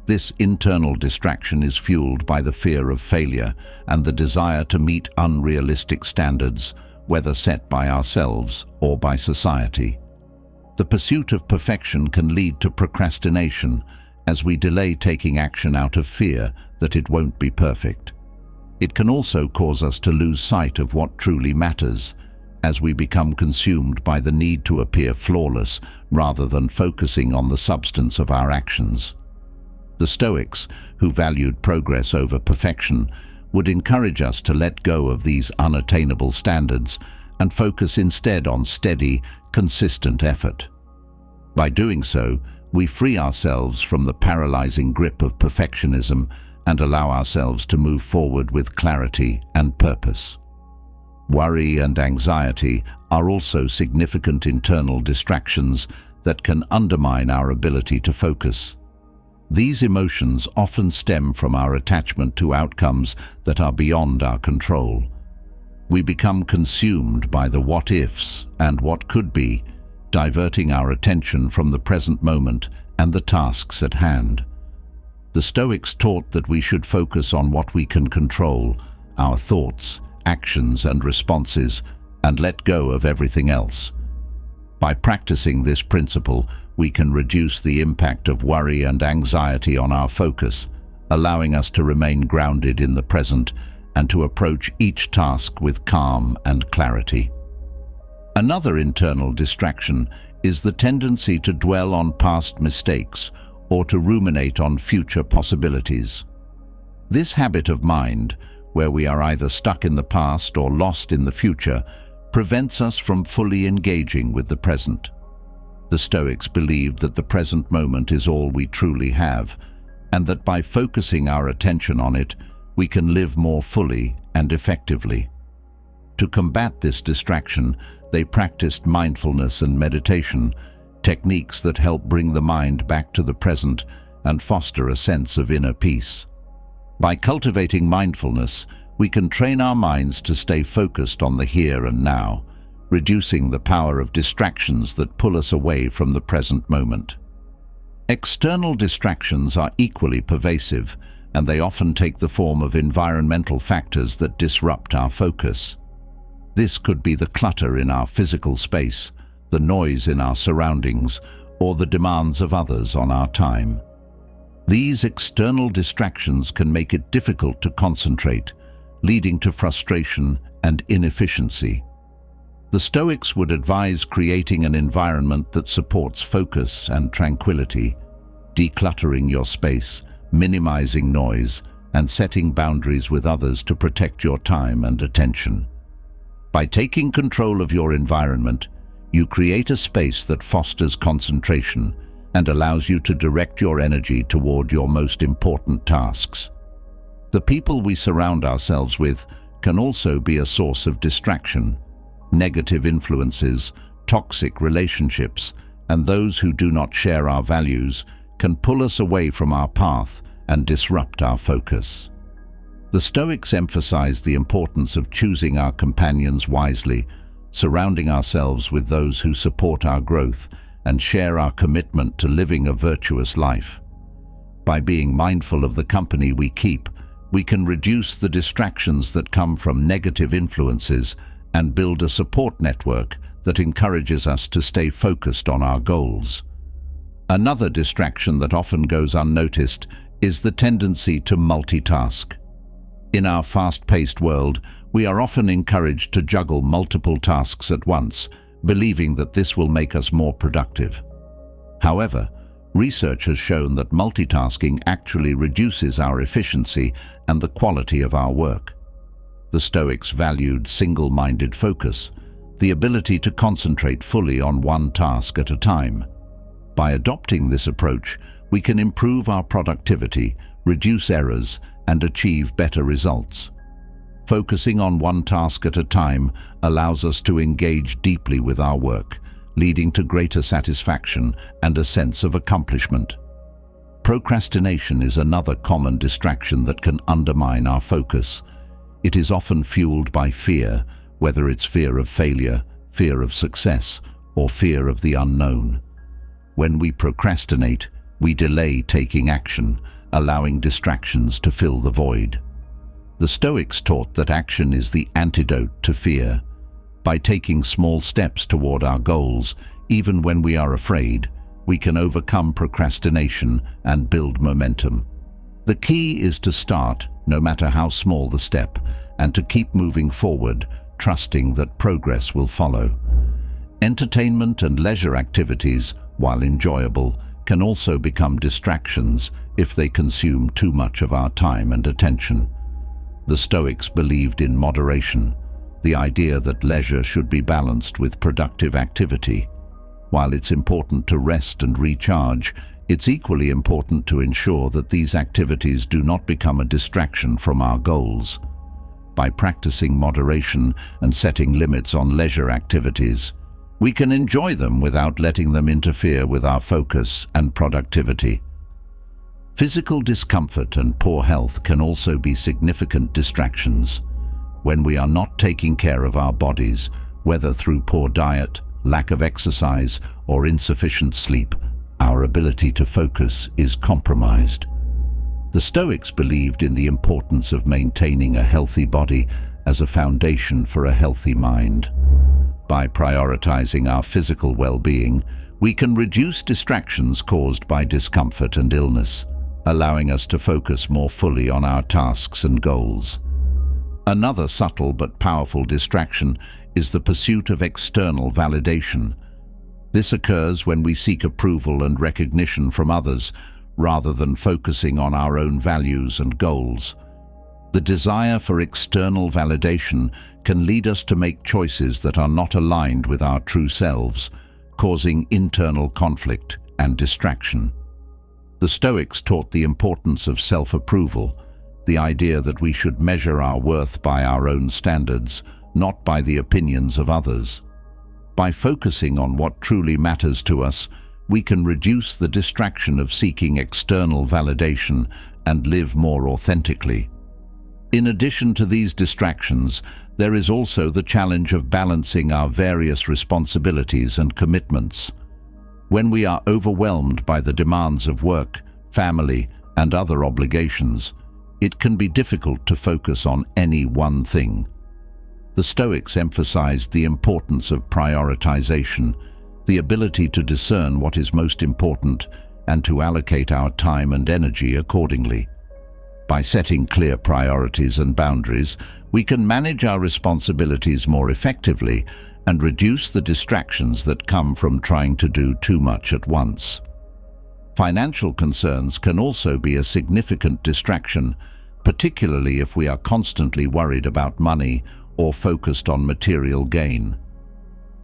This internal distraction is fueled by the fear of failure and the desire to meet unrealistic standards, whether set by ourselves or by society. The pursuit of perfection can lead to procrastination, as we delay taking action out of fear that it won't be perfect. It can also cause us to lose sight of what truly matters, as we become consumed by the need to appear flawless rather than focusing on the substance of our actions. The Stoics, who valued progress over perfection, would encourage us to let go of these unattainable standards and focus instead on steady, consistent effort. By doing so, we free ourselves from the paralyzing grip of perfectionism and allow ourselves to move forward with clarity and purpose. Worry and anxiety are also significant internal distractions that can undermine our ability to focus. These emotions often stem from our attachment to outcomes that are beyond our control. We become consumed by the what-ifs and what could be, diverting our attention from the present moment and the tasks at hand. The Stoics taught that we should focus on what we can control, our thoughts, actions and responses, and let go of everything else. By practicing this principle, we can reduce the impact of worry and anxiety on our focus, allowing us to remain grounded in the present and to approach each task with calm and clarity. Another internal distraction is the tendency to dwell on past mistakes or to ruminate on future possibilities. This habit of mind, where we are either stuck in the past or lost in the future, prevents us from fully engaging with the present. The Stoics believed that the present moment is all we truly have, and that by focusing our attention on it, we can live more fully and effectively. To combat this distraction, they practiced mindfulness and meditation, techniques that help bring the mind back to the present and foster a sense of inner peace. By cultivating mindfulness, we can train our minds to stay focused on the here and now, reducing the power of distractions that pull us away from the present moment. External distractions are equally pervasive, and they often take the form of environmental factors that disrupt our focus. This could be the clutter in our physical space, the noise in our surroundings, or the demands of others on our time. These external distractions can make it difficult to concentrate, leading to frustration and inefficiency. The Stoics would advise creating an environment that supports focus and tranquility, decluttering your space, minimizing noise, and setting boundaries with others to protect your time and attention. By taking control of your environment, you create a space that fosters concentration and allows you to direct your energy toward your most important tasks. The people we surround ourselves with can also be a source of distraction. Negative influences, toxic relationships, and those who do not share our values can pull us away from our path and disrupt our focus. The Stoics emphasize the importance of choosing our companions wisely, surrounding ourselves with those who support our growth and share our commitment to living a virtuous life. By being mindful of the company we keep, we can reduce the distractions that come from negative influences and build a support network that encourages us to stay focused on our goals. Another distraction that often goes unnoticed is the tendency to multitask. In our fast-paced world, we are often encouraged to juggle multiple tasks at once, believing that this will make us more productive. However, research has shown that multitasking actually reduces our efficiency and the quality of our work. The Stoics valued single-minded focus, the ability to concentrate fully on one task at a time. By adopting this approach, we can improve our productivity, reduce errors, and achieve better results. Focusing on one task at a time allows us to engage deeply with our work, leading to greater satisfaction and a sense of accomplishment. Procrastination is another common distraction that can undermine our focus. It is often fueled by fear, whether it's fear of failure, fear of success, or fear of the unknown. When we procrastinate, we delay taking action, allowing distractions to fill the void. The Stoics taught that action is the antidote to fear. By taking small steps toward our goals, even when we are afraid, we can overcome procrastination and build momentum. The key is to start, no matter how small the step, and to keep moving forward, trusting that progress will follow. Entertainment and leisure activities, while enjoyable, can also become distractions if they consume too much of our time and attention. The Stoics believed in moderation, the idea that leisure should be balanced with productive activity. While it's important to rest and recharge, it's equally important to ensure that these activities do not become a distraction from our goals. By practicing moderation and setting limits on leisure activities, we can enjoy them without letting them interfere with our focus and productivity. Physical discomfort and poor health can also be significant distractions. When we are not taking care of our bodies, whether through poor diet, lack of exercise, or insufficient sleep, our ability to focus is compromised. The Stoics believed in the importance of maintaining a healthy body as a foundation for a healthy mind. By prioritizing our physical well-being, we can reduce distractions caused by discomfort and illness, allowing us to focus more fully on our tasks and goals. Another subtle but powerful distraction is the pursuit of external validation. This occurs when we seek approval and recognition from others, rather than focusing on our own values and goals. The desire for external validation can lead us to make choices that are not aligned with our true selves, causing internal conflict and distraction. The Stoics taught the importance of self-approval, the idea that we should measure our worth by our own standards, not by the opinions of others. By focusing on what truly matters to us, we can reduce the distraction of seeking external validation and live more authentically. In addition to these distractions, there is also the challenge of balancing our various responsibilities and commitments. When we are overwhelmed by the demands of work, family, and other obligations, it can be difficult to focus on any one thing. The Stoics emphasized the importance of prioritization, the ability to discern what is most important and to allocate our time and energy accordingly. By setting clear priorities and boundaries, we can manage our responsibilities more effectively and reduce the distractions that come from trying to do too much at once. Financial concerns can also be a significant distraction, particularly if we are constantly worried about money or focused on material gain.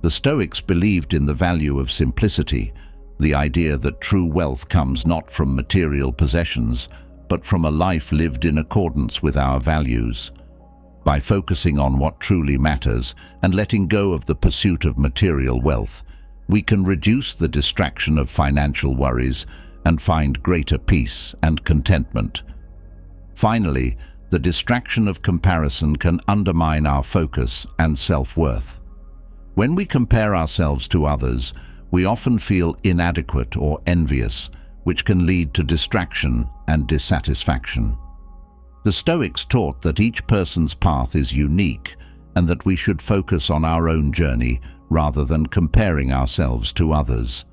The Stoics believed in the value of simplicity, the idea that true wealth comes not from material possessions, but from a life lived in accordance with our values. By focusing on what truly matters and letting go of the pursuit of material wealth, we can reduce the distraction of financial worries and find greater peace and contentment. Finally, the distraction of comparison can undermine our focus and self-worth. When we compare ourselves to others, we often feel inadequate or envious, which can lead to distraction and dissatisfaction. The Stoics taught that each person's path is unique and that we should focus on our own journey rather than comparing ourselves to others.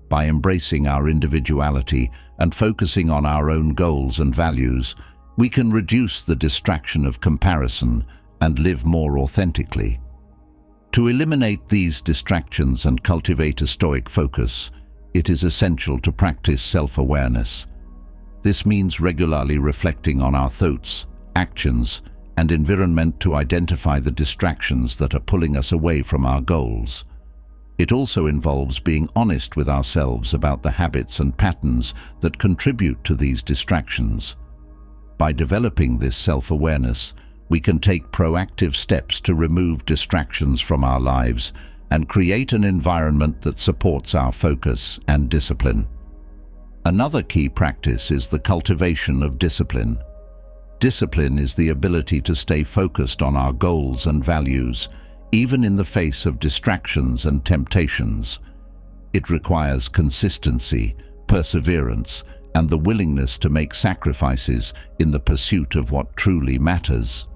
By embracing our individuality and focusing on our own goals and values, we can reduce the distraction of comparison and live more authentically. To eliminate these distractions and cultivate a Stoic focus, it is essential to practice self-awareness. This means regularly reflecting on our thoughts, actions, and environment to identify the distractions that are pulling us away from our goals. It also involves being honest with ourselves about the habits and patterns that contribute to these distractions. By developing this self-awareness, we can take proactive steps to remove distractions from our lives and create an environment that supports our focus and discipline. Another key practice is the cultivation of discipline. Discipline is the ability to stay focused on our goals and values, even in the face of distractions and temptations. It requires consistency, perseverance, and the willingness to make sacrifices in the pursuit of what truly matters.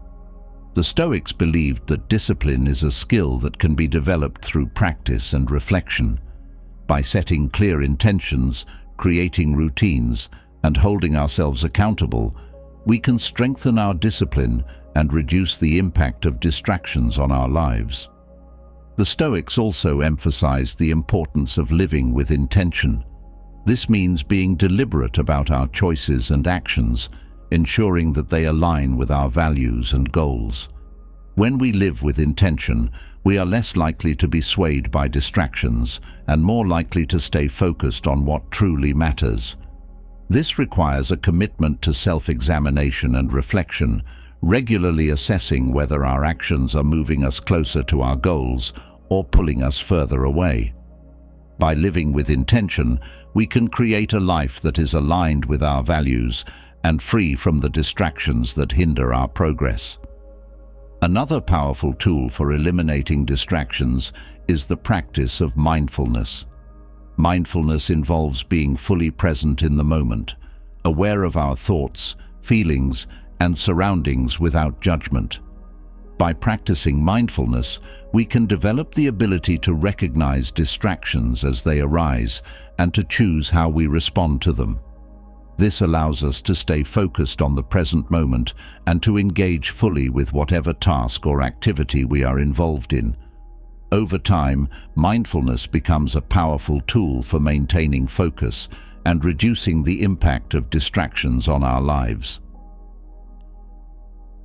The Stoics believed that discipline is a skill that can be developed through practice and reflection. By setting clear intentions, creating routines, and holding ourselves accountable, we can strengthen our discipline and reduce the impact of distractions on our lives. The Stoics also emphasized the importance of living with intention. This means being deliberate about our choices and actions, ensuring that they align with our values and goals. When we live with intention, we are less likely to be swayed by distractions and more likely to stay focused on what truly matters. This requires a commitment to self-examination and reflection, regularly assessing whether our actions are moving us closer to our goals or pulling us further away. By living with intention, we can create a life that is aligned with our values and free from the distractions that hinder our progress. Another powerful tool for eliminating distractions is the practice of mindfulness. Mindfulness involves being fully present in the moment, aware of our thoughts, feelings, and surroundings without judgment. By practicing mindfulness, we can develop the ability to recognize distractions as they arise and to choose how we respond to them. This allows us to stay focused on the present moment and to engage fully with whatever task or activity we are involved in. Over time, mindfulness becomes a powerful tool for maintaining focus and reducing the impact of distractions on our lives.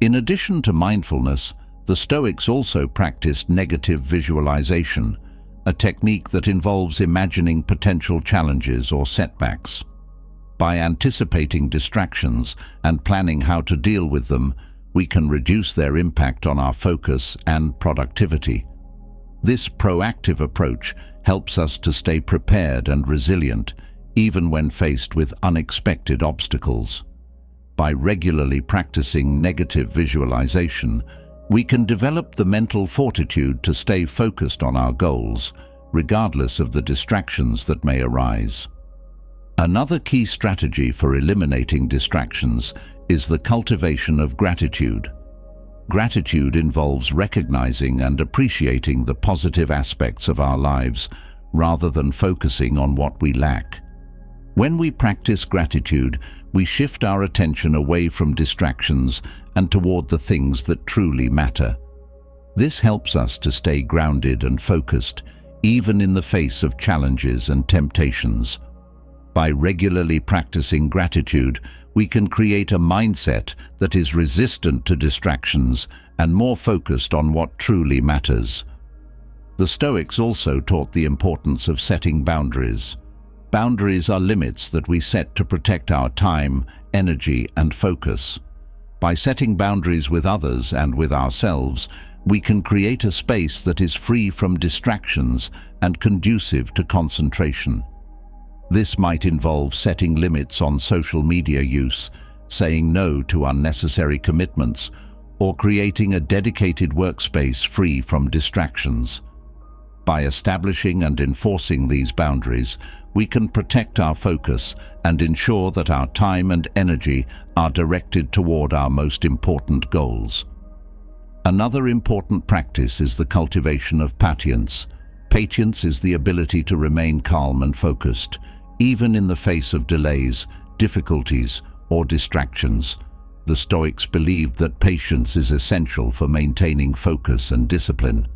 In addition to mindfulness, the Stoics also practiced negative visualization, a technique that involves imagining potential challenges or setbacks. By anticipating distractions and planning how to deal with them, we can reduce their impact on our focus and productivity. This proactive approach helps us to stay prepared and resilient, even when faced with unexpected obstacles. By regularly practicing negative visualization, we can develop the mental fortitude to stay focused on our goals, regardless of the distractions that may arise. Another key strategy for eliminating distractions is the cultivation of gratitude. Gratitude involves recognizing and appreciating the positive aspects of our lives rather than focusing on what we lack. When we practice gratitude, we shift our attention away from distractions and toward the things that truly matter. This helps us to stay grounded and focused, even in the face of challenges and temptations. By regularly practicing gratitude, we can create a mindset that is resistant to distractions and more focused on what truly matters. The Stoics also taught the importance of setting boundaries. Boundaries are limits that we set to protect our time, energy, and focus. By setting boundaries with others and with ourselves, we can create a space that is free from distractions and conducive to concentration. This might involve setting limits on social media use, saying no to unnecessary commitments, or creating a dedicated workspace free from distractions. By establishing and enforcing these boundaries, we can protect our focus and ensure that our time and energy are directed toward our most important goals. Another important practice is the cultivation of patience. Patience is the ability to remain calm and focused, even in the face of delays, difficulties, or distractions. The Stoics believed that patience is essential for maintaining focus and discipline.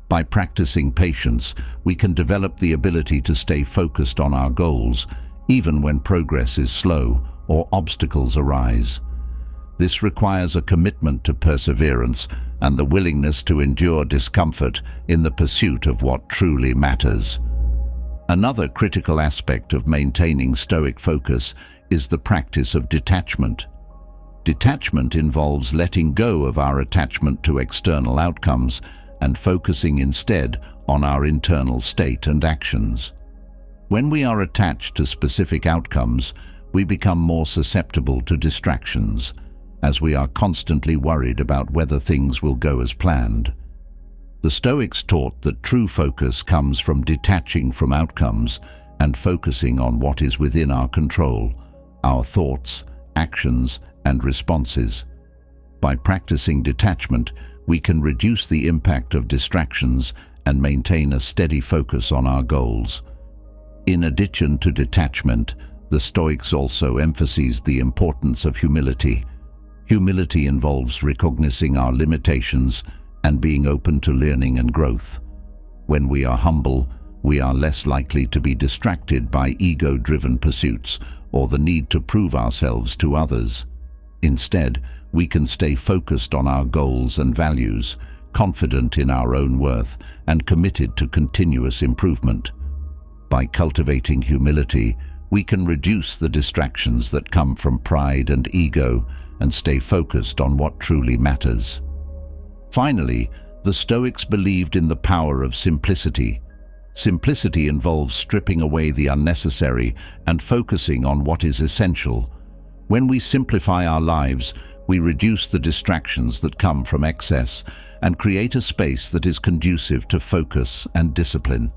By practicing patience, we can develop the ability to stay focused on our goals, even when progress is slow or obstacles arise. This requires a commitment to perseverance and the willingness to endure discomfort in the pursuit of what truly matters. Another critical aspect of maintaining Stoic focus is the practice of detachment. Detachment involves letting go of our attachment to external outcomes and focusing instead on our internal state and actions. When we are attached to specific outcomes, we become more susceptible to distractions, as we are constantly worried about whether things will go as planned. The Stoics taught that true focus comes from detaching from outcomes and focusing on what is within our control, our thoughts, actions, and responses. By practicing detachment, we can reduce the impact of distractions and maintain a steady focus on our goals. In addition to detachment, the Stoics also emphasized the importance of humility. Humility involves recognizing our limitations and being open to learning and growth. When we are humble, we are less likely to be distracted by ego-driven pursuits or the need to prove ourselves to others. Instead, we can stay focused on our goals and values, confident in our own worth, and committed to continuous improvement. By cultivating humility, we can reduce the distractions that come from pride and ego and stay focused on what truly matters. Finally, the Stoics believed in the power of simplicity. Simplicity involves stripping away the unnecessary and focusing on what is essential. When we simplify our lives, we reduce the distractions that come from excess and create a space that is conducive to focus and discipline.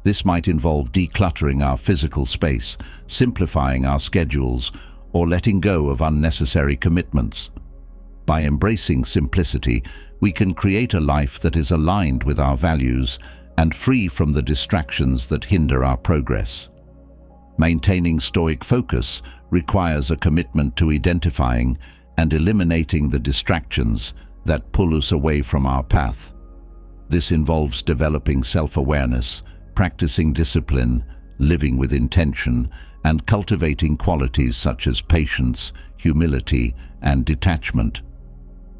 This might involve decluttering our physical space, simplifying our schedules, or letting go of unnecessary commitments. By embracing simplicity, we can create a life that is aligned with our values and free from the distractions that hinder our progress. Maintaining Stoic focus requires a commitment to identifying and eliminating the distractions that pull us away from our path. This involves developing self-awareness, practicing discipline, living with intention, and cultivating qualities such as patience, humility, and detachment.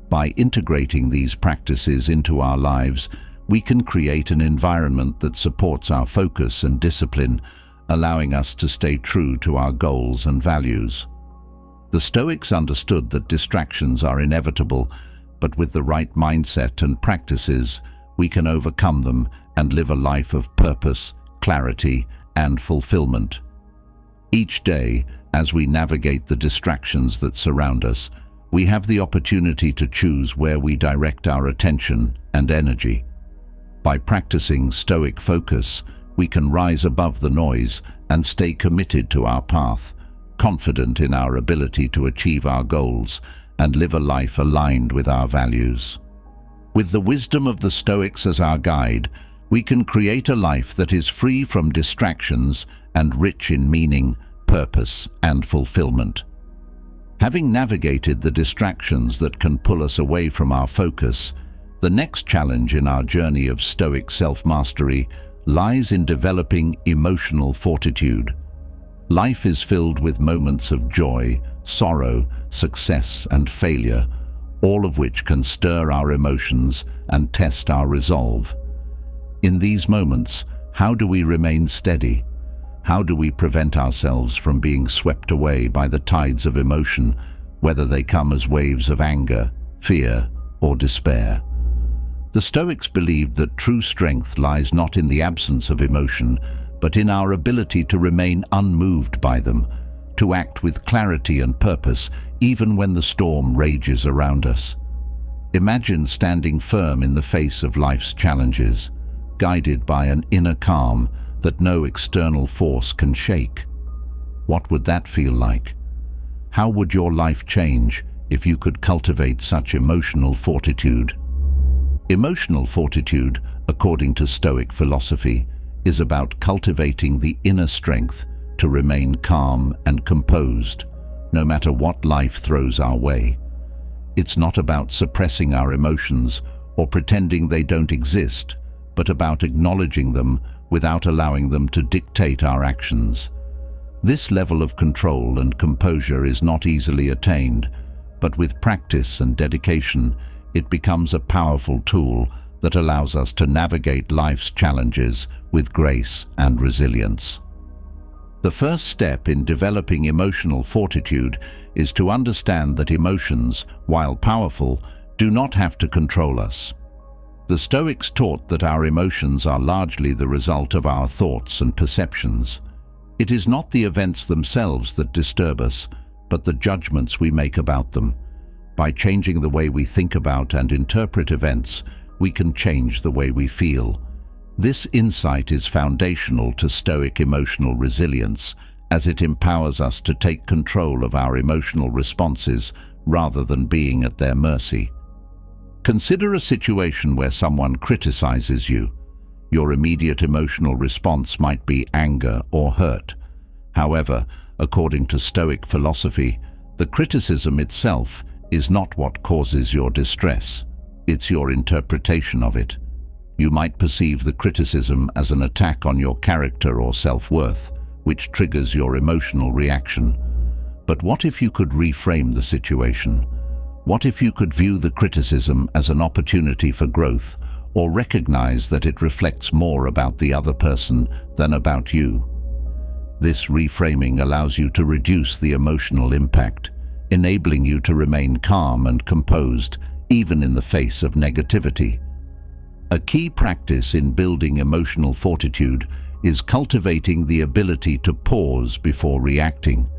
By integrating these practices into our lives, we can create an environment that supports our focus and discipline, allowing us to stay true to our goals and values. The Stoics understood that distractions are inevitable, but with the right mindset and practices, we can overcome them and live a life of purpose, clarity, and fulfillment. Each day, as we navigate the distractions that surround us, we have the opportunity to choose where we direct our attention and energy. By practicing Stoic focus, we can rise above the noise and stay committed to our path, confident in our ability to achieve our goals and live a life aligned with our values. With the wisdom of the Stoics as our guide, we can create a life that is free from distractions and rich in meaning, purpose, and fulfillment. Having navigated the distractions that can pull us away from our focus, the next challenge in our journey of Stoic self-mastery lies in developing emotional fortitude. Life is filled with moments of joy, sorrow, success, and failure, all of which can stir our emotions and test our resolve. In these moments, how do we remain steady? How do we prevent ourselves from being swept away by the tides of emotion, whether they come as waves of anger, fear, or despair? The Stoics believed that true strength lies not in the absence of emotion, but in our ability to remain unmoved by them, to act with clarity and purpose even when the storm rages around us. Imagine standing firm in the face of life's challenges, guided by an inner calm that no external force can shake. What would that feel like? How would your life change if you could cultivate such emotional fortitude? Emotional fortitude, according to Stoic philosophy, is about cultivating the inner strength to remain calm and composed, no matter what life throws our way. It's not about suppressing our emotions or pretending they don't exist, but about acknowledging them without allowing them to dictate our actions. This level of control and composure is not easily attained, but with practice and dedication, it becomes a powerful tool that allows us to navigate life's challenges with grace and resilience. The first step in developing emotional fortitude is to understand that emotions, while powerful, do not have to control us. The Stoics taught that our emotions are largely the result of our thoughts and perceptions. It is not the events themselves that disturb us, but the judgments we make about them. By changing the way we think about and interpret events, we can change the way we feel. This insight is foundational to Stoic emotional resilience, as it empowers us to take control of our emotional responses rather than being at their mercy. Consider a situation where someone criticizes you. Your immediate emotional response might be anger or hurt. However, according to Stoic philosophy, the criticism itself is not what causes your distress. It's your interpretation of it. You might perceive the criticism as an attack on your character or self-worth, which triggers your emotional reaction. But what if you could reframe the situation? What if you could view the criticism as an opportunity for growth, or recognize that it reflects more about the other person than about you? This reframing allows you to reduce the emotional impact, enabling you to remain calm and composed, even in the face of negativity. A key practice in building emotional fortitude is cultivating the ability to pause before reacting.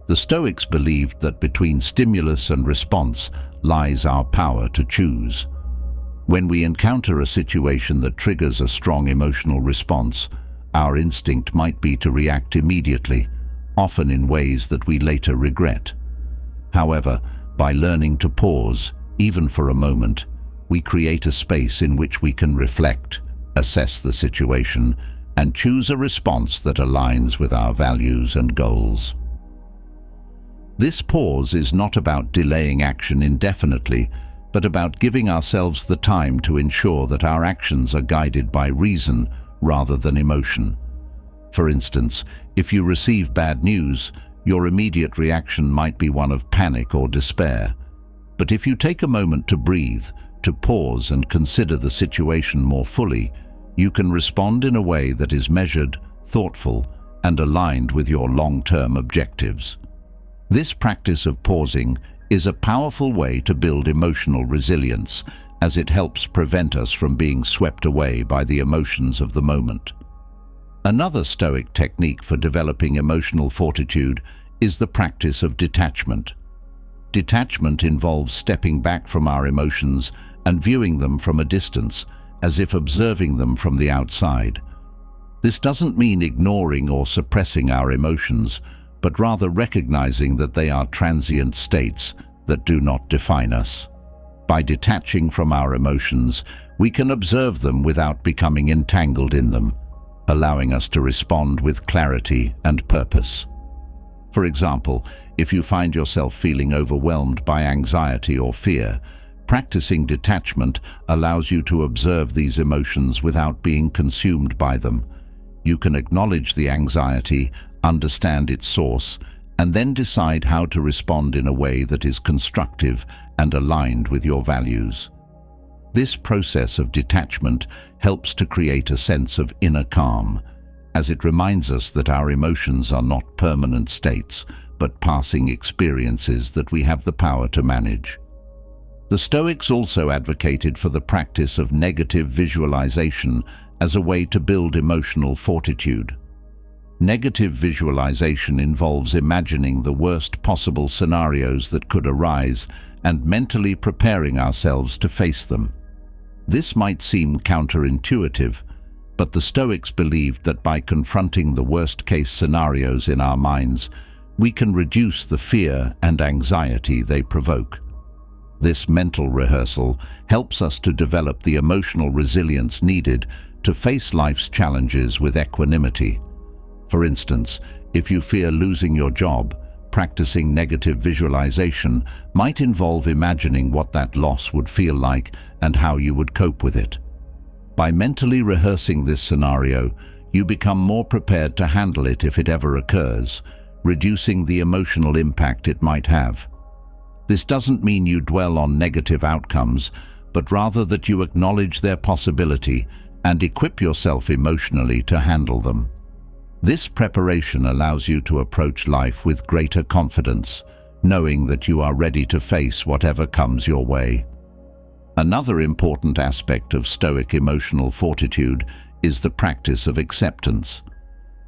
The Stoics believed that between stimulus and response lies our power to choose. When we encounter a situation that triggers a strong emotional response, our instinct might be to react immediately, often in ways that we later regret. However, by learning to pause, even for a moment, we create a space in which we can reflect, assess the situation, and choose a response that aligns with our values and goals. This pause is not about delaying action indefinitely, but about giving ourselves the time to ensure that our actions are guided by reason rather than emotion. For instance, if you receive bad news, your immediate reaction might be one of panic or despair. But if you take a moment to breathe, to pause and consider the situation more fully, you can respond in a way that is measured, thoughtful, and aligned with your long-term objectives. This practice of pausing is a powerful way to build emotional resilience, as it helps prevent us from being swept away by the emotions of the moment. Another Stoic technique for developing emotional fortitude is the practice of detachment. Detachment involves stepping back from our emotions and viewing them from a distance, as if observing them from the outside. This doesn't mean ignoring or suppressing our emotions, but rather recognizing that they are transient states that do not define us. By detaching from our emotions, we can observe them without becoming entangled in them, allowing us to respond with clarity and purpose. For example, if you find yourself feeling overwhelmed by anxiety or fear, practicing detachment allows you to observe these emotions without being consumed by them. You can acknowledge the anxiety, understand its source, and then decide how to respond in a way that is constructive and aligned with your values. This process of detachment helps to create a sense of inner calm, as it reminds us that our emotions are not permanent states, but passing experiences that we have the power to manage. The Stoics also advocated for the practice of negative visualization as a way to build emotional fortitude. Negative visualization involves imagining the worst possible scenarios that could arise and mentally preparing ourselves to face them. This might seem counterintuitive, but the Stoics believed that by confronting the worst-case scenarios in our minds, we can reduce the fear and anxiety they provoke. This mental rehearsal helps us to develop the emotional resilience needed to face life's challenges with equanimity. For instance, if you fear losing your job, practicing negative visualization might involve imagining what that loss would feel like and how you would cope with it. By mentally rehearsing this scenario, you become more prepared to handle it if it ever occurs, reducing the emotional impact it might have. This doesn't mean you dwell on negative outcomes, but rather that you acknowledge their possibility and equip yourself emotionally to handle them. This preparation allows you to approach life with greater confidence, knowing that you are ready to face whatever comes your way. Another important aspect of Stoic emotional fortitude is the practice of acceptance.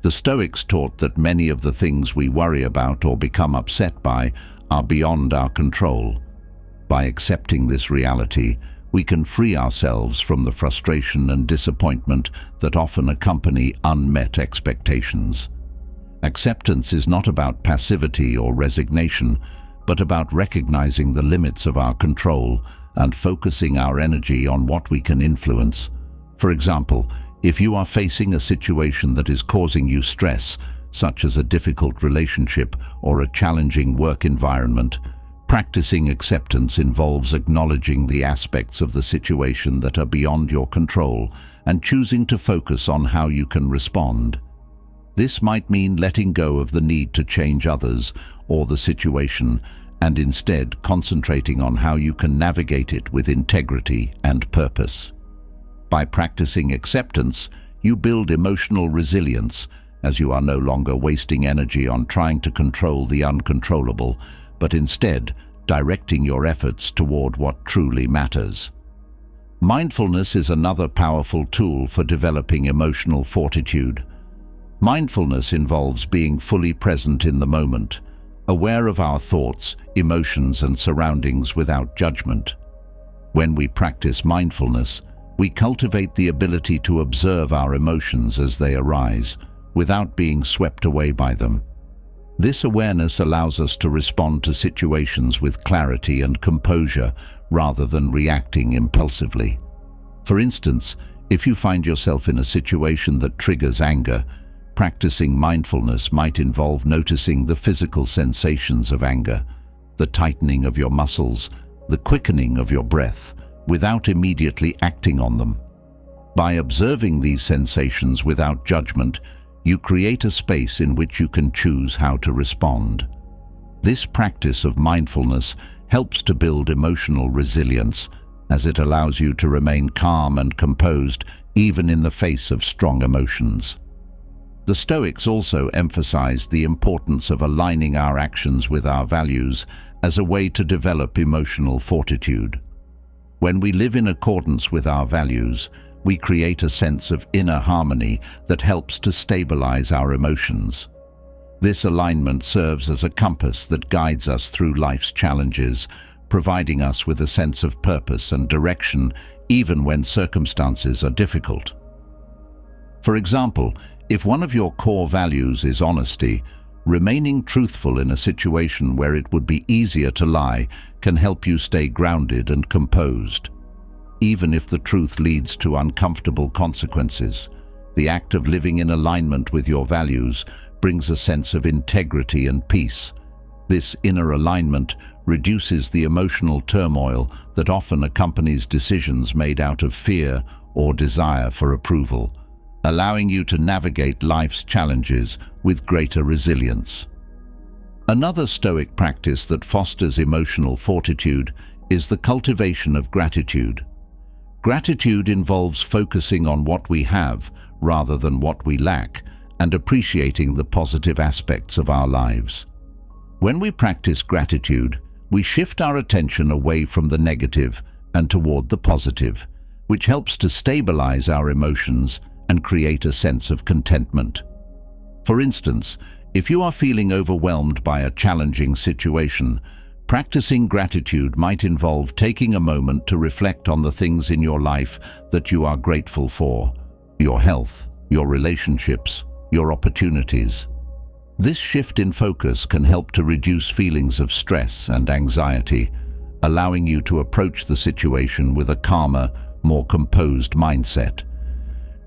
The Stoics taught that many of the things we worry about or become upset by are beyond our control. By accepting this reality, we can free ourselves from the frustration and disappointment that often accompany unmet expectations. Acceptance is not about passivity or resignation, but about recognizing the limits of our control and focusing our energy on what we can influence. For example, if you are facing a situation that is causing you stress, such as a difficult relationship or a challenging work environment, practicing acceptance involves acknowledging the aspects of the situation that are beyond your control and choosing to focus on how you can respond. This might mean letting go of the need to change others or the situation and instead concentrating on how you can navigate it with integrity and purpose. By practicing acceptance, you build emotional resilience, as you are no longer wasting energy on trying to control the uncontrollable, but instead directing your efforts toward what truly matters. Mindfulness is another powerful tool for developing emotional fortitude. Mindfulness involves being fully present in the moment, aware of our thoughts, emotions, and surroundings without judgment. When we practice mindfulness, we cultivate the ability to observe our emotions as they arise, without being swept away by them. This awareness allows us to respond to situations with clarity and composure rather than reacting impulsively. For instance, if you find yourself in a situation that triggers anger, practicing mindfulness might involve noticing the physical sensations of anger, the tightening of your muscles, the quickening of your breath, without immediately acting on them. By observing these sensations without judgment, you create a space in which you can choose how to respond. This practice of mindfulness helps to build emotional resilience, as it allows you to remain calm and composed even in the face of strong emotions. The Stoics also emphasized the importance of aligning our actions with our values as a way to develop emotional fortitude. When we live in accordance with our values, we create a sense of inner harmony that helps to stabilize our emotions. This alignment serves as a compass that guides us through life's challenges, providing us with a sense of purpose and direction even when circumstances are difficult. For example, if one of your core values is honesty, remaining truthful in a situation where it would be easier to lie can help you stay grounded and composed. Even if the truth leads to uncomfortable consequences, the act of living in alignment with your values brings a sense of integrity and peace. This inner alignment reduces the emotional turmoil that often accompanies decisions made out of fear or desire for approval, allowing you to navigate life's challenges with greater resilience. Another Stoic practice that fosters emotional fortitude is the cultivation of gratitude. Gratitude involves focusing on what we have rather than what we lack and appreciating the positive aspects of our lives. When we practice gratitude, we shift our attention away from the negative and toward the positive, which helps to stabilize our emotions and create a sense of contentment. For instance, if you are feeling overwhelmed by a challenging situation, practicing gratitude might involve taking a moment to reflect on the things in your life that you are grateful for: your health, your relationships, your opportunities. This shift in focus can help to reduce feelings of stress and anxiety, allowing you to approach the situation with a calmer, more composed mindset.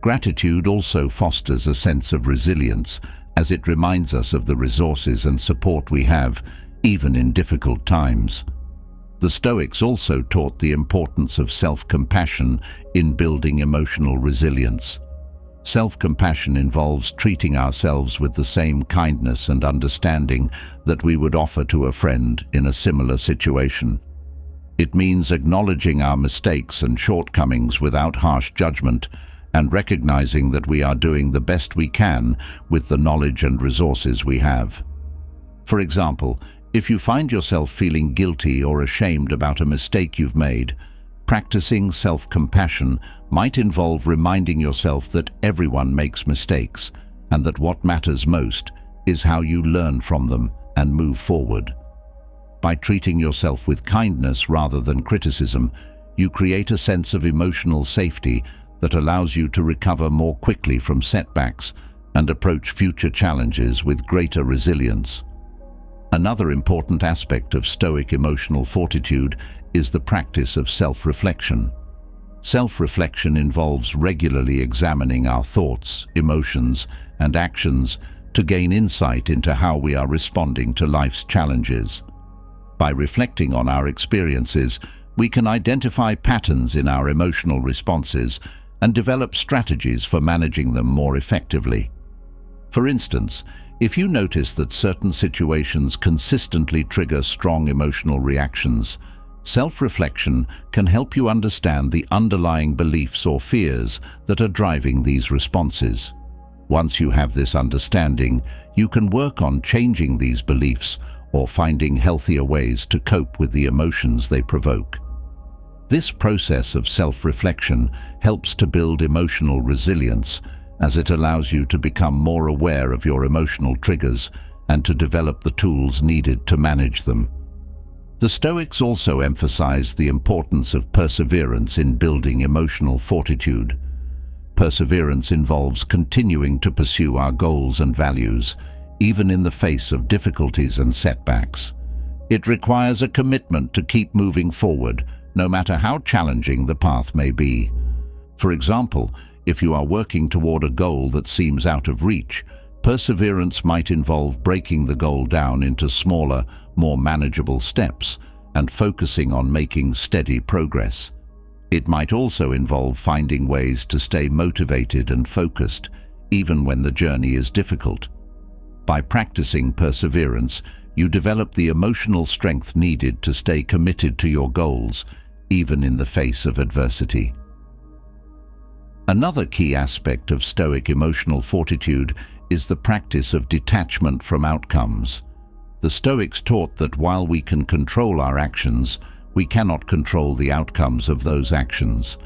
Gratitude also fosters a sense of resilience, as it reminds us of the resources and support we have, even in difficult times. The Stoics also taught the importance of self-compassion in building emotional resilience. Self-compassion involves treating ourselves with the same kindness and understanding that we would offer to a friend in a similar situation. It means acknowledging our mistakes and shortcomings without harsh judgment and recognizing that we are doing the best we can with the knowledge and resources we have. For example, if you find yourself feeling guilty or ashamed about a mistake you've made, practicing self-compassion might involve reminding yourself that everyone makes mistakes and that what matters most is how you learn from them and move forward. By treating yourself with kindness rather than criticism, you create a sense of emotional safety that allows you to recover more quickly from setbacks and approach future challenges with greater resilience. Another important aspect of Stoic emotional fortitude is the practice of self-reflection. Self-reflection involves regularly examining our thoughts, emotions, and actions to gain insight into how we are responding to life's challenges. By reflecting on our experiences, we can identify patterns in our emotional responses and develop strategies for managing them more effectively. For instance, if you notice that certain situations consistently trigger strong emotional reactions, self-reflection can help you understand the underlying beliefs or fears that are driving these responses. Once you have this understanding, you can work on changing these beliefs or finding healthier ways to cope with the emotions they provoke. This process of self-reflection helps to build emotional resilience, as it allows you to become more aware of your emotional triggers and to develop the tools needed to manage them. The Stoics also emphasized the importance of perseverance in building emotional fortitude. Perseverance involves continuing to pursue our goals and values, even in the face of difficulties and setbacks. It requires a commitment to keep moving forward, no matter how challenging the path may be. For example, if you are working toward a goal that seems out of reach, perseverance might involve breaking the goal down into smaller, more manageable steps and focusing on making steady progress. It might also involve finding ways to stay motivated and focused, even when the journey is difficult. By practicing perseverance, you develop the emotional strength needed to stay committed to your goals, even in the face of adversity. Another key aspect of Stoic emotional fortitude is the practice of detachment from outcomes. The Stoics taught that while we can control our actions, we cannot control the outcomes of those actions.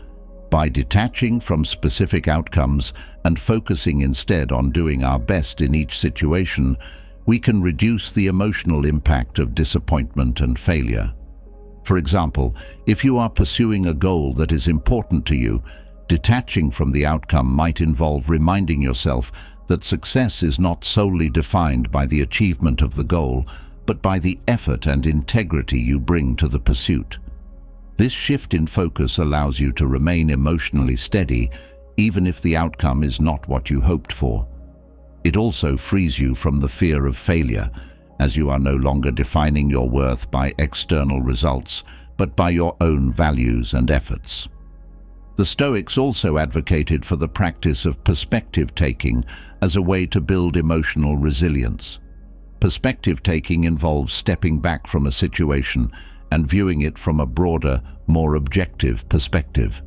By detaching from specific outcomes and focusing instead on doing our best in each situation, we can reduce the emotional impact of disappointment and failure. For example, if you are pursuing a goal that is important to you, detaching from the outcome might involve reminding yourself that success is not solely defined by the achievement of the goal, but by the effort and integrity you bring to the pursuit. This shift in focus allows you to remain emotionally steady, even if the outcome is not what you hoped for. It also frees you from the fear of failure, as you are no longer defining your worth by external results, but by your own values and efforts. The Stoics also advocated for the practice of perspective-taking as a way to build emotional resilience. Perspective-taking involves stepping back from a situation and viewing it from a broader, more objective perspective.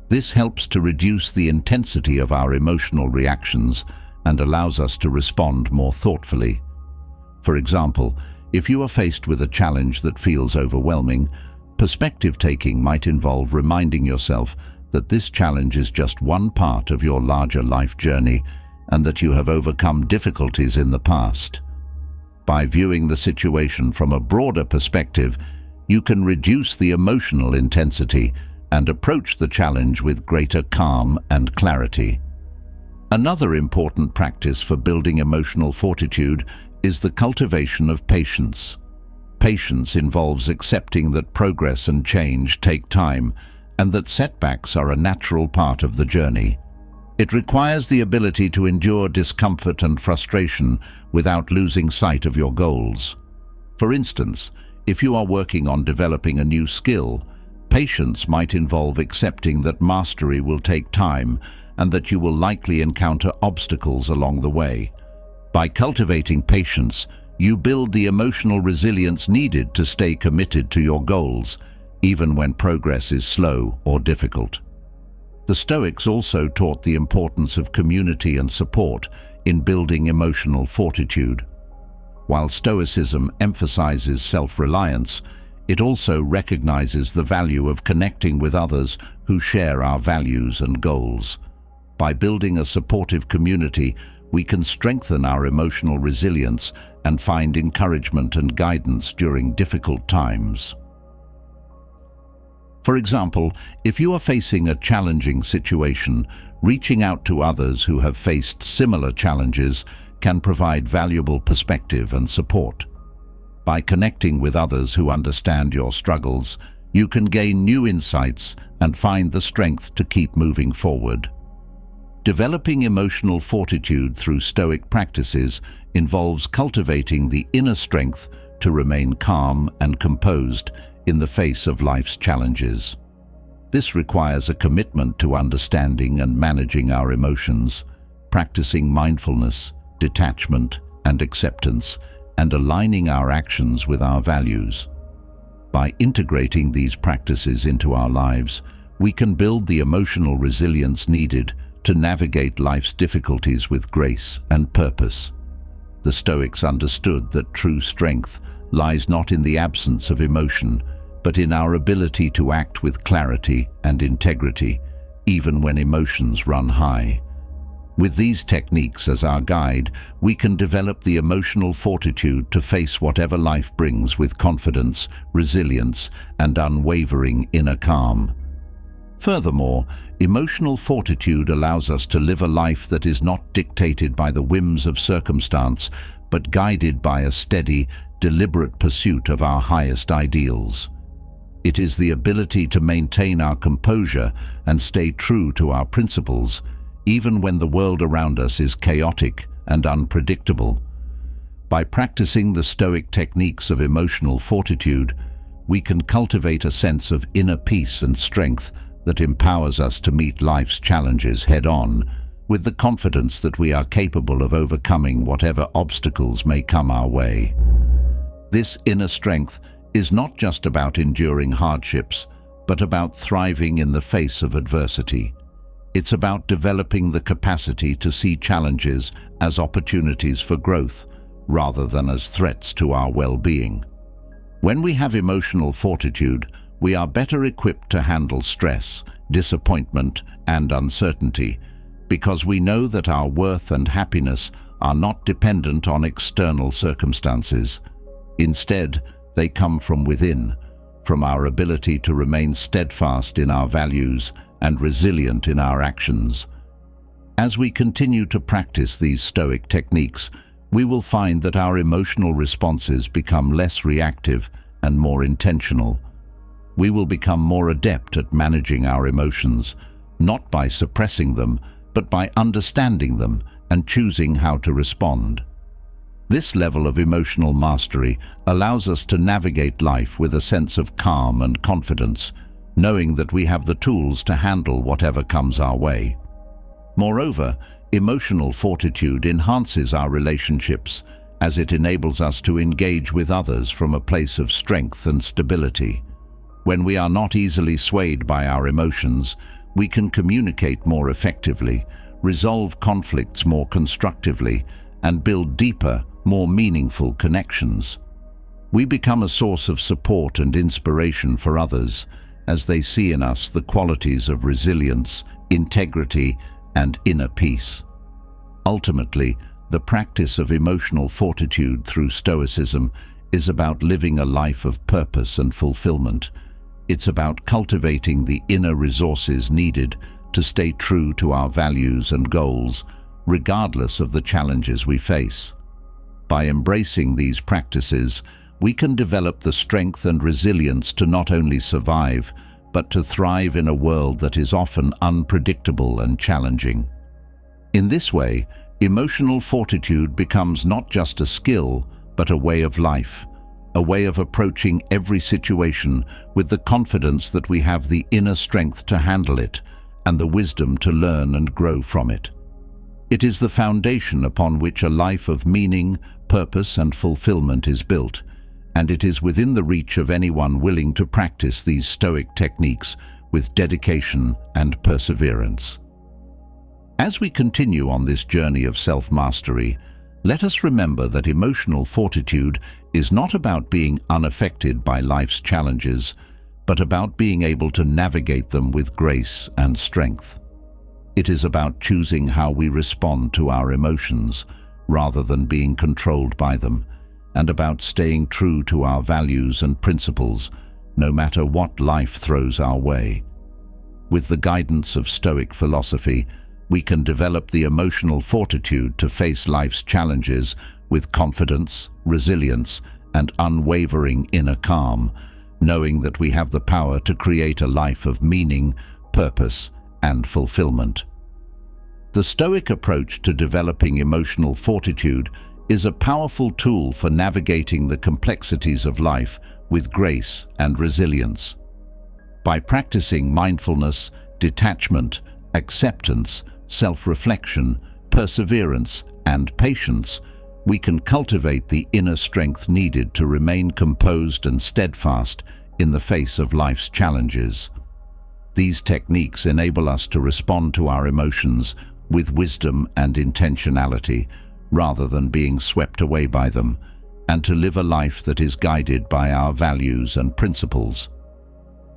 This helps to reduce the intensity of our emotional reactions and allows us to respond more thoughtfully. For example, if you are faced with a challenge that feels overwhelming, perspective-taking might involve reminding yourself that this challenge is just one part of your larger life journey and that you have overcome difficulties in the past. By viewing the situation from a broader perspective, you can reduce the emotional intensity and approach the challenge with greater calm and clarity. Another important practice for building emotional fortitude is the cultivation of patience. Patience involves accepting that progress and change take time and that setbacks are a natural part of the journey. It requires the ability to endure discomfort and frustration without losing sight of your goals. For instance, if you are working on developing a new skill, patience might involve accepting that mastery will take time and that you will likely encounter obstacles along the way. By cultivating patience, you build the emotional resilience needed to stay committed to your goals, even when progress is slow or difficult. The Stoics also taught the importance of community and support in building emotional fortitude. While Stoicism emphasizes self-reliance, it also recognizes the value of connecting with others who share our values and goals. By building a supportive community, we can strengthen our emotional resilience and find encouragement and guidance during difficult times. For example, if you are facing a challenging situation, reaching out to others who have faced similar challenges can provide valuable perspective and support. By connecting with others who understand your struggles, you can gain new insights and find the strength to keep moving forward. Developing emotional fortitude through Stoic practices involves cultivating the inner strength to remain calm and composed in the face of life's challenges. This requires a commitment to understanding and managing our emotions, practicing mindfulness, detachment, and acceptance, and aligning our actions with our values. By integrating these practices into our lives, we can build the emotional resilience needed to navigate life's difficulties with grace and purpose. The Stoics understood that true strength lies not in the absence of emotion, but in our ability to act with clarity and integrity, even when emotions run high. With these techniques as our guide, we can develop the emotional fortitude to face whatever life brings with confidence, resilience, and unwavering inner calm. Furthermore, emotional fortitude allows us to live a life that is not dictated by the whims of circumstance, but guided by a steady, deliberate pursuit of our highest ideals. It is the ability to maintain our composure and stay true to our principles, even when the world around us is chaotic and unpredictable. By practicing the Stoic techniques of emotional fortitude, we can cultivate a sense of inner peace and strength that empowers us to meet life's challenges head-on, with the confidence that we are capable of overcoming whatever obstacles may come our way. This inner strength is not just about enduring hardships, but about thriving in the face of adversity. It's about developing the capacity to see challenges as opportunities for growth, rather than as threats to our well-being. When we have emotional fortitude, we are better equipped to handle stress, disappointment, and uncertainty, because we know that our worth and happiness are not dependent on external circumstances. Instead, they come from within, from our ability to remain steadfast in our values and resilient in our actions. As we continue to practice these Stoic techniques, we will find that our emotional responses become less reactive and more intentional. We will become more adept at managing our emotions, not by suppressing them, but by understanding them and choosing how to respond. This level of emotional mastery allows us to navigate life with a sense of calm and confidence, knowing that we have the tools to handle whatever comes our way. Moreover, emotional fortitude enhances our relationships as it enables us to engage with others from a place of strength and stability. When we are not easily swayed by our emotions, we can communicate more effectively, resolve conflicts more constructively, and build deeper, more meaningful connections. We become a source of support and inspiration for others, as they see in us the qualities of resilience, integrity, and inner peace. Ultimately, the practice of emotional fortitude through Stoicism is about living a life of purpose and fulfillment. It's about cultivating the inner resources needed to stay true to our values and goals, regardless of the challenges we face. By embracing these practices, we can develop the strength and resilience to not only survive, but to thrive in a world that is often unpredictable and challenging. In this way, emotional fortitude becomes not just a skill, but a way of life, a way of approaching every situation with the confidence that we have the inner strength to handle it, and the wisdom to learn and grow from it. It is the foundation upon which a life of meaning, purpose, and fulfillment is built, and it is within the reach of anyone willing to practice these Stoic techniques with dedication and perseverance. As we continue on this journey of self-mastery, let us remember that emotional fortitude is not about being unaffected by life's challenges, but about being able to navigate them with grace and strength. It is about choosing how we respond to our emotions, rather than being controlled by them, and about staying true to our values and principles, no matter what life throws our way. With the guidance of Stoic philosophy, we can develop the emotional fortitude to face life's challenges with confidence, resilience, and unwavering inner calm, knowing that we have the power to create a life of meaning, purpose, and fulfillment. The Stoic approach to developing emotional fortitude is a powerful tool for navigating the complexities of life with grace and resilience. By practicing mindfulness, detachment, acceptance, self-reflection, perseverance, and patience, we can cultivate the inner strength needed to remain composed and steadfast in the face of life's challenges. These techniques enable us to respond to our emotions with wisdom and intentionality, rather than being swept away by them, and to live a life that is guided by our values and principles.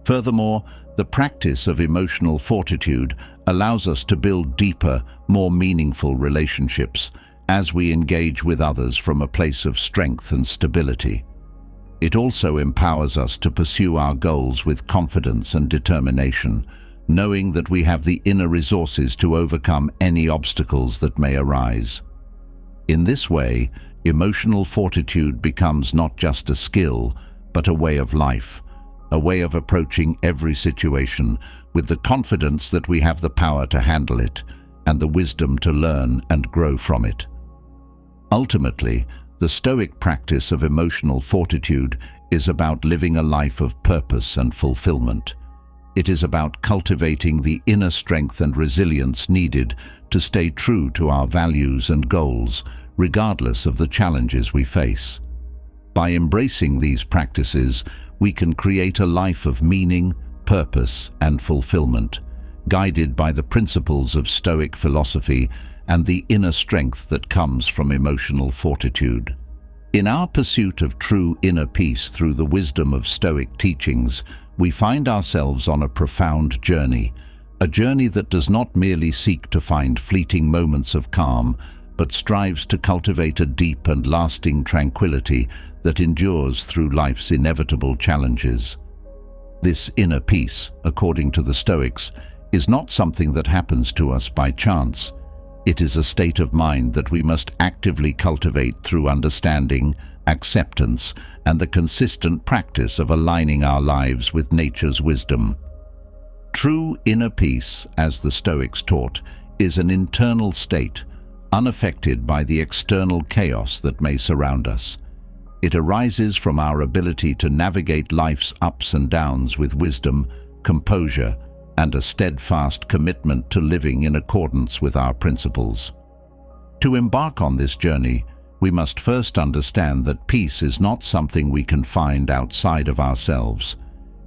Furthermore, the practice of emotional fortitude allows us to build deeper, more meaningful relationships as we engage with others from a place of strength and stability. It also empowers us to pursue our goals with confidence and determination, knowing that we have the inner resources to overcome any obstacles that may arise. In this way, emotional fortitude becomes not just a skill, but a way of life, a way of approaching every situation with the confidence that we have the power to handle it and the wisdom to learn and grow from it. Ultimately, the Stoic practice of emotional fortitude is about living a life of purpose and fulfillment. It is about cultivating the inner strength and resilience needed to stay true to our values and goals, regardless of the challenges we face. By embracing these practices, we can create a life of meaning, purpose, and fulfillment, guided by the principles of Stoic philosophy and the inner strength that comes from emotional fortitude. In our pursuit of true inner peace through the wisdom of Stoic teachings, we find ourselves on a profound journey, a journey that does not merely seek to find fleeting moments of calm, but strives to cultivate a deep and lasting tranquility that endures through life's inevitable challenges. This inner peace, according to the Stoics, is not something that happens to us by chance. It is a state of mind that we must actively cultivate through understanding, acceptance, and the consistent practice of aligning our lives with nature's wisdom. True inner peace, as the Stoics taught, is an internal state, unaffected by the external chaos that may surround us. It arises from our ability to navigate life's ups and downs with wisdom, composure, and a steadfast commitment to living in accordance with our principles. To embark on this journey, we must first understand that peace is not something we can find outside of ourselves.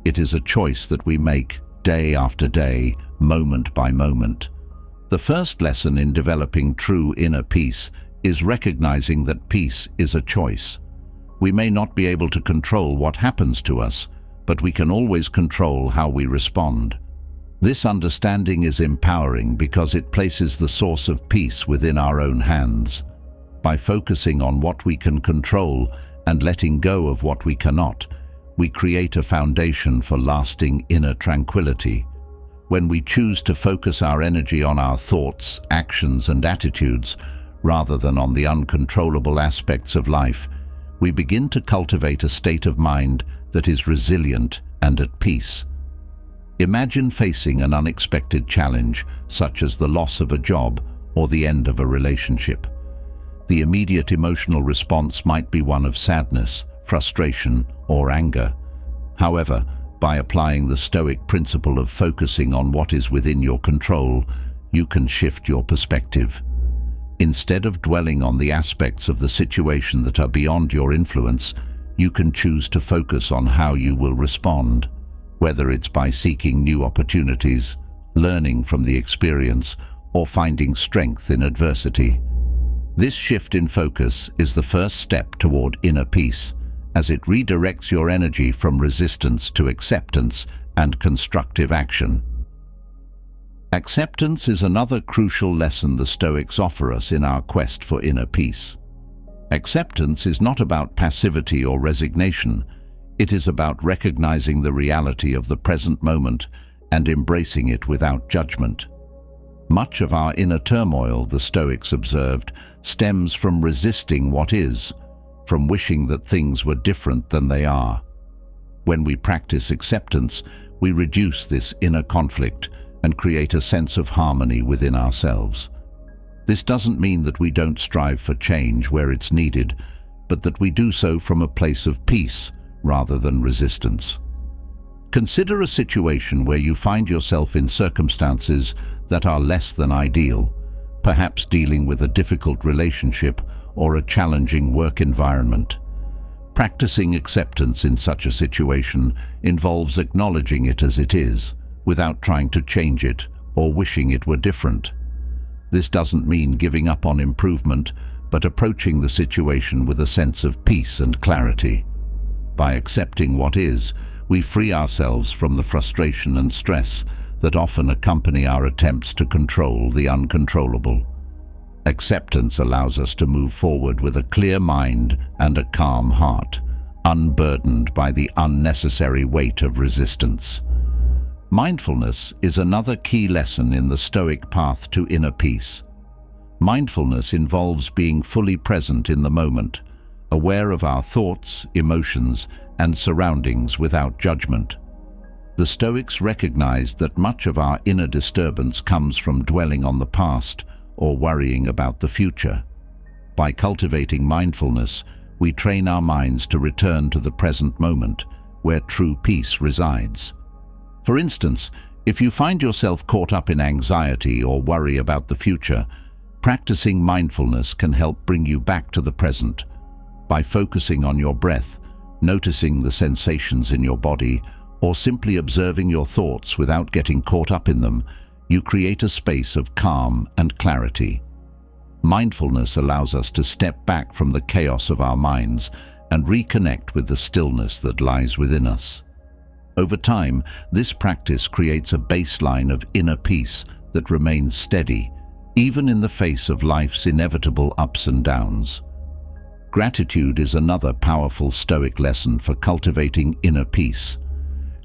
It is a choice that we make day after day, moment by moment. The first lesson in developing true inner peace is recognizing that peace is a choice. We may not be able to control what happens to us, but we can always control how we respond. This understanding is empowering because it places the source of peace within our own hands. By focusing on what we can control and letting go of what we cannot, we create a foundation for lasting inner tranquility. When we choose to focus our energy on our thoughts, actions, and attitudes, rather than on the uncontrollable aspects of life, we begin to cultivate a state of mind that is resilient and at peace. Imagine facing an unexpected challenge, such as the loss of a job or the end of a relationship. The immediate emotional response might be one of sadness, frustration, or anger. However, By applying the Stoic principle of focusing on what is within your control, you can shift your perspective. Instead of dwelling on the aspects of the situation that are beyond your influence, you can choose to focus on how you will respond, whether it's by seeking new opportunities, learning from the experience, or finding strength in adversity. This shift in focus is the first step toward inner peace, as it redirects your energy from resistance to acceptance and constructive action. Acceptance is another crucial lesson the Stoics offer us in our quest for inner peace. Acceptance is not about passivity or resignation. It is about recognizing the reality of the present moment and embracing it without judgment. Much of our inner turmoil, the Stoics observed, stems from resisting what is, from wishing that things were different than they are. When we practice acceptance, we reduce this inner conflict and create a sense of harmony within ourselves. This doesn't mean that we don't strive for change where it's needed, but that we do so from a place of peace rather than resistance. Consider a situation where you find yourself in circumstances that are less than ideal, perhaps dealing with a difficult relationship or a challenging work environment. Practicing acceptance in such a situation involves acknowledging it as it is, without trying to change it or wishing it were different. This doesn't mean giving up on improvement, but approaching the situation with a sense of peace and clarity. By accepting what is, we free ourselves from the frustration and stress that often accompany our attempts to control the uncontrollable. Acceptance allows us to move forward with a clear mind and a calm heart, unburdened by the unnecessary weight of resistance. Mindfulness is another key lesson in the Stoic path to inner peace. Mindfulness involves being fully present in the moment, aware of our thoughts, emotions, and surroundings without judgment. The Stoics recognized that much of our inner disturbance comes from dwelling on the past or worrying about the future. By cultivating mindfulness, we train our minds to return to the present moment, where true peace resides. For instance, if you find yourself caught up in anxiety or worry about the future, practicing mindfulness can help bring you back to the present. By focusing on your breath, noticing the sensations in your body, or simply observing your thoughts without getting caught up in them, you create a space of calm and clarity. Mindfulness allows us to step back from the chaos of our minds and reconnect with the stillness that lies within us. Over time, this practice creates a baseline of inner peace that remains steady, even in the face of life's inevitable ups and downs. Gratitude is another powerful Stoic lesson for cultivating inner peace.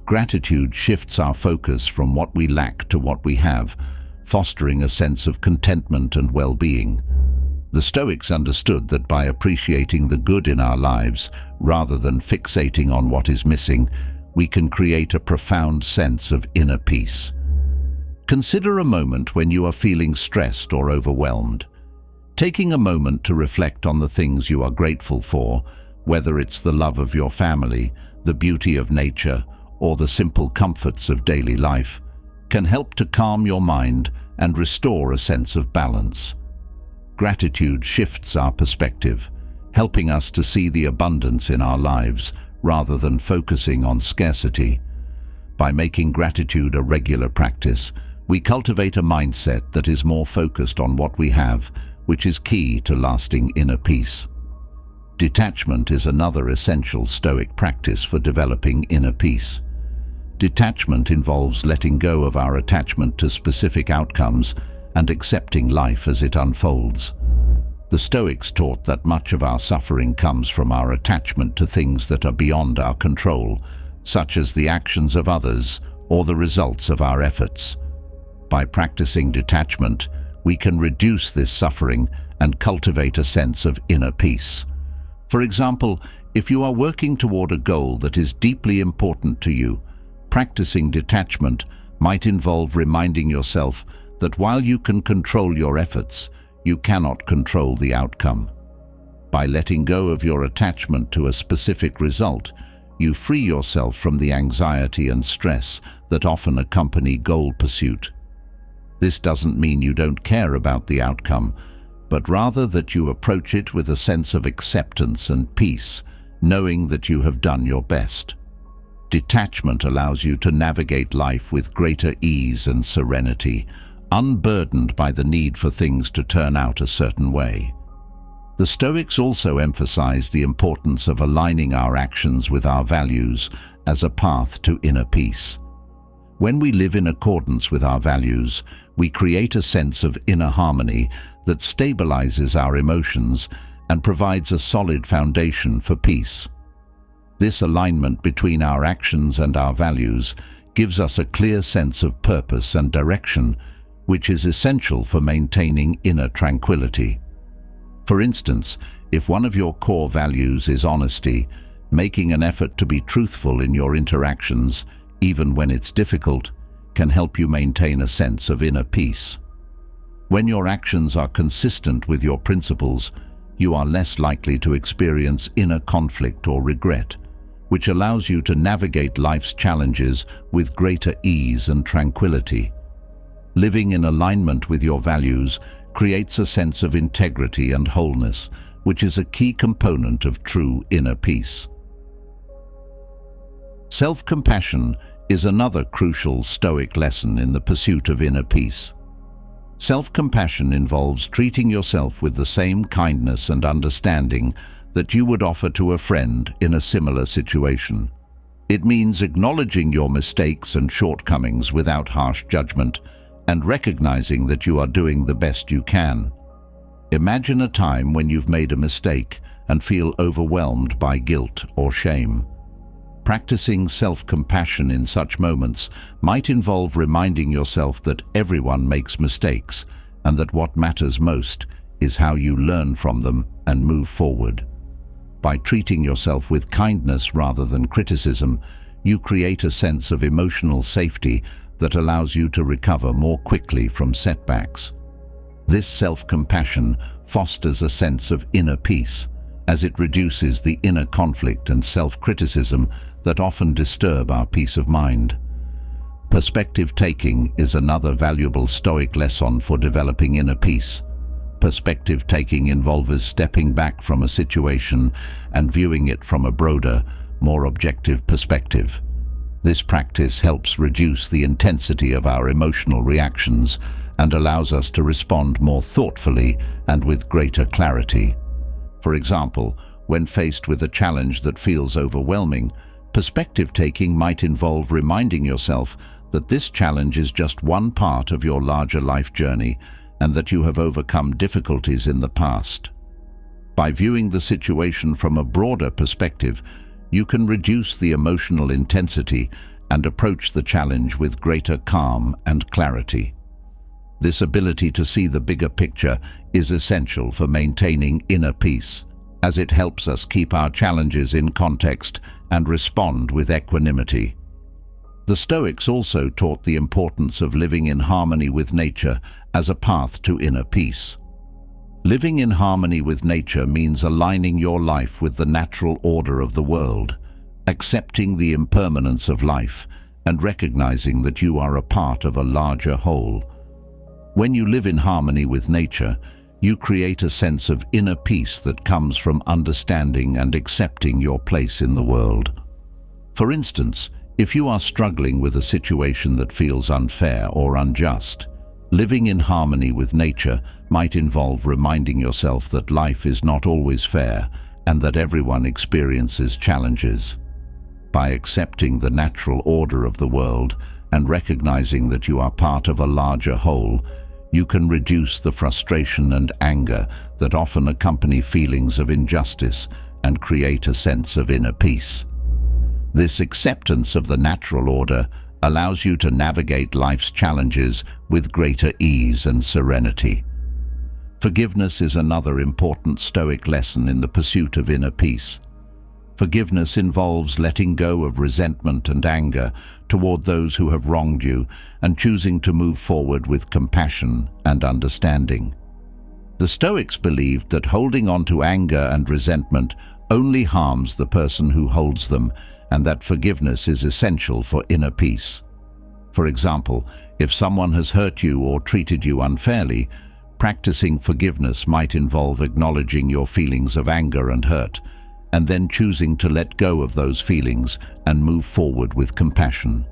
Gratitude shifts our focus from what we lack to what we have, fostering a sense of contentment and well-being. The Stoics understood that by appreciating the good in our lives, rather than fixating on what is missing, we can create a profound sense of inner peace. Consider a moment when you are feeling stressed or overwhelmed. Taking a moment to reflect on the things you are grateful for, whether it's the love of your family, the beauty of nature, or the simple comforts of daily life, can help to calm your mind and restore a sense of balance. Gratitude shifts our perspective, helping us to see the abundance in our lives rather than focusing on scarcity. By making gratitude a regular practice, we cultivate a mindset that is more focused on what we have, which is key to lasting inner peace. Detachment is another essential Stoic practice for developing inner peace. Detachment involves letting go of our attachment to specific outcomes and accepting life as it unfolds. The Stoics taught that much of our suffering comes from our attachment to things that are beyond our control, such as the actions of others or the results of our efforts. By practicing detachment, we can reduce this suffering and cultivate a sense of inner peace. For example, if you are working toward a goal that is deeply important to you, practicing detachment might involve reminding yourself that while you can control your efforts, you cannot control the outcome. By letting go of your attachment to a specific result, you free yourself from the anxiety and stress that often accompany goal pursuit. This doesn't mean you don't care about the outcome, but rather that you approach it with a sense of acceptance and peace, knowing that you have done your best. Detachment allows you to navigate life with greater ease and serenity, unburdened by the need for things to turn out a certain way. The Stoics also emphasize the importance of aligning our actions with our values as a path to inner peace. When we live in accordance with our values, we create a sense of inner harmony that stabilizes our emotions and provides a solid foundation for peace. This alignment between our actions and our values gives us a clear sense of purpose and direction, which is essential for maintaining inner tranquility. For instance, if one of your core values is honesty, making an effort to be truthful in your interactions, even when it's difficult, can help you maintain a sense of inner peace. When your actions are consistent with your principles, you are less likely to experience inner conflict or regret, which allows you to navigate life's challenges with greater ease and tranquility. Living in alignment with your values creates a sense of integrity and wholeness, which is a key component of true inner peace. Self-compassion is another crucial Stoic lesson in the pursuit of inner peace. Self-compassion involves treating yourself with the same kindness and understanding that you would offer to a friend in a similar situation. It means acknowledging your mistakes and shortcomings without harsh judgment, and recognizing that you are doing the best you can. Imagine a time when you've made a mistake and feel overwhelmed by guilt or shame. Practicing self-compassion in such moments might involve reminding yourself that everyone makes mistakes and that what matters most is how you learn from them and move forward. By treating yourself with kindness rather than criticism, you create a sense of emotional safety that allows you to recover more quickly from setbacks. This self-compassion fosters a sense of inner peace, as it reduces the inner conflict and self-criticism that often disturb our peace of mind. Perspective-taking is another valuable Stoic lesson for developing inner peace. Perspective-taking involves stepping back from a situation and viewing it from a broader, more objective perspective. This practice helps reduce the intensity of our emotional reactions and allows us to respond more thoughtfully and with greater clarity. For example, when faced with a challenge that feels overwhelming, perspective-taking might involve reminding yourself that this challenge is just one part of your larger life journey and that you have overcome difficulties in the past. By viewing the situation from a broader perspective, you can reduce the emotional intensity and approach the challenge with greater calm and clarity. This ability to see the bigger picture is essential for maintaining inner peace, as it helps us keep our challenges in context and respond with equanimity. The Stoics also taught the importance of living in harmony with nature as a path to inner peace. Living in harmony with nature means aligning your life with the natural order of the world, accepting the impermanence of life, and recognizing that you are a part of a larger whole. When you live in harmony with nature, you create a sense of inner peace that comes from understanding and accepting your place in the world. For instance, if you are struggling with a situation that feels unfair or unjust, living in harmony with nature might involve reminding yourself that life is not always fair and that everyone experiences challenges. By accepting the natural order of the world and recognizing that you are part of a larger whole, you can reduce the frustration and anger that often accompany feelings of injustice and create a sense of inner peace. This acceptance of the natural order allows you to navigate life's challenges with greater ease and serenity. Forgiveness is another important Stoic lesson in the pursuit of inner peace. Forgiveness involves letting go of resentment and anger toward those who have wronged you and choosing to move forward with compassion and understanding. The Stoics believed that holding on to anger and resentment only harms the person who holds them and that forgiveness is essential for inner peace. For example, if someone has hurt you or treated you unfairly, practicing forgiveness might involve acknowledging your feelings of anger and hurt, and then choosing to let go of those feelings and move forward with compassion.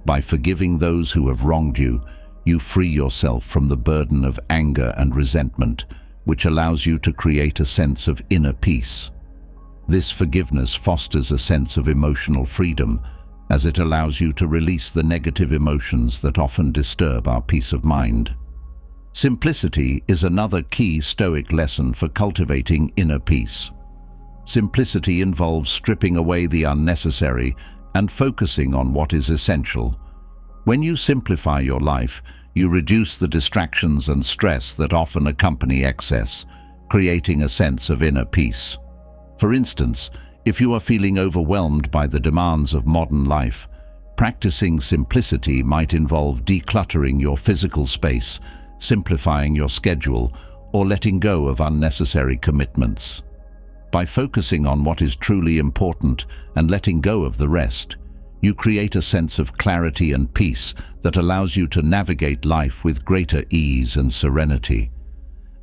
By forgiving those who have wronged you, you free yourself from the burden of anger and resentment, which allows you to create a sense of inner peace. This forgiveness fosters a sense of emotional freedom, as it allows you to release the negative emotions that often disturb our peace of mind. Simplicity is another key Stoic lesson for cultivating inner peace. Simplicity involves stripping away the unnecessary and focusing on what is essential. When you simplify your life, you reduce the distractions and stress that often accompany excess, creating a sense of inner peace. For instance, if you are feeling overwhelmed by the demands of modern life, practicing simplicity might involve decluttering your physical space, simplifying your schedule, or letting go of unnecessary commitments. By focusing on what is truly important and letting go of the rest, you create a sense of clarity and peace that allows you to navigate life with greater ease and serenity.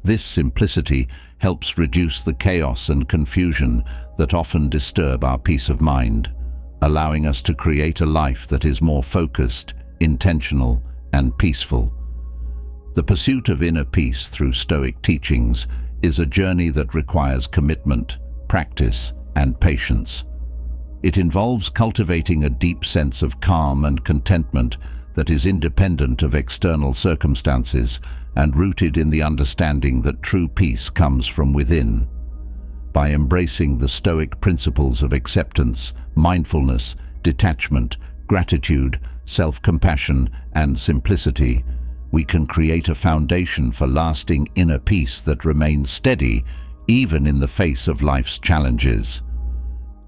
This simplicity helps reduce the chaos and confusion that often disturb our peace of mind, allowing us to create a life that is more focused, intentional, and peaceful. The pursuit of inner peace through Stoic teachings is a journey that requires commitment, practice, and patience. It involves cultivating a deep sense of calm and contentment that is independent of external circumstances and rooted in the understanding that true peace comes from within. By embracing the Stoic principles of acceptance, mindfulness, detachment, gratitude, self-compassion, and simplicity, we can create a foundation for lasting inner peace that remains steady even in the face of life's challenges.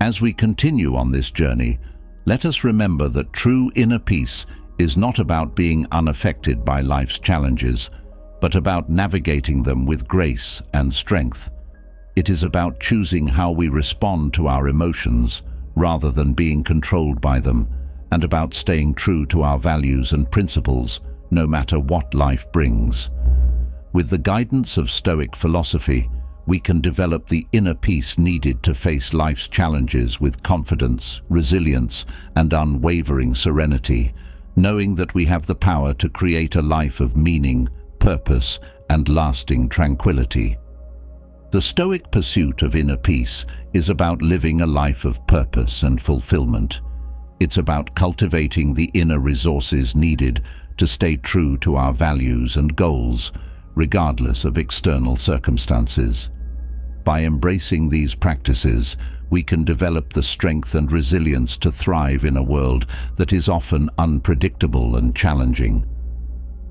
As we continue on this journey, let us remember that true inner peace is not about being unaffected by life's challenges, but about navigating them with grace and strength. It is about choosing how we respond to our emotions rather than being controlled by them, and about staying true to our values and principles, no matter what life brings. With the guidance of Stoic philosophy, we can develop the inner peace needed to face life's challenges with confidence, resilience, and unwavering serenity, knowing that we have the power to create a life of meaning, purpose, and lasting tranquility. The Stoic pursuit of inner peace is about living a life of purpose and fulfillment. It's about cultivating the inner resources needed to stay true to our values and goals, regardless of external circumstances. By embracing these practices, we can develop the strength and resilience to thrive in a world that is often unpredictable and challenging.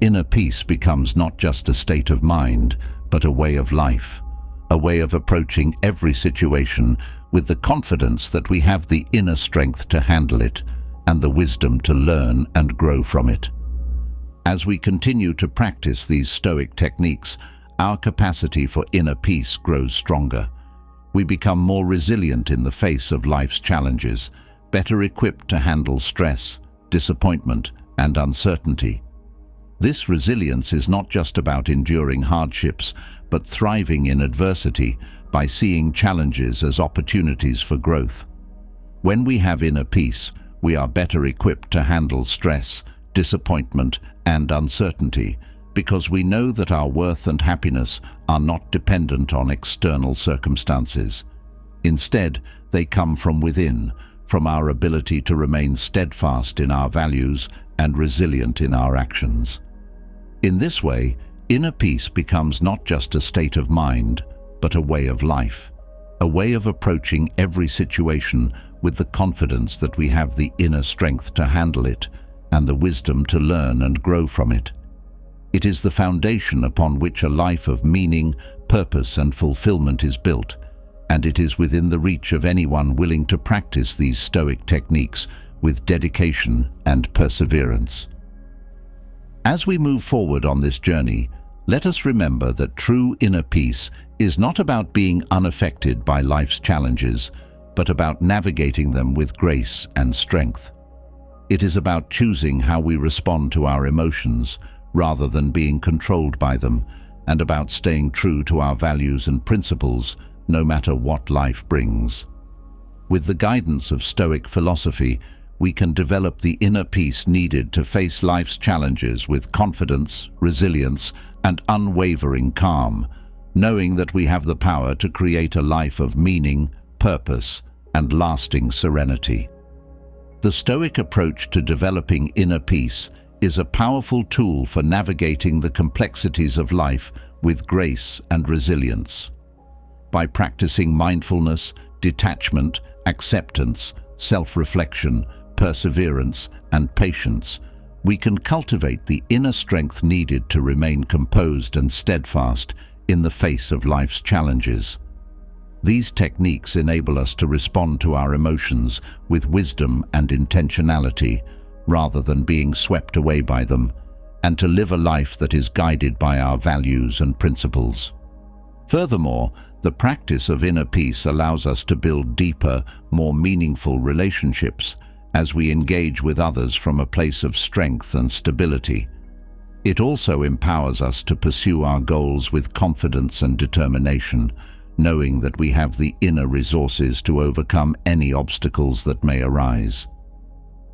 Inner peace becomes not just a state of mind, but a way of life, a way of approaching every situation with the confidence that we have the inner strength to handle it and the wisdom to learn and grow from it. As we continue to practice these Stoic techniques, our capacity for inner peace grows stronger. We become more resilient in the face of life's challenges, better equipped to handle stress, disappointment, and uncertainty. This resilience is not just about enduring hardships, but thriving in adversity by seeing challenges as opportunities for growth. When we have inner peace, we are better equipped to handle stress, disappointment, and uncertainty, because we know that our worth and happiness are not dependent on external circumstances. Instead, they come from within, from our ability to remain steadfast in our values and resilient in our actions. In this way, inner peace becomes not just a state of mind, but a way of life, a way of approaching every situation with the confidence that we have the inner strength to handle it and the wisdom to learn and grow from it. It is the foundation upon which a life of meaning, purpose, and fulfillment is built, and it is within the reach of anyone willing to practice these Stoic techniques with dedication and perseverance. As we move forward on this journey, let us remember that true inner peace is not about being unaffected by life's challenges, but about navigating them with grace and strength. It is about choosing how we respond to our emotions rather than being controlled by them, and about staying true to our values and principles no matter what life brings. With the guidance of Stoic philosophy, we can develop the inner peace needed to face life's challenges with confidence, resilience, and unwavering calm, knowing that we have the power to create a life of meaning, purpose, and lasting serenity. The Stoic approach to developing inner peace is a powerful tool for navigating the complexities of life with grace and resilience. By practicing mindfulness, detachment, acceptance, self-reflection, perseverance, and patience, we can cultivate the inner strength needed to remain composed and steadfast in the face of life's challenges. These techniques enable us to respond to our emotions with wisdom and intentionality, rather than being swept away by them, and to live a life that is guided by our values and principles. Furthermore, the practice of inner peace allows us to build deeper, more meaningful relationships as we engage with others from a place of strength and stability. It also empowers us to pursue our goals with confidence and determination, knowing that we have the inner resources to overcome any obstacles that may arise.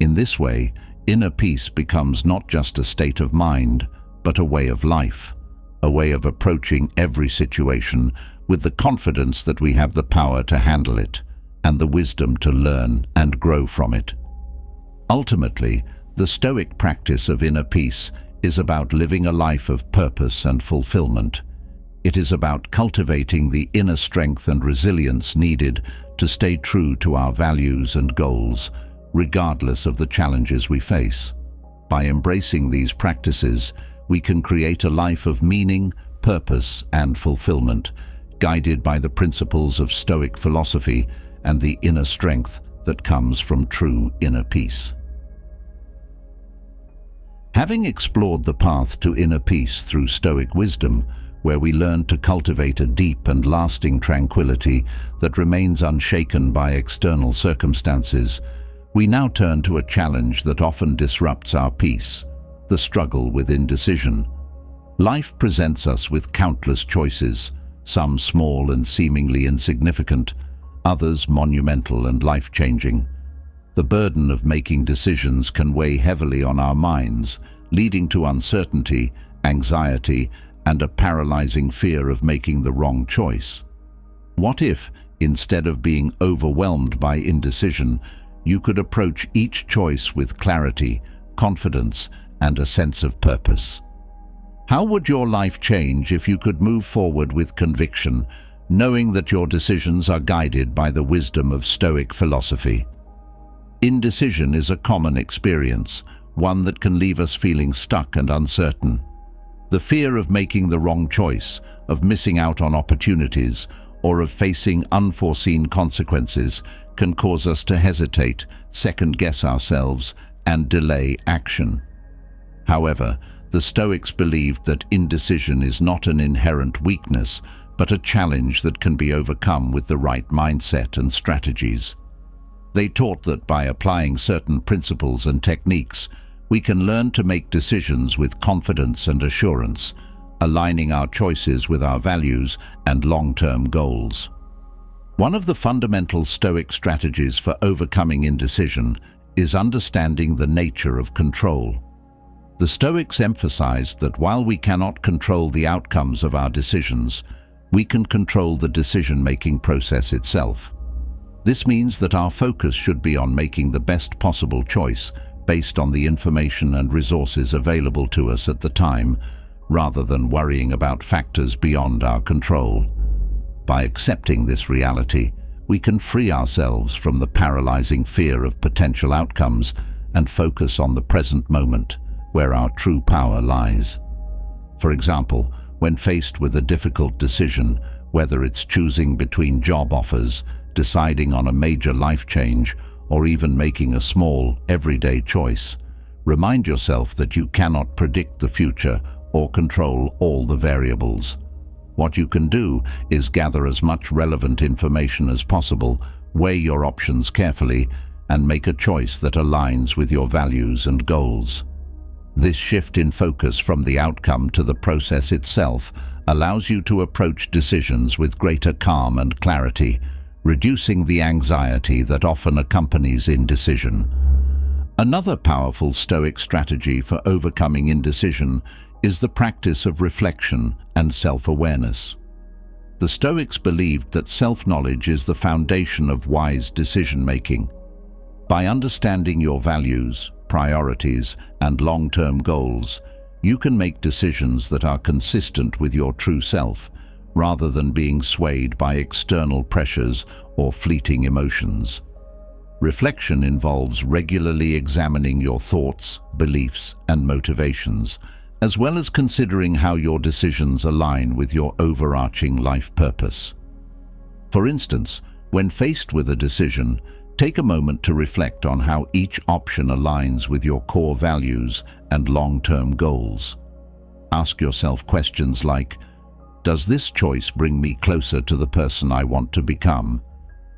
In this way, inner peace becomes not just a state of mind, but a way of life, a way of approaching every situation with the confidence that we have the power to handle it and the wisdom to learn and grow from it. Ultimately, the Stoic practice of inner peace is about living a life of purpose and fulfillment. It is about cultivating the inner strength and resilience needed to stay true to our values and goals, regardless of the challenges we face. By embracing these practices, we can create a life of meaning, purpose, and fulfillment, guided by the principles of Stoic philosophy and the inner strength that comes from true inner peace. Having explored the path to inner peace through Stoic wisdom, where we learn to cultivate a deep and lasting tranquility that remains unshaken by external circumstances, we now turn to a challenge that often disrupts our peace: the struggle with indecision. Life presents us with countless choices, some small and seemingly insignificant, others monumental and life-changing. The burden of making decisions can weigh heavily on our minds, leading to uncertainty, anxiety, and a paralyzing fear of making the wrong choice. What if, instead of being overwhelmed by indecision, you could approach each choice with clarity, confidence, and a sense of purpose? How would your life change if you could move forward with conviction, knowing that your decisions are guided by the wisdom of Stoic philosophy? Indecision is a common experience, one that can leave us feeling stuck and uncertain. The fear of making the wrong choice, of missing out on opportunities, or of facing unforeseen consequences can cause us to hesitate, second-guess ourselves, and delay action. However, the Stoics believed that indecision is not an inherent weakness, but a challenge that can be overcome with the right mindset and strategies. They taught that by applying certain principles and techniques, we can learn to make decisions with confidence and assurance, aligning our choices with our values and long-term goals. One of the fundamental Stoic strategies for overcoming indecision is understanding the nature of control. The Stoics emphasized that while we cannot control the outcomes of our decisions, we can control the decision-making process itself. This means that our focus should be on making the best possible choice based on the information and resources available to us at the time, rather than worrying about factors beyond our control. By accepting this reality, we can free ourselves from the paralyzing fear of potential outcomes and focus on the present moment, where our true power lies. For example, when faced with a difficult decision, whether it's choosing between job offers, deciding on a major life change, or even making a small, everyday choice, remind yourself that you cannot predict the future or control all the variables. What you can do is gather as much relevant information as possible, weigh your options carefully, and make a choice that aligns with your values and goals. This shift in focus from the outcome to the process itself allows you to approach decisions with greater calm and clarity, reducing the anxiety that often accompanies indecision. Another powerful Stoic strategy for overcoming indecision is the practice of reflection and self-awareness. The Stoics believed that self-knowledge is the foundation of wise decision-making. By understanding your values, priorities, and long-term goals, you can make decisions that are consistent with your true self, rather than being swayed by external pressures or fleeting emotions. Reflection involves regularly examining your thoughts, beliefs, and motivations, as well as considering how your decisions align with your overarching life purpose. For instance, when faced with a decision, take a moment to reflect on how each option aligns with your core values and long-term goals. Ask yourself questions like, does this choice bring me closer to the person I want to become?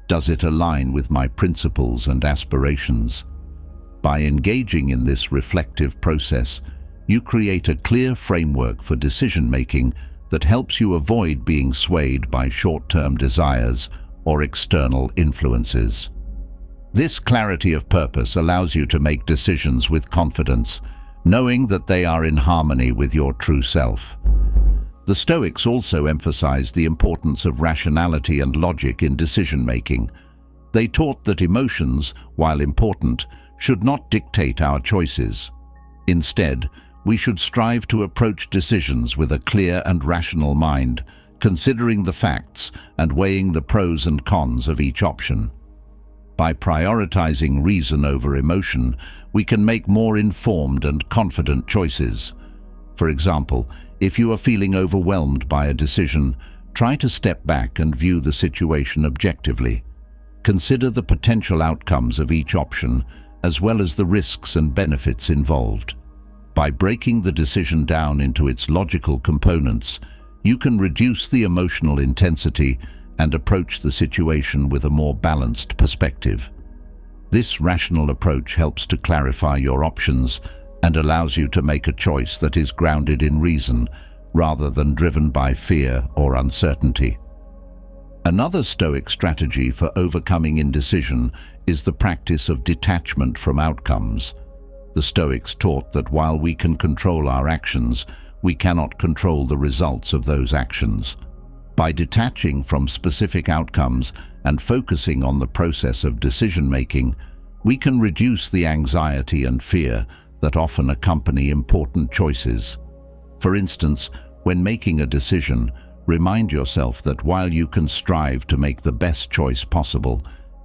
Does it align with my principles and aspirations? By engaging in this reflective process, you create a clear framework for decision-making that helps you avoid being swayed by short-term desires or external influences. This clarity of purpose allows you to make decisions with confidence, knowing that they are in harmony with your true self. The Stoics also emphasized the importance of rationality and logic in decision-making. They taught that emotions, while important, should not dictate our choices. Instead, we should strive to approach decisions with a clear and rational mind, considering the facts and weighing the pros and cons of each option. By prioritizing reason over emotion, we can make more informed and confident choices. For example, if you are feeling overwhelmed by a decision, try to step back and view the situation objectively. Consider the potential outcomes of each option, as well as the risks and benefits involved. By breaking the decision down into its logical components, you can reduce the emotional intensity and approach the situation with a more balanced perspective. This rational approach helps to clarify your options and allows you to make a choice that is grounded in reason rather than driven by fear or uncertainty. Another Stoic strategy for overcoming indecision is the practice of detachment from outcomes. The Stoics taught that while we can control our actions, we cannot control the results of those actions. By detaching from specific outcomes and focusing on the process of decision-making, we can reduce the anxiety and fear that often accompany important choices. For instance, when making a decision, remind yourself that while you can strive to make the best choice possible,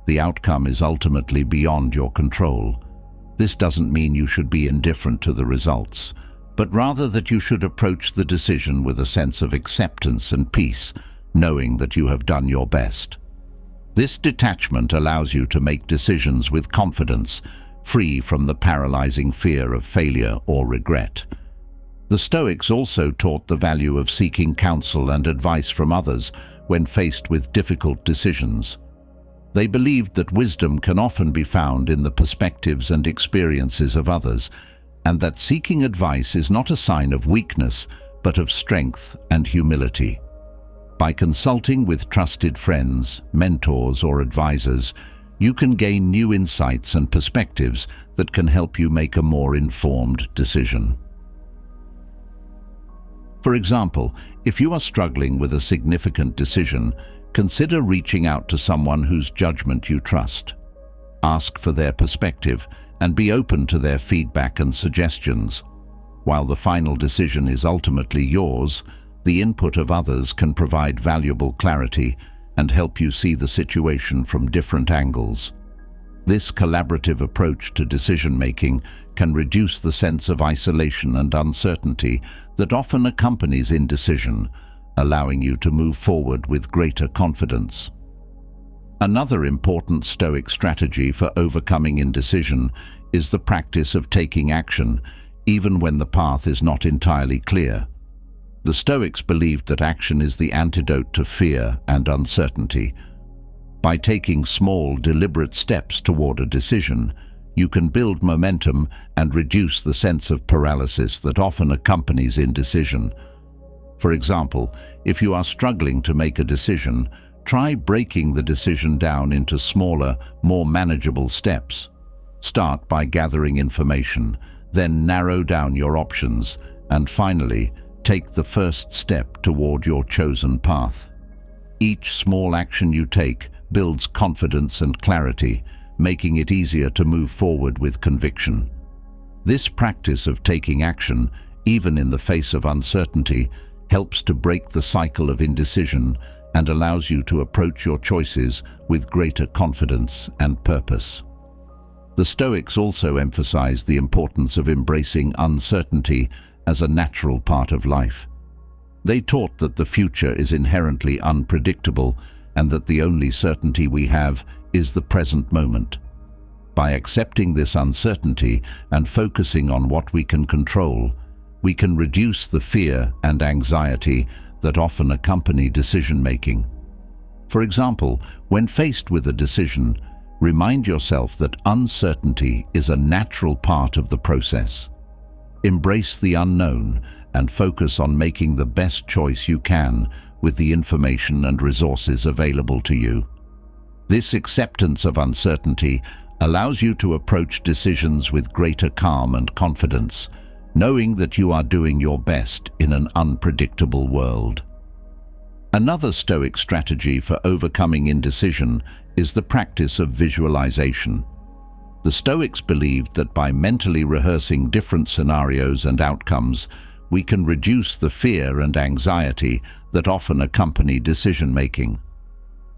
the outcome is ultimately beyond your control. This doesn't mean you should be indifferent to the results, but rather that you should approach the decision with a sense of acceptance and peace, knowing that you have done your best. This detachment allows you to make decisions with confidence, free from the paralyzing fear of failure or regret. The Stoics also taught the value of seeking counsel and advice from others when faced with difficult decisions. They believed that wisdom can often be found in the perspectives and experiences of others, and that seeking advice is not a sign of weakness, but of strength and humility. By consulting with trusted friends, mentors, or advisors, you can gain new insights and perspectives that can help you make a more informed decision. For example, if you are struggling with a significant decision, consider reaching out to someone whose judgment you trust. Ask for their perspective and be open to their feedback and suggestions. While the final decision is ultimately yours, the input of others can provide valuable clarity and help you see the situation from different angles. This collaborative approach to decision-making can reduce the sense of isolation and uncertainty that often accompanies indecision, allowing you to move forward with greater confidence. Another important Stoic strategy for overcoming indecision is the practice of taking action, even when the path is not entirely clear. The Stoics believed that action is the antidote to fear and uncertainty. By taking small, deliberate steps toward a decision, you can build momentum and reduce the sense of paralysis that often accompanies indecision. For example, if you are struggling to make a decision, try breaking the decision down into smaller, more manageable steps. Start by gathering information, then narrow down your options, and finally, take the first step toward your chosen path. Each small action you take builds confidence and clarity, making it easier to move forward with conviction. This practice of taking action, even in the face of uncertainty, helps to break the cycle of indecision and allows you to approach your choices with greater confidence and purpose. The Stoics also emphasize the importance of embracing uncertainty as a natural part of life. They taught that the future is inherently unpredictable and that the only certainty we have is the present moment. By accepting this uncertainty and focusing on what we can control, we can reduce the fear and anxiety that often accompany decision-making. For example, when faced with a decision, remind yourself that uncertainty is a natural part of the process. Embrace the unknown and focus on making the best choice you can with the information and resources available to you. This acceptance of uncertainty allows you to approach decisions with greater calm and confidence, knowing that you are doing your best in an unpredictable world. Another Stoic strategy for overcoming indecision is the practice of visualization. The Stoics believed that by mentally rehearsing different scenarios and outcomes, we can reduce the fear and anxiety that often accompany decision-making.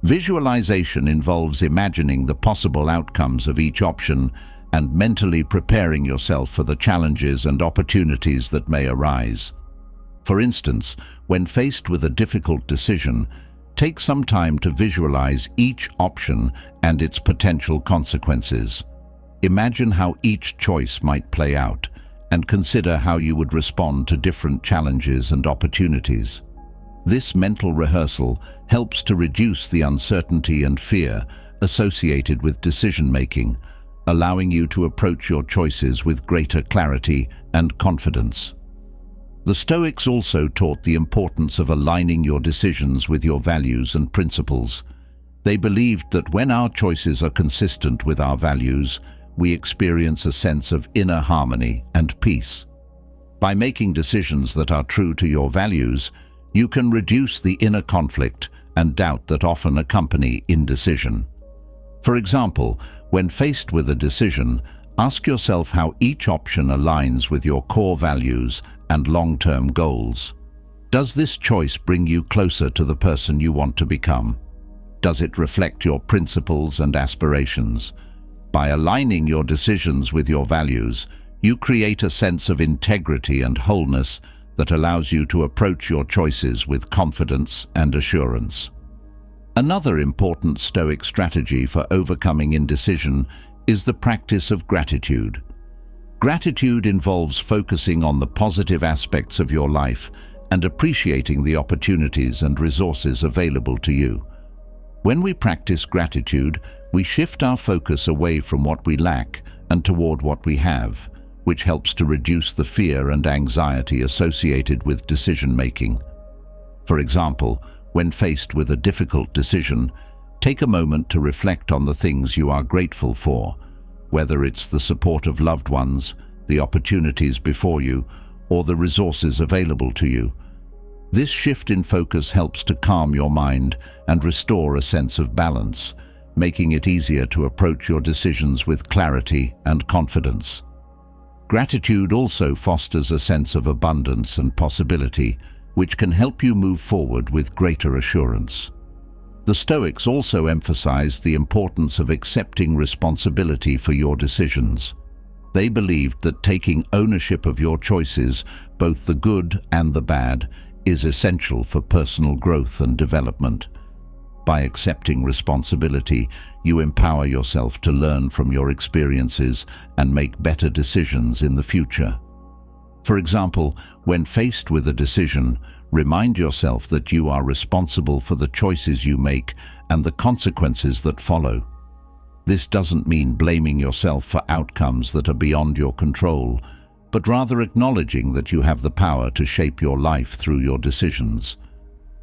Visualization involves imagining the possible outcomes of each option and mentally preparing yourself for the challenges and opportunities that may arise. For instance, when faced with a difficult decision, take some time to visualize each option and its potential consequences. Imagine how each choice might play out, and consider how you would respond to different challenges and opportunities. This mental rehearsal helps to reduce the uncertainty and fear associated with decision-making, allowing you to approach your choices with greater clarity and confidence. The Stoics also taught the importance of aligning your decisions with your values and principles. They believed that when our choices are consistent with our values, we experience a sense of inner harmony and peace. By making decisions that are true to your values, you can reduce the inner conflict and doubt that often accompany indecision. For example, when faced with a decision, ask yourself how each option aligns with your core values and long-term goals. Does this choice bring you closer to the person you want to become? Does it reflect your principles and aspirations? By aligning your decisions with your values, you create a sense of integrity and wholeness that allows you to approach your choices with confidence and assurance. Another important Stoic strategy for overcoming indecision is the practice of gratitude. Gratitude involves focusing on the positive aspects of your life and appreciating the opportunities and resources available to you. When we practice gratitude, we shift our focus away from what we lack and toward what we have, which helps to reduce the fear and anxiety associated with decision-making. For example, when faced with a difficult decision, take a moment to reflect on the things you are grateful for, whether it's the support of loved ones, the opportunities before you, or the resources available to you. This shift in focus helps to calm your mind and restore a sense of balance, making it easier to approach your decisions with clarity and confidence. Gratitude also fosters a sense of abundance and possibility, which can help you move forward with greater assurance. The Stoics also emphasized the importance of accepting responsibility for your decisions. They believed that taking ownership of your choices, both the good and the bad, is essential for personal growth and development. By accepting responsibility, you empower yourself to learn from your experiences and make better decisions in the future. For example, when faced with a decision, remind yourself that you are responsible for the choices you make and the consequences that follow. This doesn't mean blaming yourself for outcomes that are beyond your control, but rather acknowledging that you have the power to shape your life through your decisions.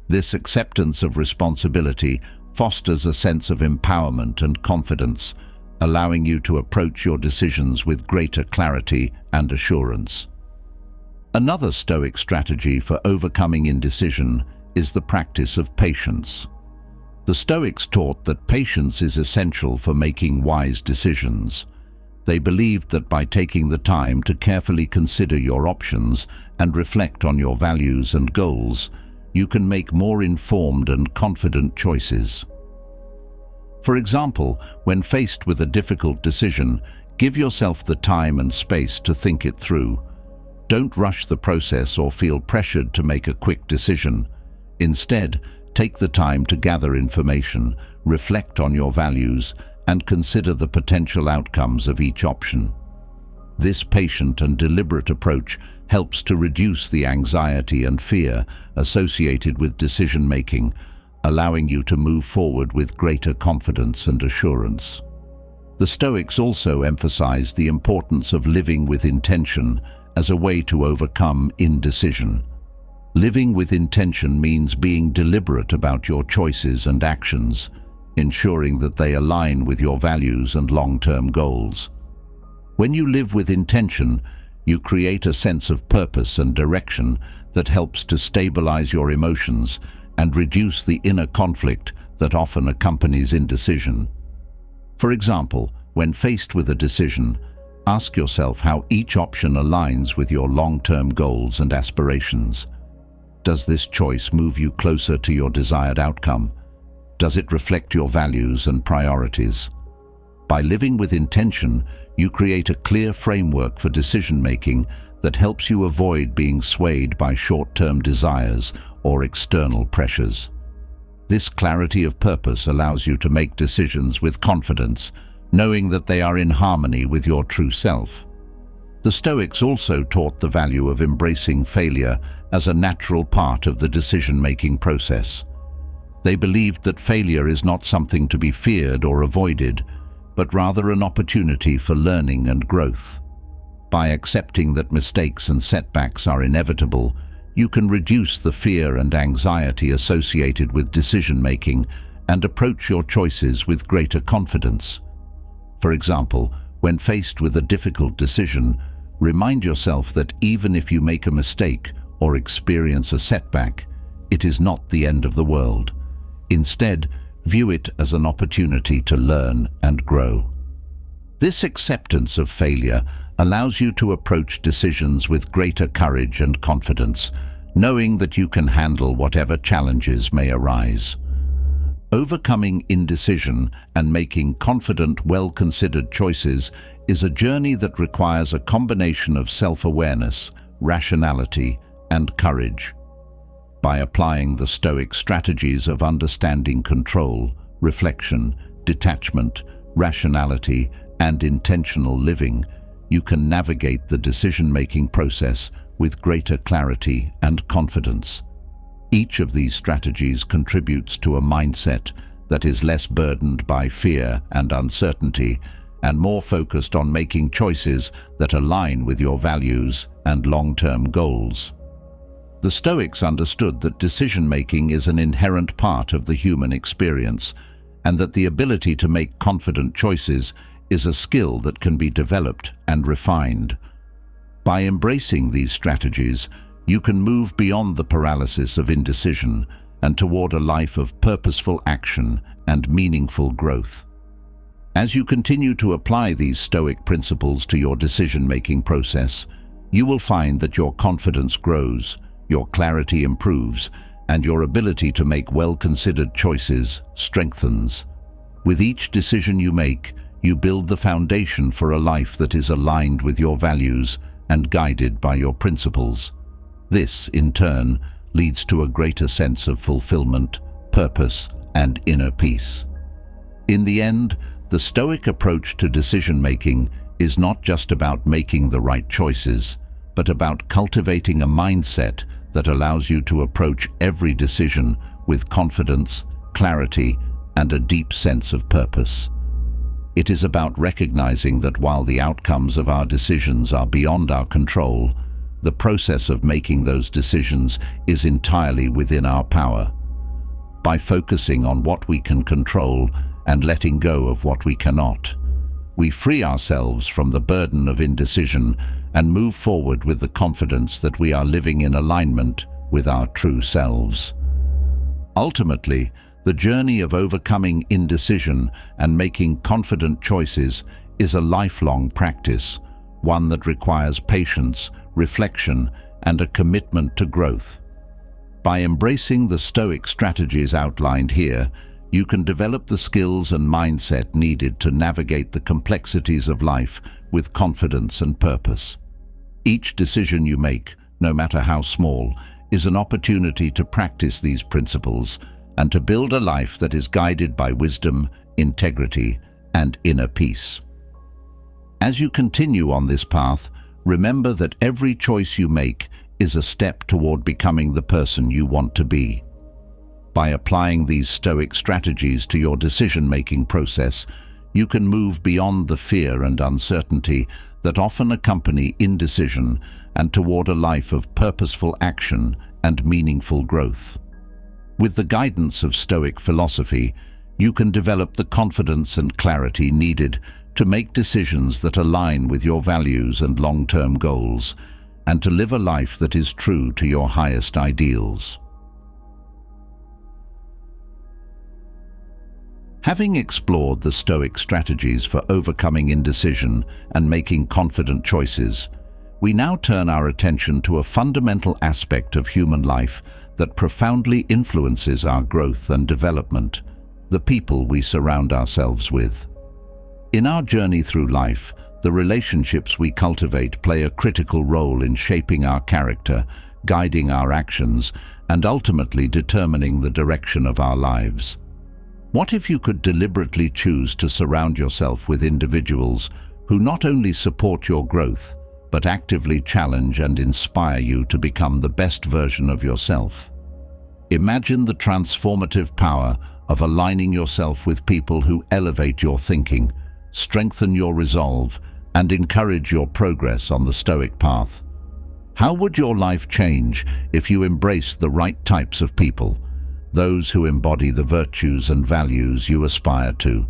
This acceptance of responsibility fosters a sense of empowerment and confidence, allowing you to approach your decisions with greater clarity and assurance. Another Stoic strategy for overcoming indecision is the practice of patience. The Stoics taught that patience is essential for making wise decisions. They believed that by taking the time to carefully consider your options and reflect on your values and goals, you can make more informed and confident choices. For example, when faced with a difficult decision, give yourself the time and space to think it through. Don't rush the process or feel pressured to make a quick decision. Instead, take the time to gather information, reflect on your values, and consider the potential outcomes of each option. This patient and deliberate approach helps to reduce the anxiety and fear associated with decision-making, allowing you to move forward with greater confidence and assurance. The Stoics also emphasized the importance of living with intention as a way to overcome indecision. Living with intention means being deliberate about your choices and actions, ensuring that they align with your values and long-term goals. When you live with intention, you create a sense of purpose and direction that helps to stabilize your emotions and reduce the inner conflict that often accompanies indecision. For example, when faced with a decision, ask yourself how each option aligns with your long-term goals and aspirations. Does this choice move you closer to your desired outcome? Does it reflect your values and priorities? By living with intention, you create a clear framework for decision-making that helps you avoid being swayed by short-term desires or external pressures. This clarity of purpose allows you to make decisions with confidence, knowing that they are in harmony with your true self. The Stoics also taught the value of embracing failure as a natural part of the decision-making process. They believed that failure is not something to be feared or avoided, but rather an opportunity for learning and growth. By accepting that mistakes and setbacks are inevitable, you can reduce the fear and anxiety associated with decision-making and approach your choices with greater confidence. For example, when faced with a difficult decision, remind yourself that even if you make a mistake or experience a setback, it is not the end of the world. Instead, view it as an opportunity to learn and grow. This acceptance of failure allows you to approach decisions with greater courage and confidence, knowing that you can handle whatever challenges may arise. Overcoming indecision and making confident, well-considered choices is a journey that requires a combination of self-awareness, rationality, and courage. By applying the Stoic strategies of understanding control, reflection, detachment, rationality, and intentional living, you can navigate the decision-making process with greater clarity and confidence. Each of these strategies contributes to a mindset that is less burdened by fear and uncertainty and more focused on making choices that align with your values and long-term goals. The Stoics understood that decision-making is an inherent part of the human experience, and that the ability to make confident choices is a skill that can be developed and refined. By embracing these strategies, you can move beyond the paralysis of indecision and toward a life of purposeful action and meaningful growth. As you continue to apply these Stoic principles to your decision-making process, you will find that your confidence grows, your clarity improves, and your ability to make well-considered choices strengthens. With each decision you make, you build the foundation for a life that is aligned with your values and guided by your principles. This, in turn, leads to a greater sense of fulfillment, purpose, and inner peace. In the end, the Stoic approach to decision-making is not just about making the right choices, but about cultivating a mindset that allows you to approach every decision with confidence, clarity, and a deep sense of purpose. It is about recognizing that while the outcomes of our decisions are beyond our control, the process of making those decisions is entirely within our power. By focusing on what we can control and letting go of what we cannot, we free ourselves from the burden of indecision and move forward with the confidence that we are living in alignment with our true selves. Ultimately, the journey of overcoming indecision and making confident choices is a lifelong practice, one that requires patience, reflection, and a commitment to growth. By embracing the Stoic strategies outlined here, you can develop the skills and mindset needed to navigate the complexities of life with confidence and purpose. Each decision you make, no matter how small, is an opportunity to practice these principles and to build a life that is guided by wisdom, integrity, and inner peace. As you continue on this path, remember that every choice you make is a step toward becoming the person you want to be. By applying these Stoic strategies to your decision-making process, you can move beyond the fear and uncertainty that often accompany indecision and toward a life of purposeful action and meaningful growth. With the guidance of Stoic philosophy, you can develop the confidence and clarity needed to make decisions that align with your values and long-term goals, and to live a life that is true to your highest ideals. Having explored the Stoic strategies for overcoming indecision and making confident choices, we now turn our attention to a fundamental aspect of human life that profoundly influences our growth and development: the people we surround ourselves with. In our journey through life, the relationships we cultivate play a critical role in shaping our character, guiding our actions, and ultimately determining the direction of our lives. What if you could deliberately choose to surround yourself with individuals who not only support your growth, but actively challenge and inspire you to become the best version of yourself? Imagine the transformative power of aligning yourself with people who elevate your thinking, strengthen your resolve, and encourage your progress on the Stoic path. How would your life change if you embraced the right types of people, those who embody the virtues and values you aspire to?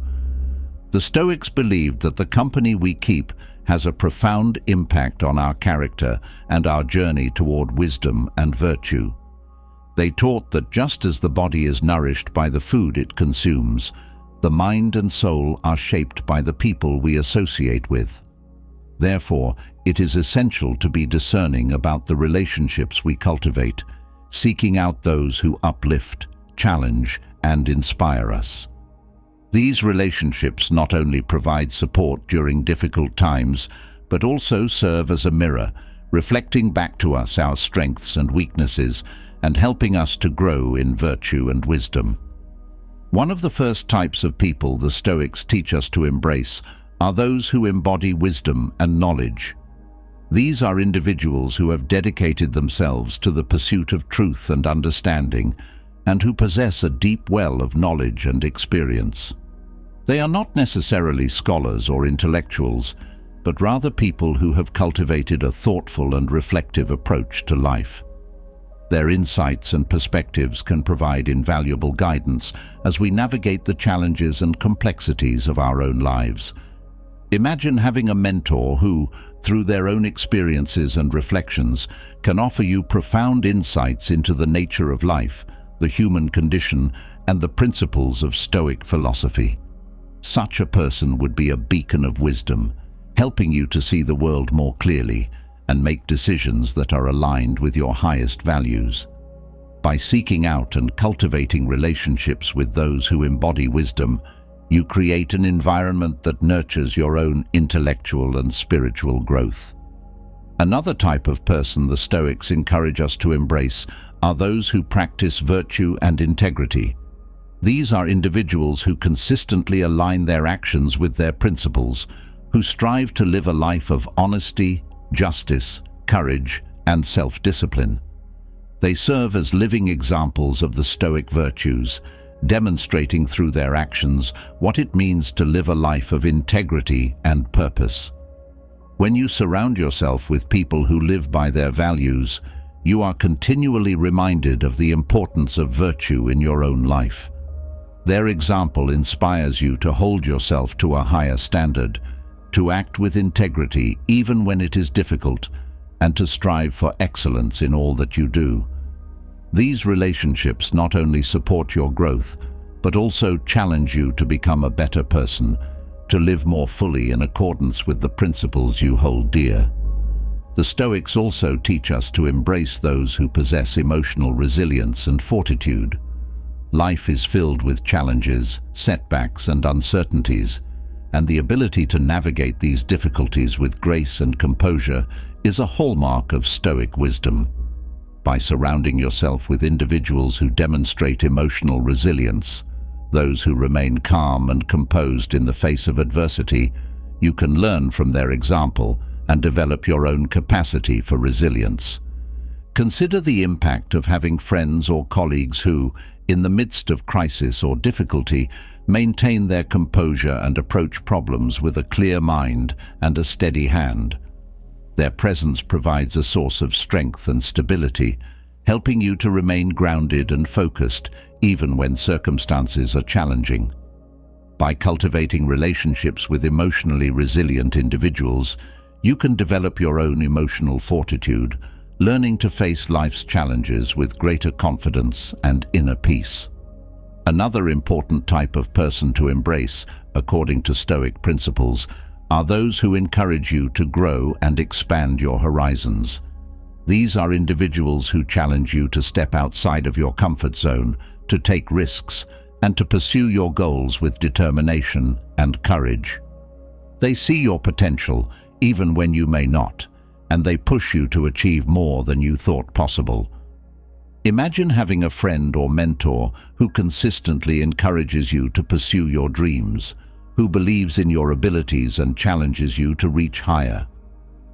The Stoics believed that the company we keep has a profound impact on our character and our journey toward wisdom and virtue. They taught that just as the body is nourished by the food it consumes, the mind and soul are shaped by the people we associate with. Therefore, it is essential to be discerning about the relationships we cultivate, seeking out those who uplift, challenge, and inspire us. These relationships not only provide support during difficult times, but also serve as a mirror, reflecting back to us our strengths and weaknesses and helping us to grow in virtue and wisdom. One of the first types of people the Stoics teach us to embrace are those who embody wisdom and knowledge. These are individuals who have dedicated themselves to the pursuit of truth and understanding, and who possess a deep well of knowledge and experience. They are not necessarily scholars or intellectuals, but rather people who have cultivated a thoughtful and reflective approach to life. Their insights and perspectives can provide invaluable guidance as we navigate the challenges and complexities of our own lives. Imagine having a mentor who, through their own experiences and reflections, can offer you profound insights into the nature of life, the human condition, and the principles of Stoic philosophy. Such a person would be a beacon of wisdom, helping you to see the world more clearly and make decisions that are aligned with your highest values. By seeking out and cultivating relationships with those who embody wisdom, you create an environment that nurtures your own intellectual and spiritual growth. Another type of person the Stoics encourage us to embrace are those who practice virtue and integrity. These are individuals who consistently align their actions with their principles, who strive to live a life of honesty, justice, courage, and self-discipline. They serve as living examples of the Stoic virtues, demonstrating through their actions what it means to live a life of integrity and purpose. When you surround yourself with people who live by their values, you are continually reminded of the importance of virtue in your own life. Their example inspires you to hold yourself to a higher standard, to act with integrity even when it is difficult, and to strive for excellence in all that you do. These relationships not only support your growth, but also challenge you to become a better person, to live more fully in accordance with the principles you hold dear. The Stoics also teach us to embrace those who possess emotional resilience and fortitude. Life is filled with challenges, setbacks, and uncertainties, and the ability to navigate these difficulties with grace and composure is a hallmark of Stoic wisdom. By surrounding yourself with individuals who demonstrate emotional resilience, those who remain calm and composed in the face of adversity, you can learn from their example and develop your own capacity for resilience. Consider the impact of having friends or colleagues who, in the midst of crisis or difficulty, maintain their composure and approach problems with a clear mind and a steady hand. Their presence provides a source of strength and stability, helping you to remain grounded and focused even when circumstances are challenging. By cultivating relationships with emotionally resilient individuals, you can develop your own emotional fortitude, learning to face life's challenges with greater confidence and inner peace. Another important type of person to embrace, according to Stoic principles, are those who encourage you to grow and expand your horizons. These are individuals who challenge you to step outside of your comfort zone, to take risks, and to pursue your goals with determination and courage. They see your potential, even when you may not, and they push you to achieve more than you thought possible. Imagine having a friend or mentor who consistently encourages you to pursue your dreams, who believes in your abilities and challenges you to reach higher.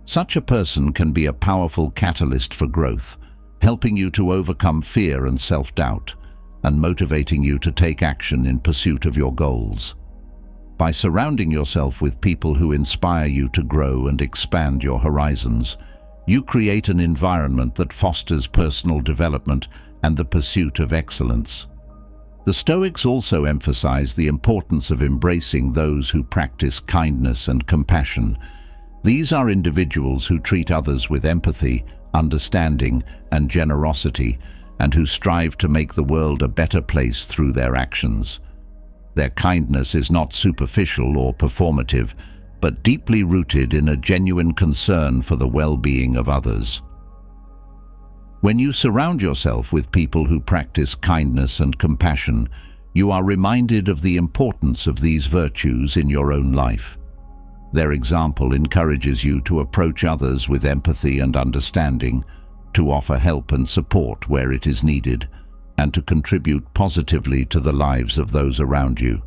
Such a person can be a powerful catalyst for growth, helping you to overcome fear and self-doubt, and motivating you to take action in pursuit of your goals. By surrounding yourself with people who inspire you to grow and expand your horizons, you create an environment that fosters personal development and the pursuit of excellence. The Stoics also emphasize the importance of embracing those who practice kindness and compassion. These are individuals who treat others with empathy, understanding, and generosity, and who strive to make the world a better place through their actions. Their kindness is not superficial or performative, but deeply rooted in a genuine concern for the well-being of others. When you surround yourself with people who practice kindness and compassion, you are reminded of the importance of these virtues in your own life. Their example encourages you to approach others with empathy and understanding, to offer help and support where it is needed, and to contribute positively to the lives of those around you.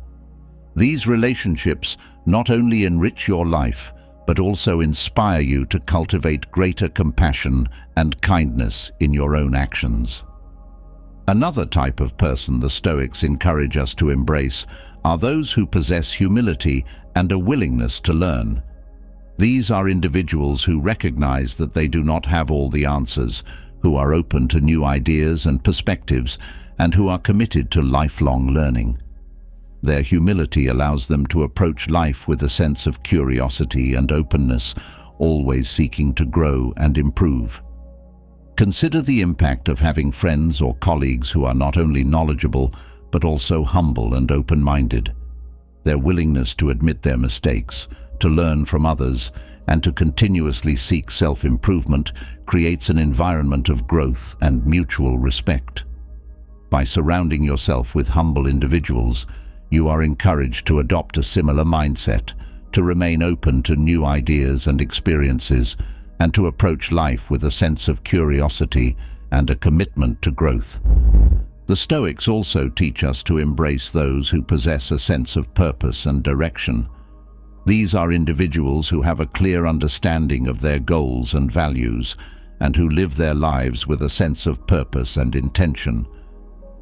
These relationships not only enrich your life, but also inspire you to cultivate greater compassion and kindness in your own actions. Another type of person the Stoics encourage us to embrace are those who possess humility and a willingness to learn. These are individuals who recognize that they do not have all the answers, who are open to new ideas and perspectives, and who are committed to lifelong learning. Their humility allows them to approach life with a sense of curiosity and openness, always seeking to grow and improve. Consider the impact of having friends or colleagues who are not only knowledgeable, but also humble and open-minded. Their willingness to admit their mistakes, to learn from others, and to continuously seek self-improvement creates an environment of growth and mutual respect. By surrounding yourself with humble individuals, you are encouraged to adopt a similar mindset, to remain open to new ideas and experiences, and to approach life with a sense of curiosity and a commitment to growth. The Stoics also teach us to embrace those who possess a sense of purpose and direction. These are individuals who have a clear understanding of their goals and values, and who live their lives with a sense of purpose and intention.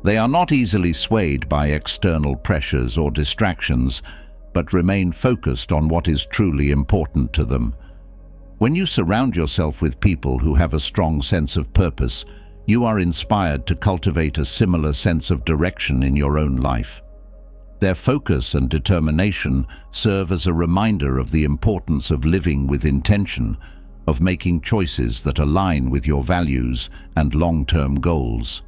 They are not easily swayed by external pressures or distractions, but remain focused on what is truly important to them. When you surround yourself with people who have a strong sense of purpose, you are inspired to cultivate a similar sense of direction in your own life. Their focus and determination serve as a reminder of the importance of living with intention, of making choices that align with your values and long-term goals.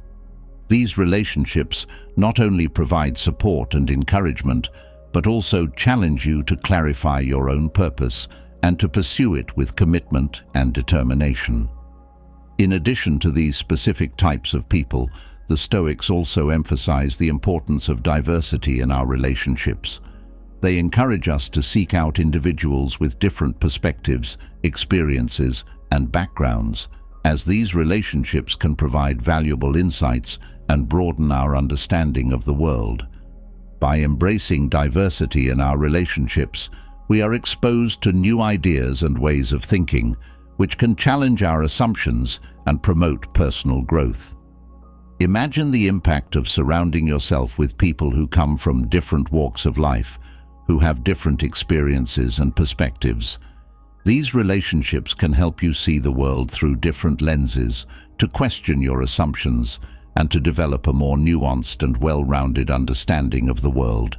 These relationships not only provide support and encouragement, but also challenge you to clarify your own purpose and to pursue it with commitment and determination. In addition to these specific types of people, the Stoics also emphasize the importance of diversity in our relationships. They encourage us to seek out individuals with different perspectives, experiences, and backgrounds, as these relationships can provide valuable insights and broaden our understanding of the world. By embracing diversity in our relationships, we are exposed to new ideas and ways of thinking, which can challenge our assumptions and promote personal growth. Imagine the impact of surrounding yourself with people who come from different walks of life, who have different experiences and perspectives. These relationships can help you see the world through different lenses, to question your assumptions, and to develop a more nuanced and well-rounded understanding of the world.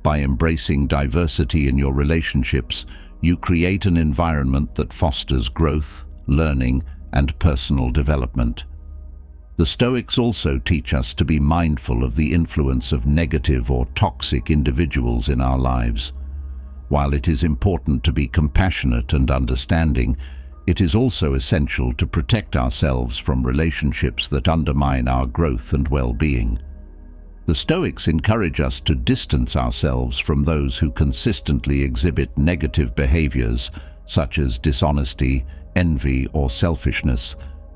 By embracing diversity in your relationships, you create an environment that fosters growth, learning, and personal development. The Stoics also teach us to be mindful of the influence of negative or toxic individuals in our lives. While it is important to be compassionate and understanding, it is also essential to protect ourselves from relationships that undermine our growth and well-being. The Stoics encourage us to distance ourselves from those who consistently exhibit negative behaviors, such as dishonesty, envy, or selfishness,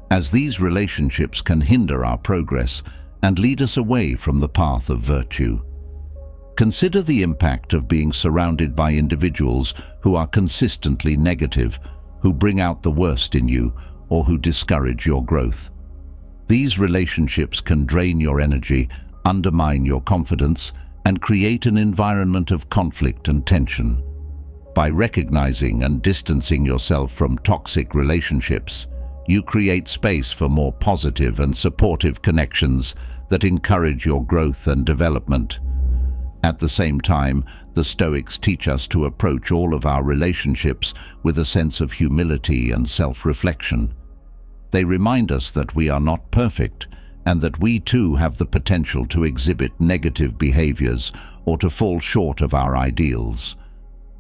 as these relationships can hinder our progress and lead us away from the path of virtue. Consider the impact of being surrounded by individuals who are consistently negative, who bring out the worst in you, or who discourage your growth. These relationships can drain your energy, undermine your confidence, and create an environment of conflict and tension. By recognizing and distancing yourself from toxic relationships, you create space for more positive and supportive connections that encourage your growth and development. At the same time, the Stoics teach us to approach all of our relationships with a sense of humility and self-reflection. They remind us that we are not perfect and that we too have the potential to exhibit negative behaviors or to fall short of our ideals.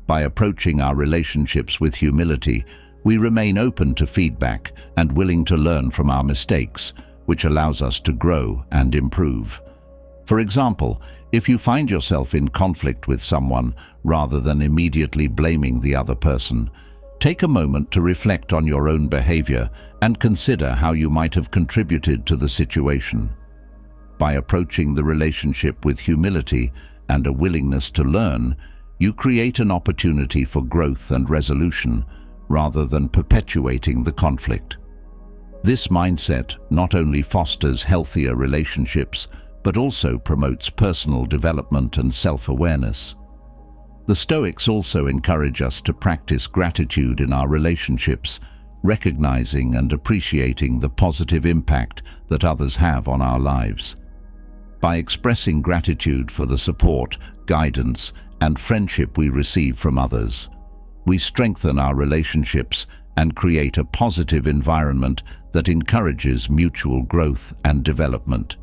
By approaching our relationships with humility, we remain open to feedback and willing to learn from our mistakes, which allows us to grow and improve. For example, if you find yourself in conflict with someone, rather than immediately blaming the other person, take a moment to reflect on your own behavior and consider how you might have contributed to the situation. By approaching the relationship with humility and a willingness to learn, you create an opportunity for growth and resolution, rather than perpetuating the conflict. This mindset not only fosters healthier relationships, but also promotes personal development and self-awareness. The Stoics also encourage us to practice gratitude in our relationships, recognizing and appreciating the positive impact that others have on our lives. By expressing gratitude for the support, guidance, and friendship we receive from others, we strengthen our relationships and create a positive environment that encourages mutual growth and development.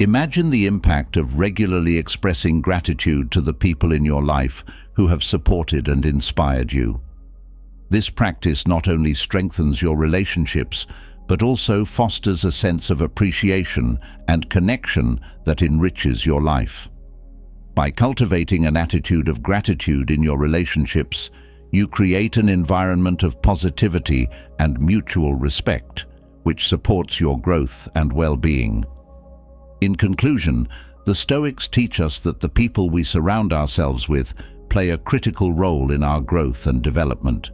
Imagine the impact of regularly expressing gratitude to the people in your life who have supported and inspired you. This practice not only strengthens your relationships, but also fosters a sense of appreciation and connection that enriches your life. By cultivating an attitude of gratitude in your relationships, you create an environment of positivity and mutual respect, which supports your growth and well-being. In conclusion, the Stoics teach us that the people we surround ourselves with play a critical role in our growth and development.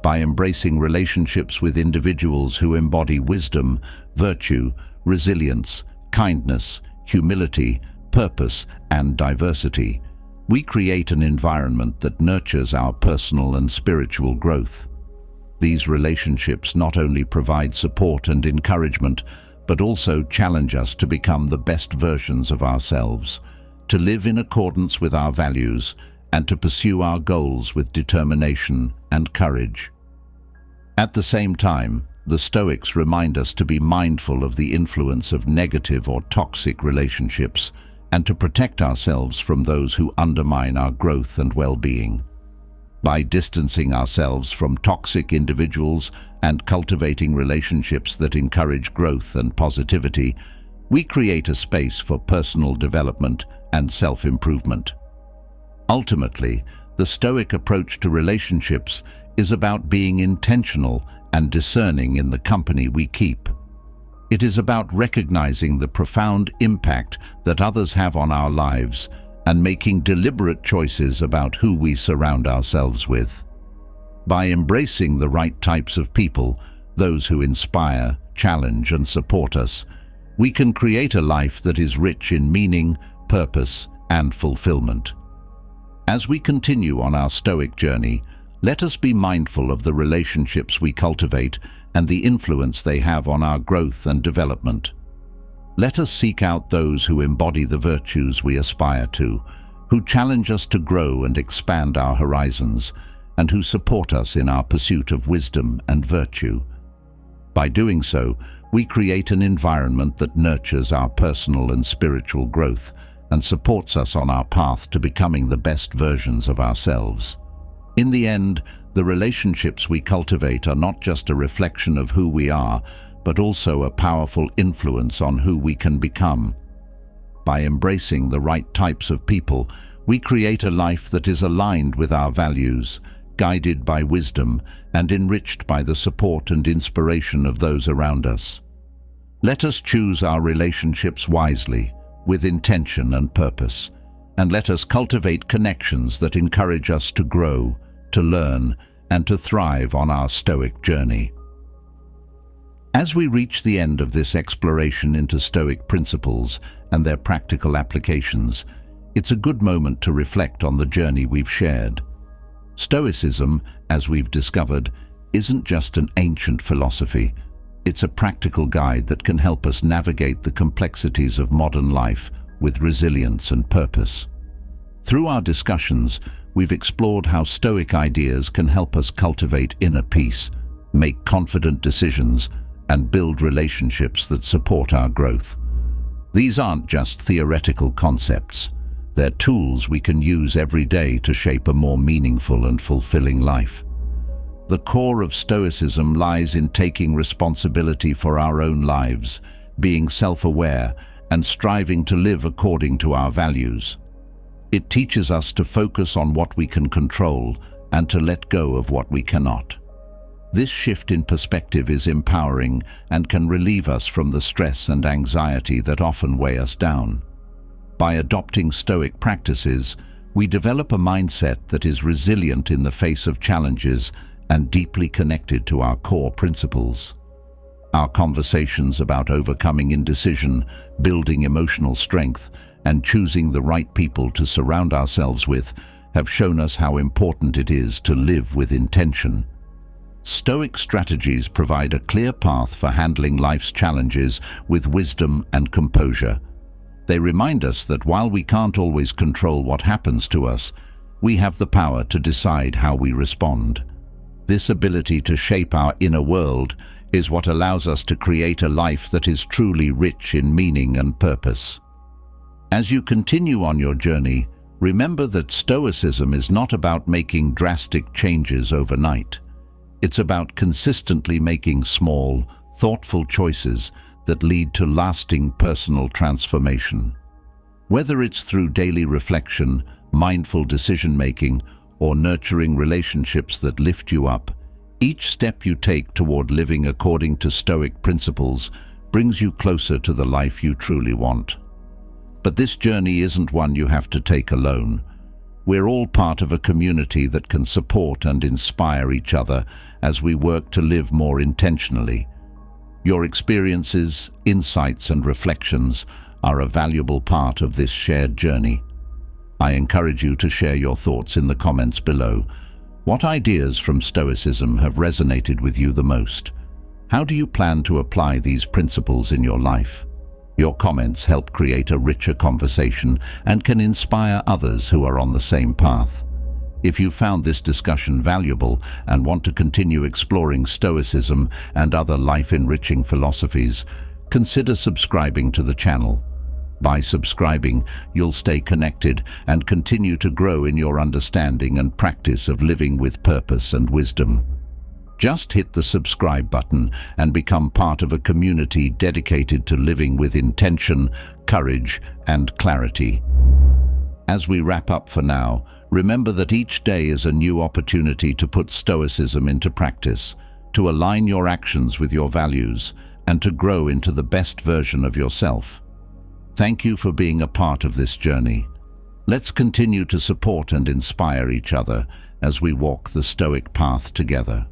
By embracing relationships with individuals who embody wisdom, virtue, resilience, kindness, humility, purpose, and diversity, we create an environment that nurtures our personal and spiritual growth. These relationships not only provide support and encouragement, but also challenge us to become the best versions of ourselves, to live in accordance with our values, and to pursue our goals with determination and courage. At the same time, the Stoics remind us to be mindful of the influence of negative or toxic relationships and to protect ourselves from those who undermine our growth and well-being. By distancing ourselves from toxic individuals and cultivating relationships that encourage growth and positivity, we create a space for personal development and self-improvement. Ultimately, the Stoic approach to relationships is about being intentional and discerning in the company we keep. It is about recognizing the profound impact that others have on our lives and making deliberate choices about who we surround ourselves with. By embracing the right types of people, those who inspire, challenge, and support us, we can create a life that is rich in meaning, purpose, and fulfillment. As we continue on our Stoic journey, let us be mindful of the relationships we cultivate and the influence they have on our growth and development. Let us seek out those who embody the virtues we aspire to, who challenge us to grow and expand our horizons, and who support us in our pursuit of wisdom and virtue. By doing so, we create an environment that nurtures our personal and spiritual growth and supports us on our path to becoming the best versions of ourselves. In the end, the relationships we cultivate are not just a reflection of who we are, but also a powerful influence on who we can become. By embracing the right types of people, we create a life that is aligned with our values, guided by wisdom, and enriched by the support and inspiration of those around us. Let us choose our relationships wisely, with intention and purpose, and let us cultivate connections that encourage us to grow, to learn, and to thrive on our Stoic journey. As we reach the end of this exploration into Stoic principles and their practical applications, it's a good moment to reflect on the journey we've shared. Stoicism, as we've discovered, isn't just an ancient philosophy. It's a practical guide that can help us navigate the complexities of modern life with resilience and purpose. Through our discussions, we've explored how Stoic ideas can help us cultivate inner peace, make confident decisions, and build relationships that support our growth. These aren't just theoretical concepts. They're tools we can use every day to shape a more meaningful and fulfilling life. The core of Stoicism lies in taking responsibility for our own lives, being self-aware, and striving to live according to our values. It teaches us to focus on what we can control and to let go of what we cannot. This shift in perspective is empowering and can relieve us from the stress and anxiety that often weigh us down. By adopting Stoic practices, we develop a mindset that is resilient in the face of challenges and deeply connected to our core principles. Our conversations about overcoming indecision, building emotional strength, and choosing the right people to surround ourselves with have shown us how important it is to live with intention. Stoic strategies provide a clear path for handling life's challenges with wisdom and composure. They remind us that while we can't always control what happens to us, we have the power to decide how we respond. This ability to shape our inner world is what allows us to create a life that is truly rich in meaning and purpose. As you continue on your journey, remember that Stoicism is not about making drastic changes overnight. It's about consistently making small, thoughtful choices that lead to lasting personal transformation. Whether it's through daily reflection, mindful decision-making, or nurturing relationships that lift you up, each step you take toward living according to Stoic principles brings you closer to the life you truly want. But this journey isn't one you have to take alone. We're all part of a community that can support and inspire each other as we work to live more intentionally. Your experiences, insights, and reflections are a valuable part of this shared journey. I encourage you to share your thoughts in the comments below. What ideas from Stoicism have resonated with you the most? How do you plan to apply these principles in your life? Your comments help create a richer conversation and can inspire others who are on the same path. If you found this discussion valuable and want to continue exploring Stoicism and other life-enriching philosophies, consider subscribing to the channel. By subscribing, you'll stay connected and continue to grow in your understanding and practice of living with purpose and wisdom. Just hit the subscribe button and become part of a community dedicated to living with intention, courage, and clarity. As we wrap up for now, remember that each day is a new opportunity to put Stoicism into practice, to align your actions with your values, and to grow into the best version of yourself. Thank you for being a part of this journey. Let's continue to support and inspire each other as we walk the Stoic path together.